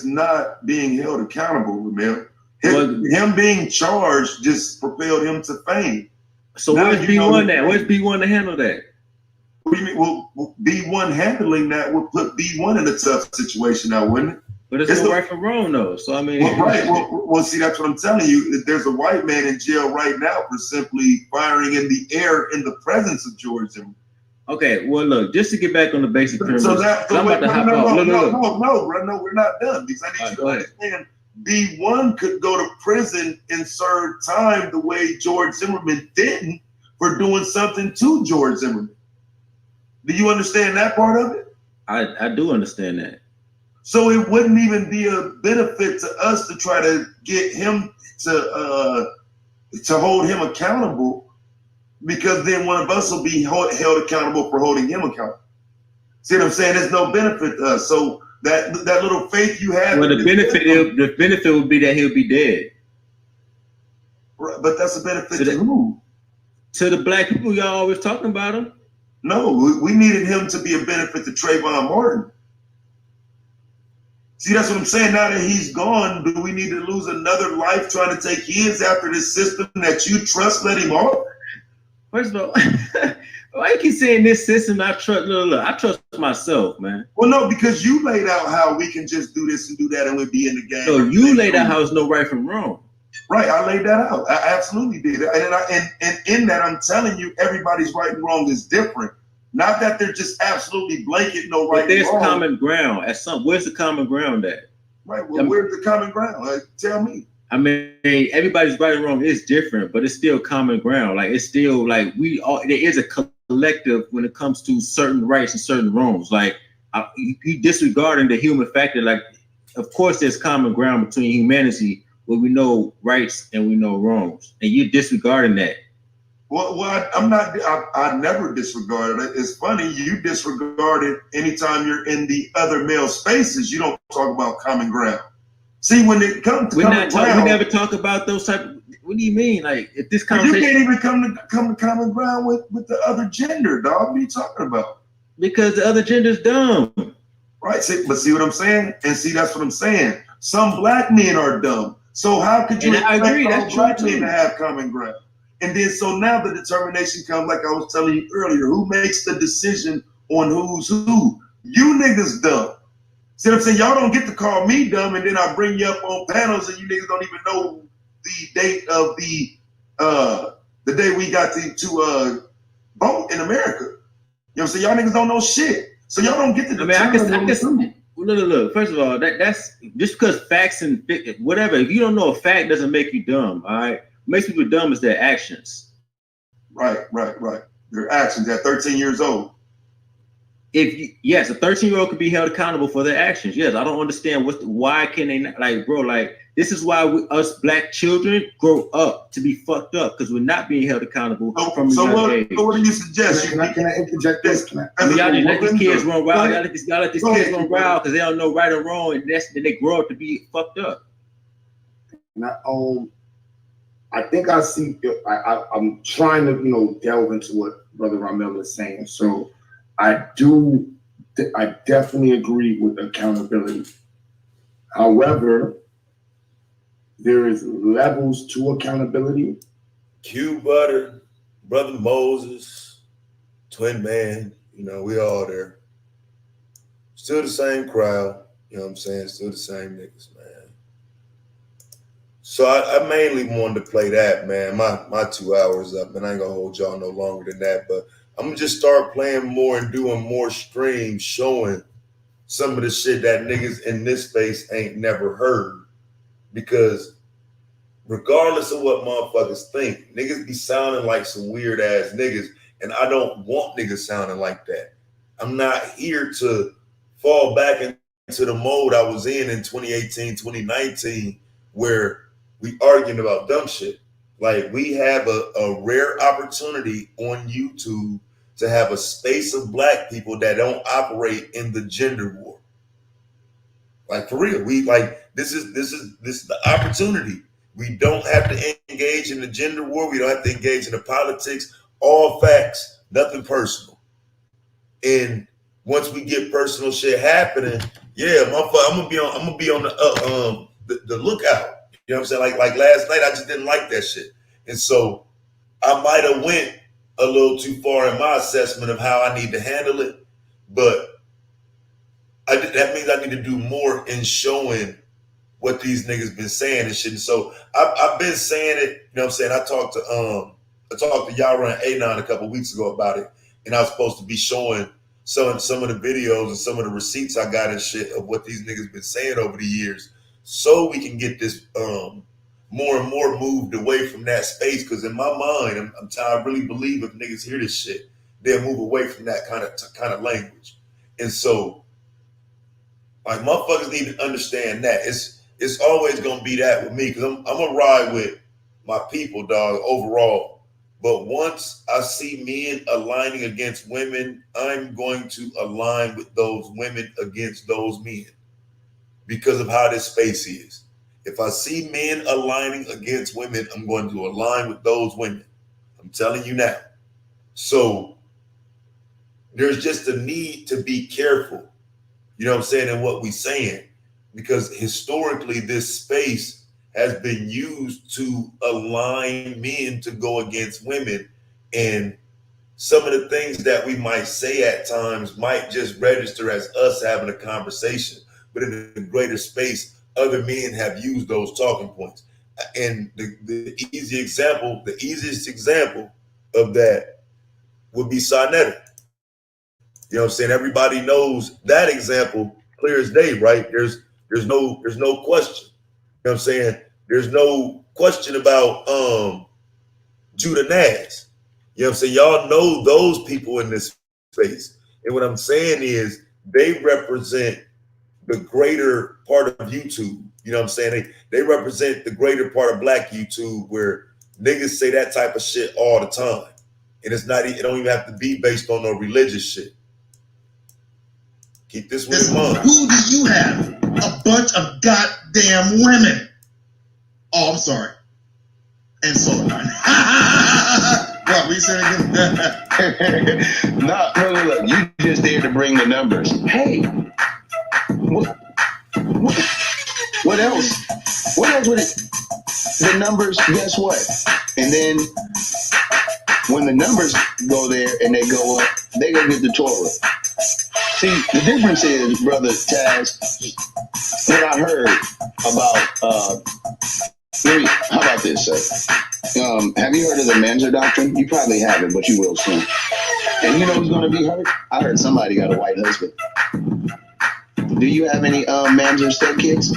not being held accountable, remember? Him being charged just propelled him to fame. So where's B1 at? Where's B1 to handle that? What do you mean? Well, B1 handling that would put B1 in a tough situation now, wouldn't it? But it's no right for wrong, though. So I mean, well, see, that's what I'm telling you. There's a white man in jail right now for simply firing in the air in the presence of George Zimmerman. Okay, well, look, just to get back on the basic premise, No, we're not done because I need you to understand. B1 could go to prison and serve time the way George Zimmerman didn't for doing something to George Zimmerman. Do you understand that part of it? I do understand that. So it wouldn't even be a benefit to us to try to get him to hold him accountable, because then one of us will be held accountable for holding him accountable. See what I'm saying? There's no benefit to us. So that little faith you have. Well, the benefit would be that he'll be dead. Right, but that's a benefit to who? To the black people y'all always talking about him. No, we needed him to be a benefit to Trayvon Martin. See, that's what I'm saying. Now that he's gone, do we need to lose another life trying to take his after this system that you trust let him off? First of all, why you keep saying this system? I trust. Look, I trust myself, man. Well, no, because you laid out how we can just do this and do that and we'll be in the game. So you laid out how it's no right from wrong. Right, I laid that out. I absolutely did. And in that, I'm telling you, everybody's right and wrong is different. Not that they're just absolutely blanket, no right But there's and wrong. common ground. Where's the common ground at? Right, well, where's the common ground? Tell me. I mean, everybody's right and wrong is different, but it's still common ground. Like, it's still like there is a collective when it comes to certain rights and certain wrongs. Like, you disregarding the human factor. Like, of course, there's common ground between humanity where we know rights and we know wrongs, and you're disregarding that. Well, I'm not. I never disregarded it. It's funny, you disregard it anytime you're in the other male spaces. You don't talk about common ground. See, when it comes to we never talk about those type. What do you mean? Like, if this conversation, you can't even come to common ground with the other gender, dog. What are you talking about? Because the other gender's dumb. Right. But see what I'm saying? And see, that's what I'm saying. Some black men are dumb. So how could you expect all black men to have common ground? And then so now the determination comes, like I was telling you earlier, who makes the decision on who's who? You niggas dumb. See what I'm saying? Y'all don't get to call me dumb, and then I bring you up on panels and you niggas don't even know the date of the day we got to vote in America. You know what I'm saying? Y'all niggas don't know shit. So y'all don't get to determine. Look. First of all, that's just because facts and whatever. If you don't know a fact, doesn't make you dumb. All right. What makes people dumb is their actions. Right. Their actions at 13 years old. Yes, a 13-year-old could be held accountable for their actions. Yes, I don't understand why can they not, like, bro, like, this is why us black children grow up to be fucked up, because we're not being held accountable from a young age. So what do you suggest? Can I interject this? Y'all just let these kids run wild. Y'all let these kids run wild because they don't know right or wrong, and then they grow up to be fucked up. I think I see. I'm trying to, delve into what Brother Ramel is saying. So I definitely agree with accountability. However, there is levels to accountability. Q Butter, Brother Moses, Twin Man, we all there. Still the same crowd, you know what I'm saying? Still the same niggas, man. So I mainly wanted to play that, man. My 2 hours up, and I ain't gonna hold y'all no longer than that, but I'm gonna just start playing more and doing more streams showing some of the shit that niggas in this space ain't never heard. Because regardless of what motherfuckers think, niggas be sounding like some weird ass niggas, and I don't want niggas sounding like that. I'm not here to fall back into the mode I was in 2018, 2019, where we arguing about dumb shit. Like, we have a rare opportunity on YouTube to have a space of black people that don't operate in the gender war. Like, for real, this is the opportunity. We don't have to engage in the gender war. We don't have to engage in the politics. All facts, nothing personal. And once we get personal shit happening, yeah, I'm gonna be on the lookout. You know what I'm saying? Like last night, I just didn't like that shit, and so I might have went a little too far in my assessment of how I need to handle it, but that means I need to do more in showing what these niggas been saying and shit. And so I've been saying it, you know what I'm saying? I talked to Yara and Anon a couple weeks ago about it, and I was supposed to be showing some of the videos and some of the receipts I got and shit of what these niggas been saying over the years, so we can get this more and more moved away from that space. Because in my mind, I really believe if niggas hear this shit, they'll move away from that kind of language. And so Like motherfuckers need to understand that. It's always gonna be that with me because I'm gonna ride with my people, dog, overall. But once I see men aligning against women, I'm going to align with those women against those men because of how this space is. If I see men aligning against women, I'm going to align with those women. I'm telling you now. So there's just a need to be careful, you know what I'm saying, and what we're saying, because historically this space has been used to align men to go against women. And some of the things that we might say at times might just register as us having a conversation, but in the greater space, other men have used those talking points. And the easiest example of that would be Sonetta. You know what I'm saying? Everybody knows that example clear as day, right? There's no question. You know what I'm saying? There's no question about Judah Nash. You know what I'm saying? Y'all know those people in this space. And what I'm saying is they represent the greater part of YouTube. You know what I'm saying? They represent the greater part of Black YouTube, where niggas say that type of shit all the time. And it don't even have to be based on no religious shit. Keep this one in mind. Who do you have? A bunch of goddamn women. Oh, I'm sorry. And so on. What, we said again? No, look. You just there to bring the numbers. Hey, what else? What else would it? The numbers, guess what? And then when the numbers go there and they go up, they gonna get the Torah. See, the difference is, brother Taz, what I heard about, how about this, sir? Have you heard of the Manzer doctrine? You probably haven't, but you will soon. And you know who's going to be hurt? I heard somebody got a white husband. Do you have any Manzer stepkids?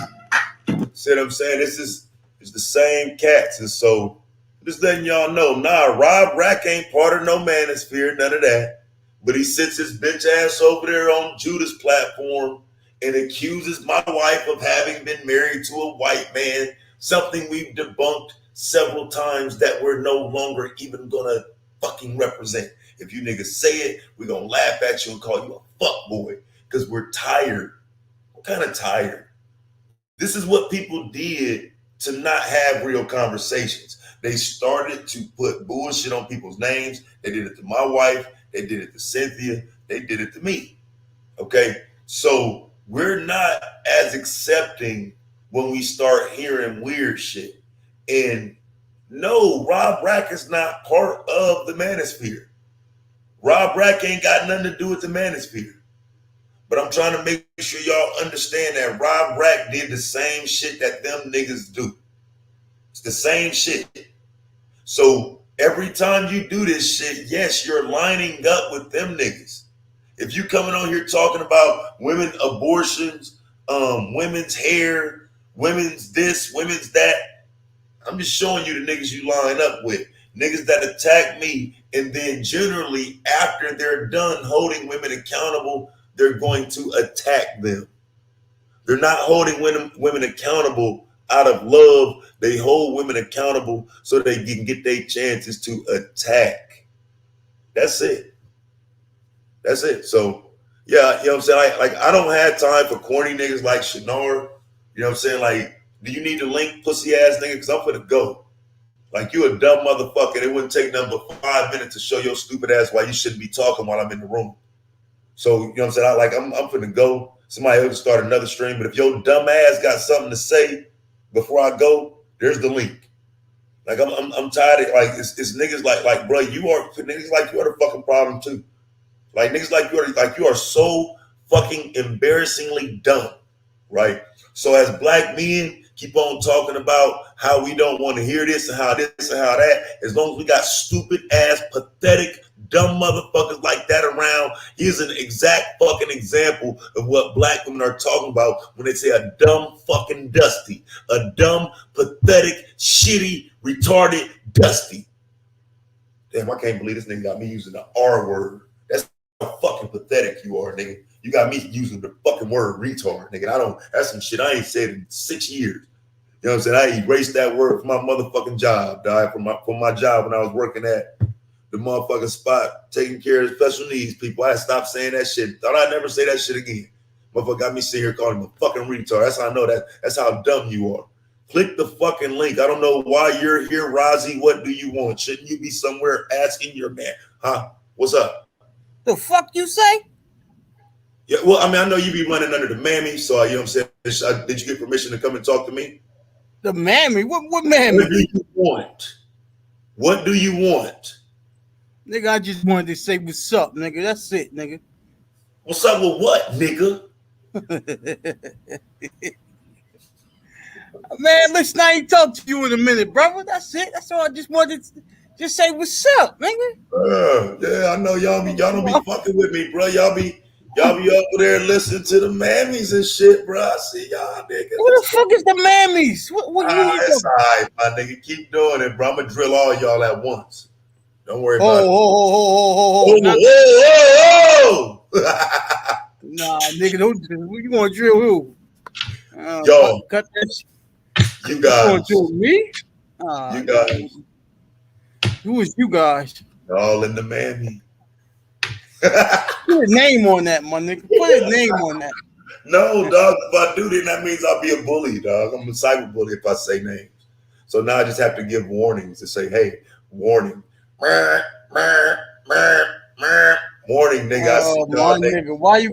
See what I'm saying? It's the same cats. And so just letting y'all know, Rob Rack ain't part of no manosphere, none of that. But he sits his bitch ass over there on Judah's platform and accuses my wife of having been married to a white man, something we've debunked several times that we're no longer even gonna fucking represent. If you niggas say it, we're gonna laugh at you and call you a fuck boy because we're tired. We're kind of tired. This is what people did to not have real conversations. They started to put bullshit on people's names. They did it to my wife. They did it to Cynthia. They did it to me. Okay? So we're not as accepting when we start hearing weird shit. And no, Rob Rack is not part of the manosphere. Rob Rack ain't got nothing to do with the manosphere. But I'm trying to make sure y'all understand that Rob Rack did the same shit that them niggas do. It's the same shit. So every time you do this shit, yes, you're lining up with them niggas. If you coming on here talking about women abortions, women's hair, women's this, women's that, I'm just showing you the niggas you line up with. Niggas that attack me, and then generally after they're done holding women accountable, they're going to attack them. They're not holding women accountable out of love. They hold women accountable so they can get their chances to attack. That's it. That's it. So, yeah, you know what I'm saying? Like I don't have time for corny niggas like Shinar. You know what I'm saying? Like, do you need to link pussy ass nigga? Because I'm finna go. Like, you a dumb motherfucker. It wouldn't take nothing but 5 minutes to show your stupid ass why you shouldn't be talking while I'm in the room. So, you know what I'm saying? I'm finna go. Somebody else start another stream. But if your dumb ass got something to say before I go, there's the link. Like, I'm tired of, like, it's niggas like, bro, niggas like you are the fucking problem too. Like, niggas like you are so fucking embarrassingly dumb, right? So as black men keep on talking about how we don't want to hear this and how this and how that, as long as we got stupid ass, pathetic, dumb motherfuckers like that around, here's an exact fucking example of what black women are talking about when they say a dumb fucking dusty, a dumb, pathetic, shitty, retarded dusty. Damn, I can't believe this nigga got me using the R word. That's how fucking pathetic you are, nigga. You got me using the fucking word retard, nigga. That's some shit I ain't said in 6 years. You know what I'm saying? I erased that word from my motherfucking job, dog. From my job when I was working at the motherfucking spot taking care of special needs people. I stopped saying that shit. Thought I'd never say that shit again. Motherfucker got me sitting here calling him a fucking retard. That's how I know that. That's how dumb you are. Click the fucking link. I don't know why you're here, Rozzy. What do you want? Shouldn't you be somewhere asking your man? Huh? What's up? The fuck you say? Yeah, well, I mean, I know you be running under the mammy, so you know what I'm saying? Did you get permission to come and talk to me? The mammy? What mammy? What do you want? What do you want? Nigga, I just wanted to say what's up, nigga. That's it, nigga. What's up with what, nigga? Man, listen, I ain't talk to you in a minute, brother. That's it. That's all I just wanted to just say what's up, nigga. Yeah, I know y'all don't be fucking with me, bro. Y'all be over there listening to the mammies and shit, bro. I see y'all, nigga. Who the fuck is the mammies? What you It's all right, my nigga. Keep doing it, bro. I'm gonna drill all y'all at once. Don't worry about it. Oh. Nah, nigga, don't. You want to drill who? Yo, cut that shit. You guys. You want to drill me? You guys. Who is you guys? All in the mammy. Put a name on that, my nigga. Put a name on that. No, dog. If I do then that means I'll be a bully, dog. I'm a cyber bully if I say names. So now I just have to give warnings and say, hey, warning. Warning, nigga. Oh, my nigga. Why you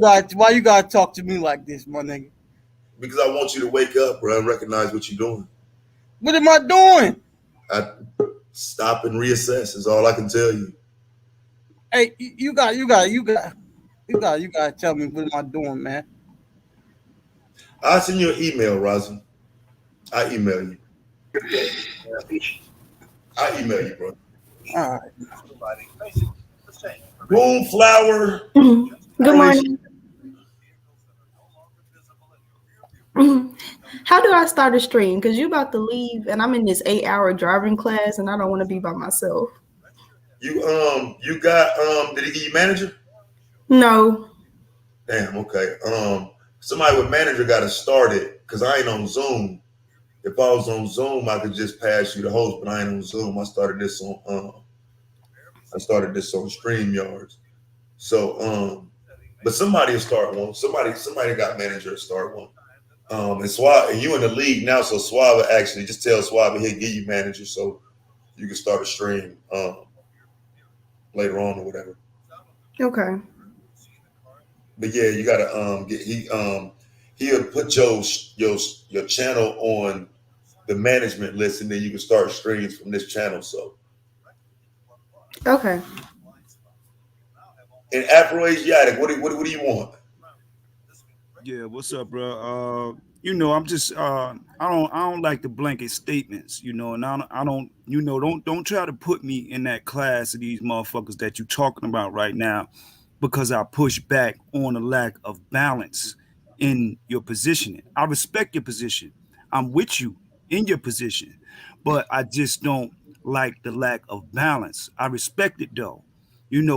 gotta talk to me like this, my nigga? Because I want you to wake up, bro, and recognize what you're doing. What am I doing? Stop and reassess is all I can tell you. Hey, you got to tell me what am I doing, man? I'll send you an email, Rozzy. I email you. I email you, bro. All right. Moonflower. Good morning. How do I start a stream? Because you about to leave and I'm in this 8-hour driving class and I don't want to be by myself. You got did he give you manager? No. Damn, okay. Somebody with manager got to start it because I ain't on Zoom. If I was on Zoom, I could just pass you the host, but I ain't on Zoom. I started this on StreamYards. So but somebody will start one. Somebody got manager to start one. And Swab, and you in the league now, so Swab actually just tell Swab he'll give you manager so you can start a stream later on or whatever. Okay. But yeah, you gotta he'll put your channel on the management list and then you can start streams from this channel. So okay. And Afro-Asiatic, what do you want? Yeah, what's up, bro? I'm just I don't like the blanket statements, and I don't don't try to put me in that class of these motherfuckers that you talking about right now, because I push back on the lack of balance in your positioning. I respect your position. I'm with you in your position, but I just don't like the lack of balance. I respect it though,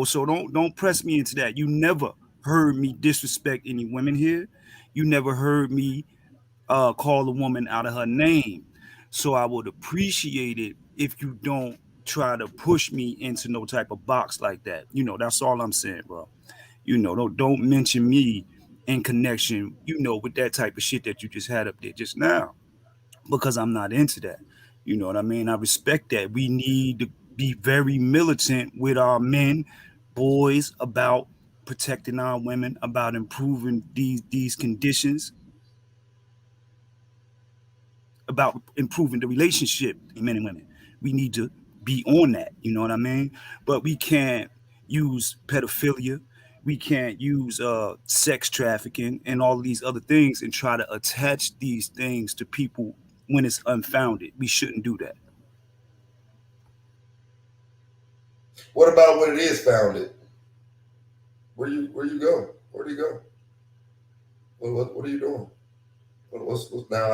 so don't press me into that. You never heard me disrespect any women here. You never heard me call a woman out of her name. So I would appreciate it if you don't try to push me into no type of box like that. That's all I'm saying, bro. Don't mention me in connection, with that type of shit that you just had up there just now, because I'm not into that. You know what I mean? I respect that. We need to be very militant with our men, boys, about protecting our women, about improving these conditions, about improving the relationship between men and women. We need to be on that, you know what I mean? But we can't use pedophilia, we can't use sex trafficking and all of these other things and try to attach these things to people when it's unfounded. We shouldn't do that. What about when it is founded? Where you go? Where do you go? What are you doing? What's now?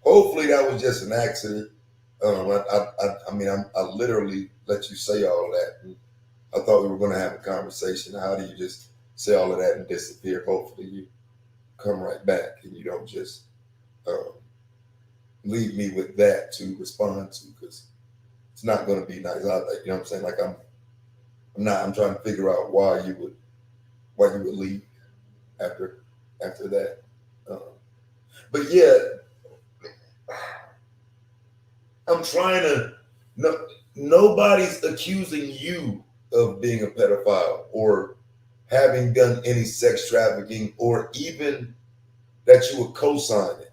Hopefully that was just an accident. I literally let you say all that. I thought we were going to have a conversation. How do you just say all of that and disappear. Hopefully you come right back and you don't just leave me with that to respond to, because it's not going to be nice. You know what I'm saying? Like I'm trying to figure out why you would leave after that. But yeah, I'm trying to. Nobody's accusing you of being a pedophile or having done any sex trafficking or even that you would co-sign it.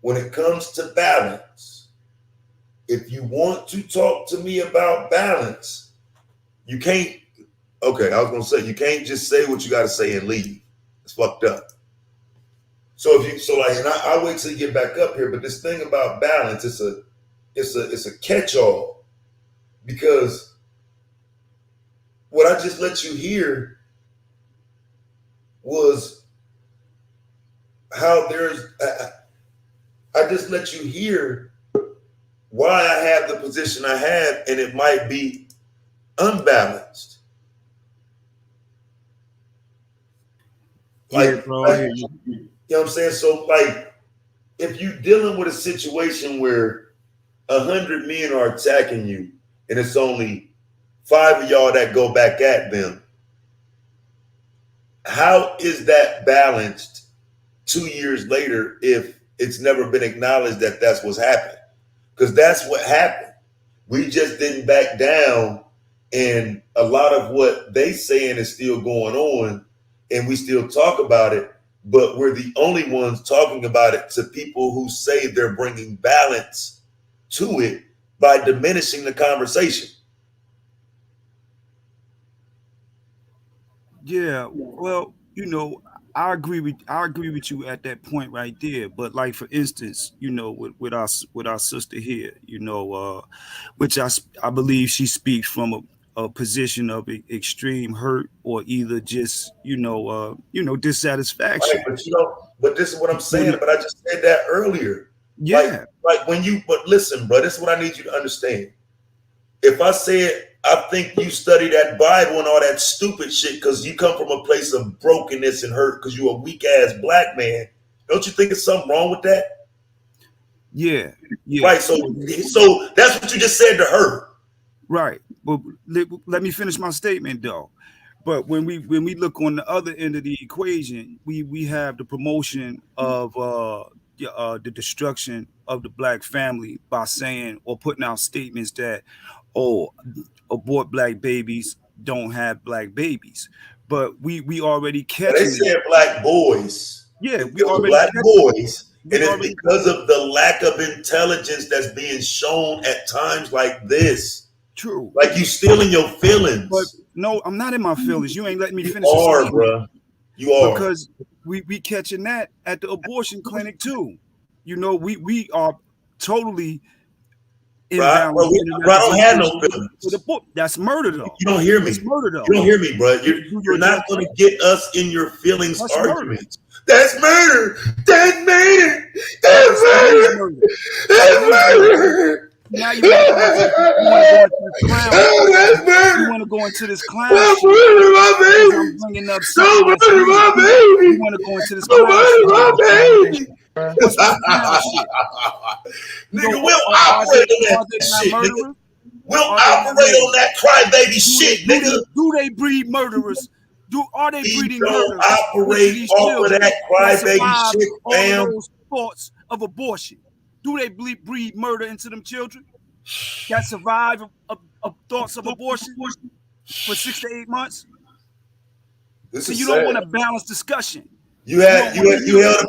When it comes to balance, if you want to talk to me about balance, you can't. Okay, I was gonna say you can't just say what you got to say and leave. It's fucked up. So and I wait till you get back up here. But this thing about balance, it's a catch-all, because what I just let you hear was how I just let you hear why I have the position I have, and it might be unbalanced. Like, bro, I hear you. You know what I'm saying? So, like, if you're dealing with a situation where 100 men are attacking you, and it's only 5 of y'all that go back at them, how is that balanced 2 years later if it's never been acknowledged that that's what's happened? Because that's what happened. We just didn't back down, and a lot of what they saying is still going on, and we still talk about it, but we're the only ones talking about it to people who say they're bringing balance to it by diminishing the conversation. Yeah, well, you know, I agree with you at that point right there. But like, for instance, you know, with our sister here, you know, which I believe she speaks from a position of extreme hurt or either just dissatisfaction. Right, but this is what I'm saying. But I just said that earlier. Yeah. But listen, bro, this is what I need you to understand. If I said I think you study that Bible and all that stupid shit because you come from a place of brokenness and hurt because you're a weak ass black man, don't you think there's something wrong with that? Yeah. Right. So that's what you just said to her. Right. But let me finish my statement though. But when we look on the other end of the equation, we have the promotion of the destruction of the black family by saying or putting out statements that, abort black babies, don't have black babies. But we already catching. They said black boys. Yeah, we already black boys, and it's because of the lack of intelligence that's being shown at times like this. True. Like you still in your feelings. But no, I'm not in my feelings. You ain't letting me finish. You are, bro. You are. Because we catching that at the abortion clinic too. You know, we are totally imbalanced. Bro, I don't have no feelings. That's murder though. You don't hear me. That's murder though. You don't hear me, bro. You're not going to get us in your feelings arguments. That's murder. That's murder. That's murder. That's murder. Now you want to go into this clown shit. Murder my baby. I'm bringing up Don't murder my baby. You want to go into this clown shit. Murder my baby. What's my clown shit? Nigga, we'll operate on that shit, nigga. We'll operate on that crybaby shit, nigga. Do they breed murderers? Are they breeding murderers? Operate off of that crybaby shit, fam. All those thoughts of abortion. Do they breed murder into them children that survive of thoughts of abortion for 6 to 8 months? So you don't want a balanced discussion. You held a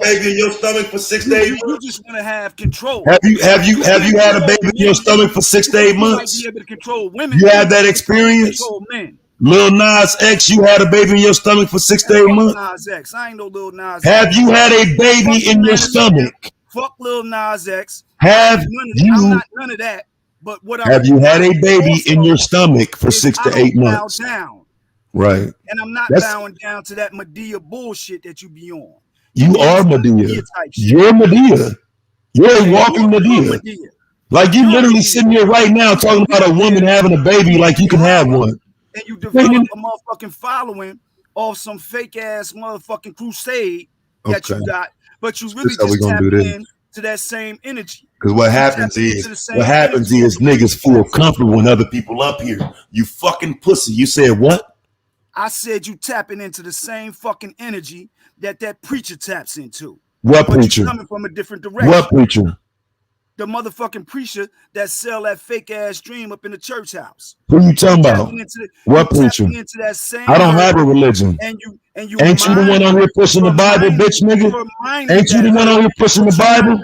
baby in your stomach for 6 to 8 months. You just want to have control. Have you had a baby in your stomach for 6 to 8 months? You might be able to control women. You had that experience? Control men. Lil Nas X, you had a baby in your stomach for 6 to 8 months? Nas X. I ain't no Lil Nas X. Have you had a baby in your stomach? Fuck Lil Nas X. I'm not none of that. But what have you had a baby in your stomach for 6 to 8 months? Down. Right. And I'm not bowing down to that Medea bullshit that you be on. You are Medea. You're Medea. You're a walking Medea. Like you literally sitting here right now talking about a woman having a baby like you can have one. And you develop a motherfucking following off some fake ass motherfucking crusade that Okay. you got, but you really This how we just gonna do tapping this. in to that same energy. Because what You happens tapping into is the same energy niggas feel comfortable when other people up here. You fucking pussy. You said what? I said you tapping into the same fucking energy that preacher taps into. What but preacher? You coming from a different direction. What preacher? The motherfucking preacher that sell that fake ass dream up in the church house. Who you talking about? What preacher? Into that same I don't have a religion. And you ain't you the one on here pushing the Bible, bitch nigga? Ain't you the one on here pushing the Bible?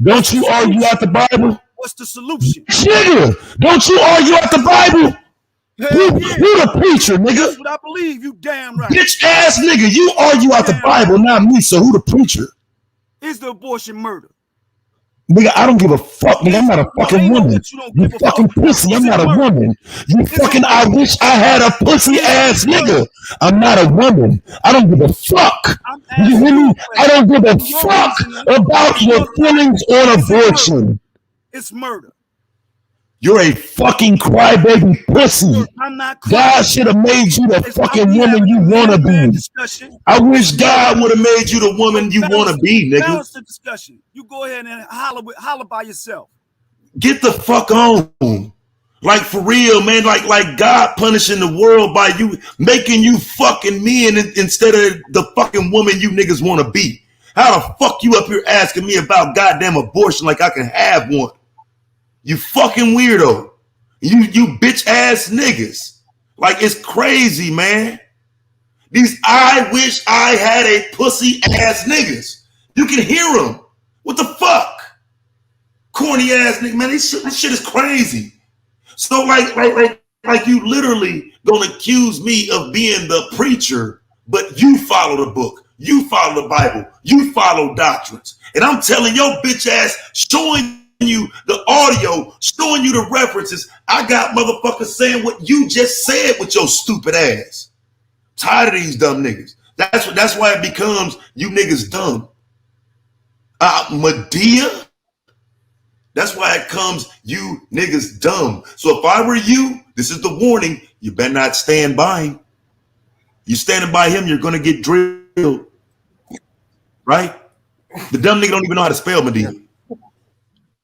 Don't you argue out the Bible? What's the solution? Nigga, don't you argue out the Bible? Who the preacher, nigga? That's what I believe. You damn right. Bitch ass nigga, you argue out the Bible, not me. So who the preacher? Is the abortion murder? Nigga, I don't give a fuck, nigga. I'm not a fucking woman. You fucking pussy. I'm not a woman. You fucking, I wish I had a pussy ass nigga. I'm not a woman. I don't give a fuck. You hear me? I don't give a fuck about your feelings on abortion. It's murder. You're a fucking crybaby pussy. I'm not God should have made you the fucking woman you want to be. I wish God would have made you the woman you want to be, nigga. Balance the discussion. You go ahead and holler by yourself. Get the fuck on. Like for real, man. Like God punishing the world by you making you fucking men instead of the fucking woman you niggas want to be. How the fuck you up here asking me about goddamn abortion like I can have one? You fucking weirdo. You bitch ass niggas. Like it's crazy, man. These I wish I had a pussy ass niggas. You can hear them. What the fuck? Corny ass nigga, man. This shit is crazy. So like you literally gonna accuse me of being the preacher, but you follow the book. You follow the Bible. You follow doctrines. And I'm telling your bitch ass, showing you the audio, showing you the references. I got motherfuckers saying what you just said with your stupid ass. Tired of these dumb niggas. That's why it becomes you niggas dumb. Medea. That's why it comes you niggas dumb. So if I were you, this is the warning. You better not stand by him. You standing by him, you're gonna get drilled. Right? The dumb nigga don't even know how to spell Medea.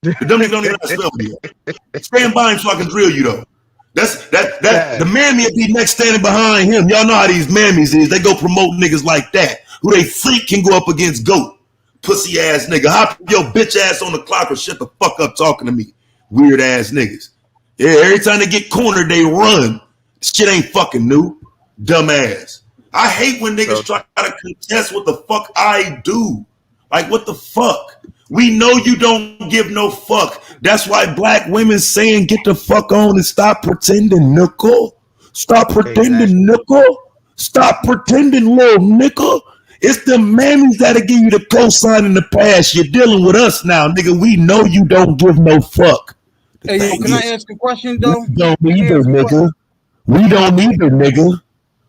The dumb nigga don't even know how to spell Medea. Stand by him so I can drill you though. The mammy will be next standing behind him. Y'all know how these mammies is. They go promote niggas like that. Who they think can go up against GOAT. Pussy ass nigga. Hop your bitch ass on the clock or shut the fuck up talking to me. Weird ass niggas. Yeah, every time they get cornered, they run. Shit ain't fucking new. Dumb ass. I hate when niggas try to contest what the fuck I do. Like, what the fuck? We know you don't give no fuck. That's why black women saying get the fuck on and stop pretending, nickel. Stop pretending, nickel. Stop pretending, little nickel. It's the mammies that'll give you the cosign in the past. You're dealing with us now, nigga. We know you don't give no fuck. Hey, yo, can I ask a question, though? We don't either, nigga. We don't either, nigga.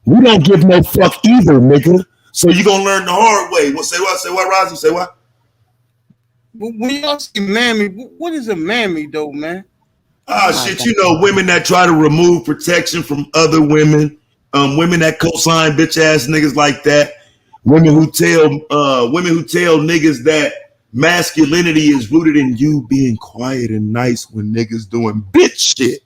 We don't give no fuck either, nigga. So you gonna learn the hard way. Well, say what? Say what, Rozzy? Say what? When y'all say mammy, what is a mammy, though, man? Shit, you know, women that try to remove protection from other women, women that co-sign bitch ass niggas like that. Women who tell niggas that masculinity is rooted in you being quiet and nice when niggas doing bitch shit.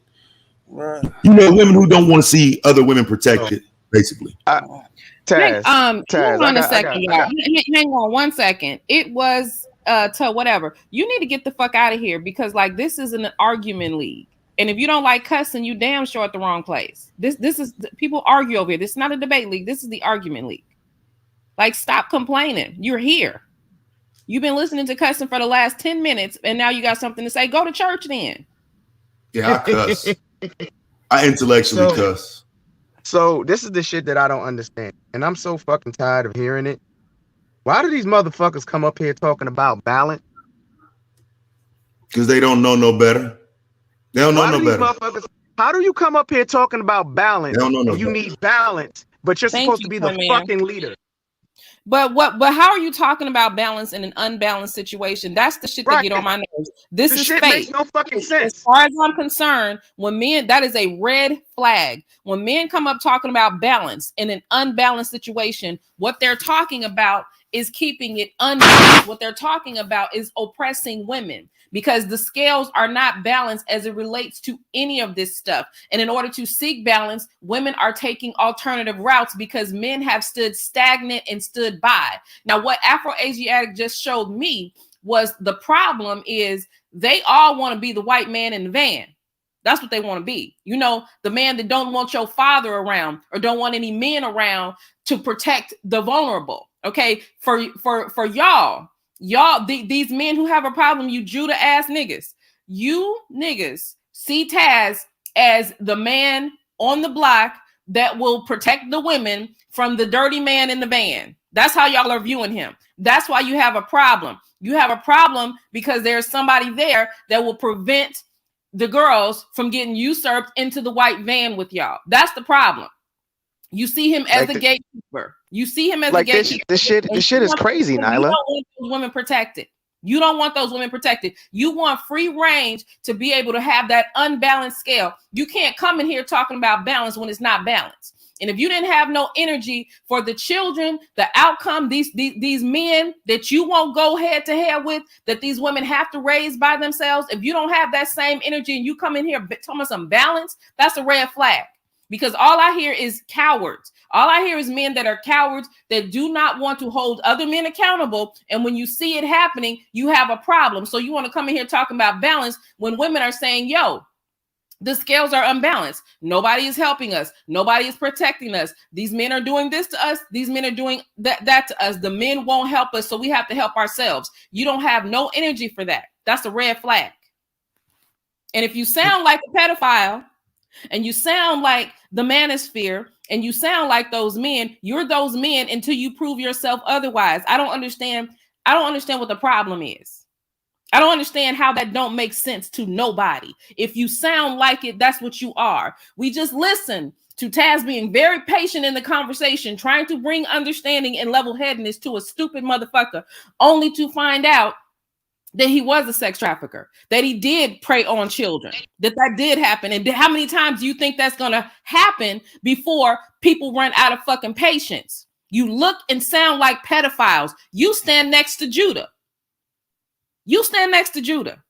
Right. You know, women who don't want to see other women protected, basically. Hang on a second, y'all. Hang on 1 second. It was to whatever. You need to get the fuck out of here because like this is an argument league. And if you don't like cussing, you damn sure at the wrong place. This is people argue over here. This is not a debate league. This is the argument league. Like, stop complaining. You're here. You've been listening to cussing for the last 10 minutes, and now you got something to say. Go to church then. Yeah, I cuss. I intellectually cuss. So this is the shit that I don't understand. And I'm so fucking tired of hearing it. Why do these motherfuckers come up here talking about balance? Because they don't know no better. They don't know no better. How do you come up here talking about balance? They don't know no and you better. need balance, but you're supposed to be the fucking leader. But how are you talking about balance in an unbalanced situation? That's the shit that get on my nerves. This is shit fake. makes no fucking sense. As far as I'm concerned, when men, that is a red flag. When men come up talking about balance in an unbalanced situation, what they're talking about is keeping it unbalanced. What they're talking about is oppressing women, because the scales are not balanced as it relates to any of this stuff. And in order to seek balance, women are taking alternative routes because men have stood stagnant and stood by. Now, what Afro-Asiatic just showed me was the problem is they all want to be the white man in the van. That's what they want to be. You know, the man that don't want your father around or don't want any men around to protect the vulnerable. Okay, for y'all, these men who have a problem, you Judah ass niggas, you niggas see Taz as the man on the block that will protect the women from the dirty man in the van. That's how y'all are viewing him. That's why you have a problem. You have a problem because there's somebody there that will prevent the girls from getting usurped into the white van with y'all. That's the problem. You see him as a gatekeeper. You see him as a gatekeeper. This shit is crazy, Nyla. You don't want those women protected. You don't want those women protected. You want free range to be able to have that unbalanced scale. You can't come in here talking about balance when it's not balanced. And if you didn't have no energy for the children, the outcome, these men that you won't go head to head with, that these women have to raise by themselves, if you don't have that same energy and you come in here talking about some balance, that's a red flag. Because all I hear is cowards. All I hear is men that are cowards that do not want to hold other men accountable. And when you see it happening, you have a problem. So you want to come in here talking about balance when women are saying, yo, the scales are unbalanced. Nobody is helping us. Nobody is protecting us. These men are doing this to us. These men are doing that to us. The men won't help us, so we have to help ourselves. You don't have no energy for that. That's a red flag. And if you sound like a pedophile, and you sound like the manosphere, and you sound like those men, you're those men until you prove yourself otherwise. I don't understand what the problem is. I don't understand how that don't make sense to nobody. If you sound like it, that's what you are. We just listen to Taz being very patient in the conversation, trying to bring understanding and level-headedness to a stupid motherfucker, only to find out that he was a sex trafficker, that he did prey on children, that did happen. And how many times do you think that's going to happen before people run out of fucking patience? You look and sound like pedophiles. You stand next to Judah. You stand next to Judah.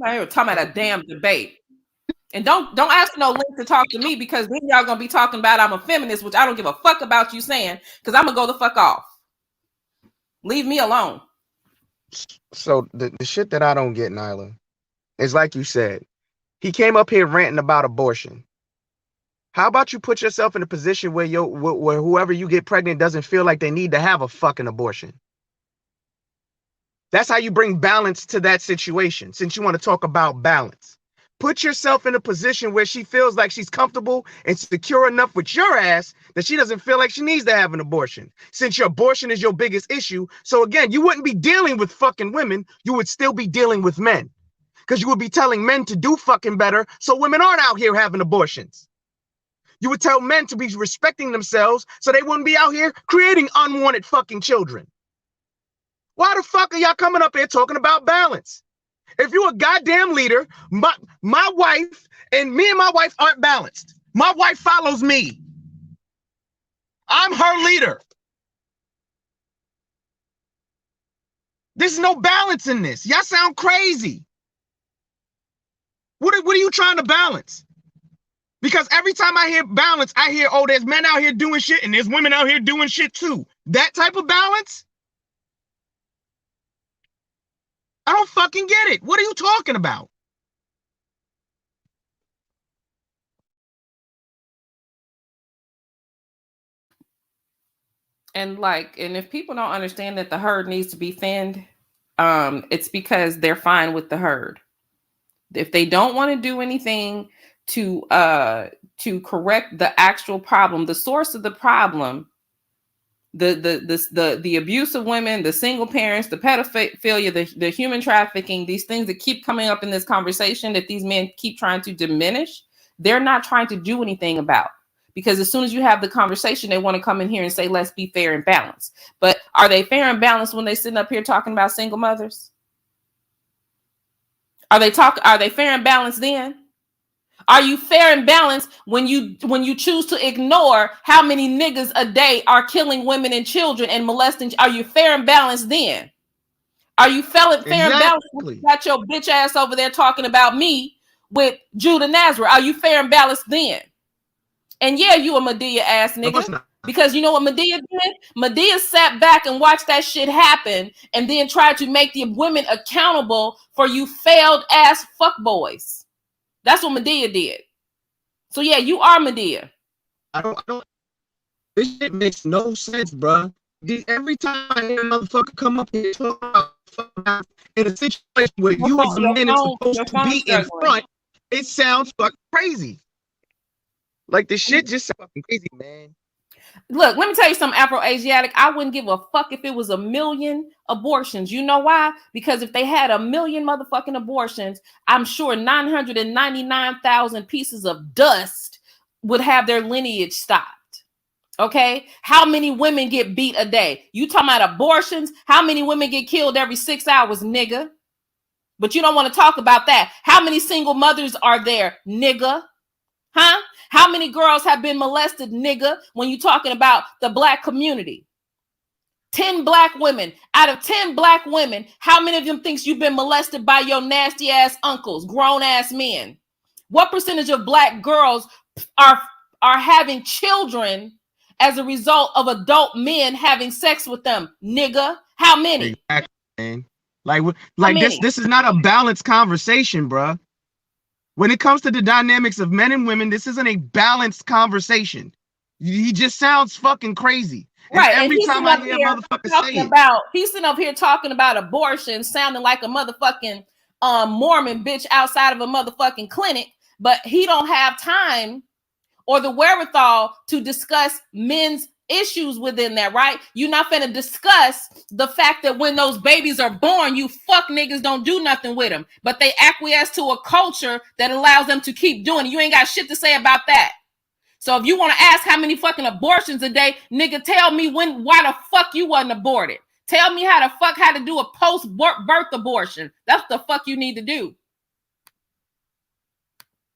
I'm here talking about a damn debate. And don't ask no link to talk to me, because then y'all gonna be talking about I'm a feminist, which I don't give a fuck about you saying, because I'm gonna go the fuck off. Leave me alone. So the shit that I don't get, Nyla, is like you said, he came up here ranting about abortion. How about you put yourself in a position where where whoever you get pregnant doesn't feel like they need to have a fucking abortion? That's how you bring balance to that situation, since you want to talk about balance. Put yourself in a position where she feels like she's comfortable and secure enough with your ass that she doesn't feel like she needs to have an abortion, since your abortion is your biggest issue. So again, you wouldn't be dealing with fucking women. You would still be dealing with men, because you would be telling men to do fucking better so women aren't out here having abortions. You would tell men to be respecting themselves so they wouldn't be out here creating unwanted fucking children. Why the fuck are y'all coming up here talking about balance? If you're a goddamn leader, my wife and my wife aren't balanced. My wife follows me. I'm her leader. There's no balance in this. Y'all sound crazy. What are you trying to balance? Because every time I hear balance, I hear, oh, there's men out here doing shit and there's women out here doing shit too. That type of balance? I don't fucking get it. What are you talking about? And if people don't understand that the herd needs to be thinned, it's because they're fine with the herd. If they don't want to do anything to correct the actual problem, the source of the problem, the abuse of women, the single parents, the pedophilia, the human trafficking, these things that keep coming up in this conversation that these men keep trying to diminish, they're not trying to do anything about. Because as soon as you have the conversation, they want to come in here and say, let's be fair and balanced. But are they fair and balanced when they sitting up here talking about single mothers? Are they fair and balanced then? Are you fair and balanced when you choose to ignore how many niggas a day are killing women and children and molesting? Are you fair and balanced then? Are you fair and balanced when you got your bitch ass over there talking about me with Judah Nazareth? Are you fair and balanced then? And yeah, you a Medea ass nigga. Because you know what Medea did? Medea sat back and watched that shit happen and then tried to make the women accountable for you failed ass fuckboys. That's what Medea did. So yeah, you are Medea. I don't. This shit makes no sense, bro. Every time I hear a motherfucker come up here talk about in a situation where you as a man is supposed to be in front, it sounds fucking crazy. Like the shit just sounds fucking crazy, man. Look, let me tell you something, Afro-Asiatic. I wouldn't give a fuck if it was 1 million abortions. You know why? Because if they had 1 million motherfucking abortions, I'm sure 999,000 pieces of dust would have their lineage stopped. Okay? How many women get beat a day? You talking about abortions? How many women get killed every 6 hours, nigga? But you don't want to talk about that. How many single mothers are there, nigga? Huh? How many girls have been molested, nigga, when you're talking about the black community? 10 black women. Out of 10 black women, how many of them thinks you've been molested by your nasty ass uncles, grown ass men? What percentage of black girls are having children as a result of adult men having sex with them, nigga? How many? Exactly, man. Like this is not a balanced conversation, bruh. When it comes to the dynamics of men and women, this isn't a balanced conversation. He just sounds fucking crazy. Right. And every time I hear a motherfucker say it. He's sitting up here talking about abortion, sounding like a motherfucking Mormon bitch outside of a motherfucking clinic, but he don't have time or the wherewithal to discuss men's issues within that, right? You're not finna discuss the fact that when those babies are born, you fuck niggas don't do nothing with them, but they acquiesce to a culture that allows them to keep doing it. You ain't got shit to say about that. So if you want to ask how many fucking abortions a day, nigga, tell me why the fuck you wasn't aborted. Tell me how to do a post-birth abortion. That's the fuck you need to do.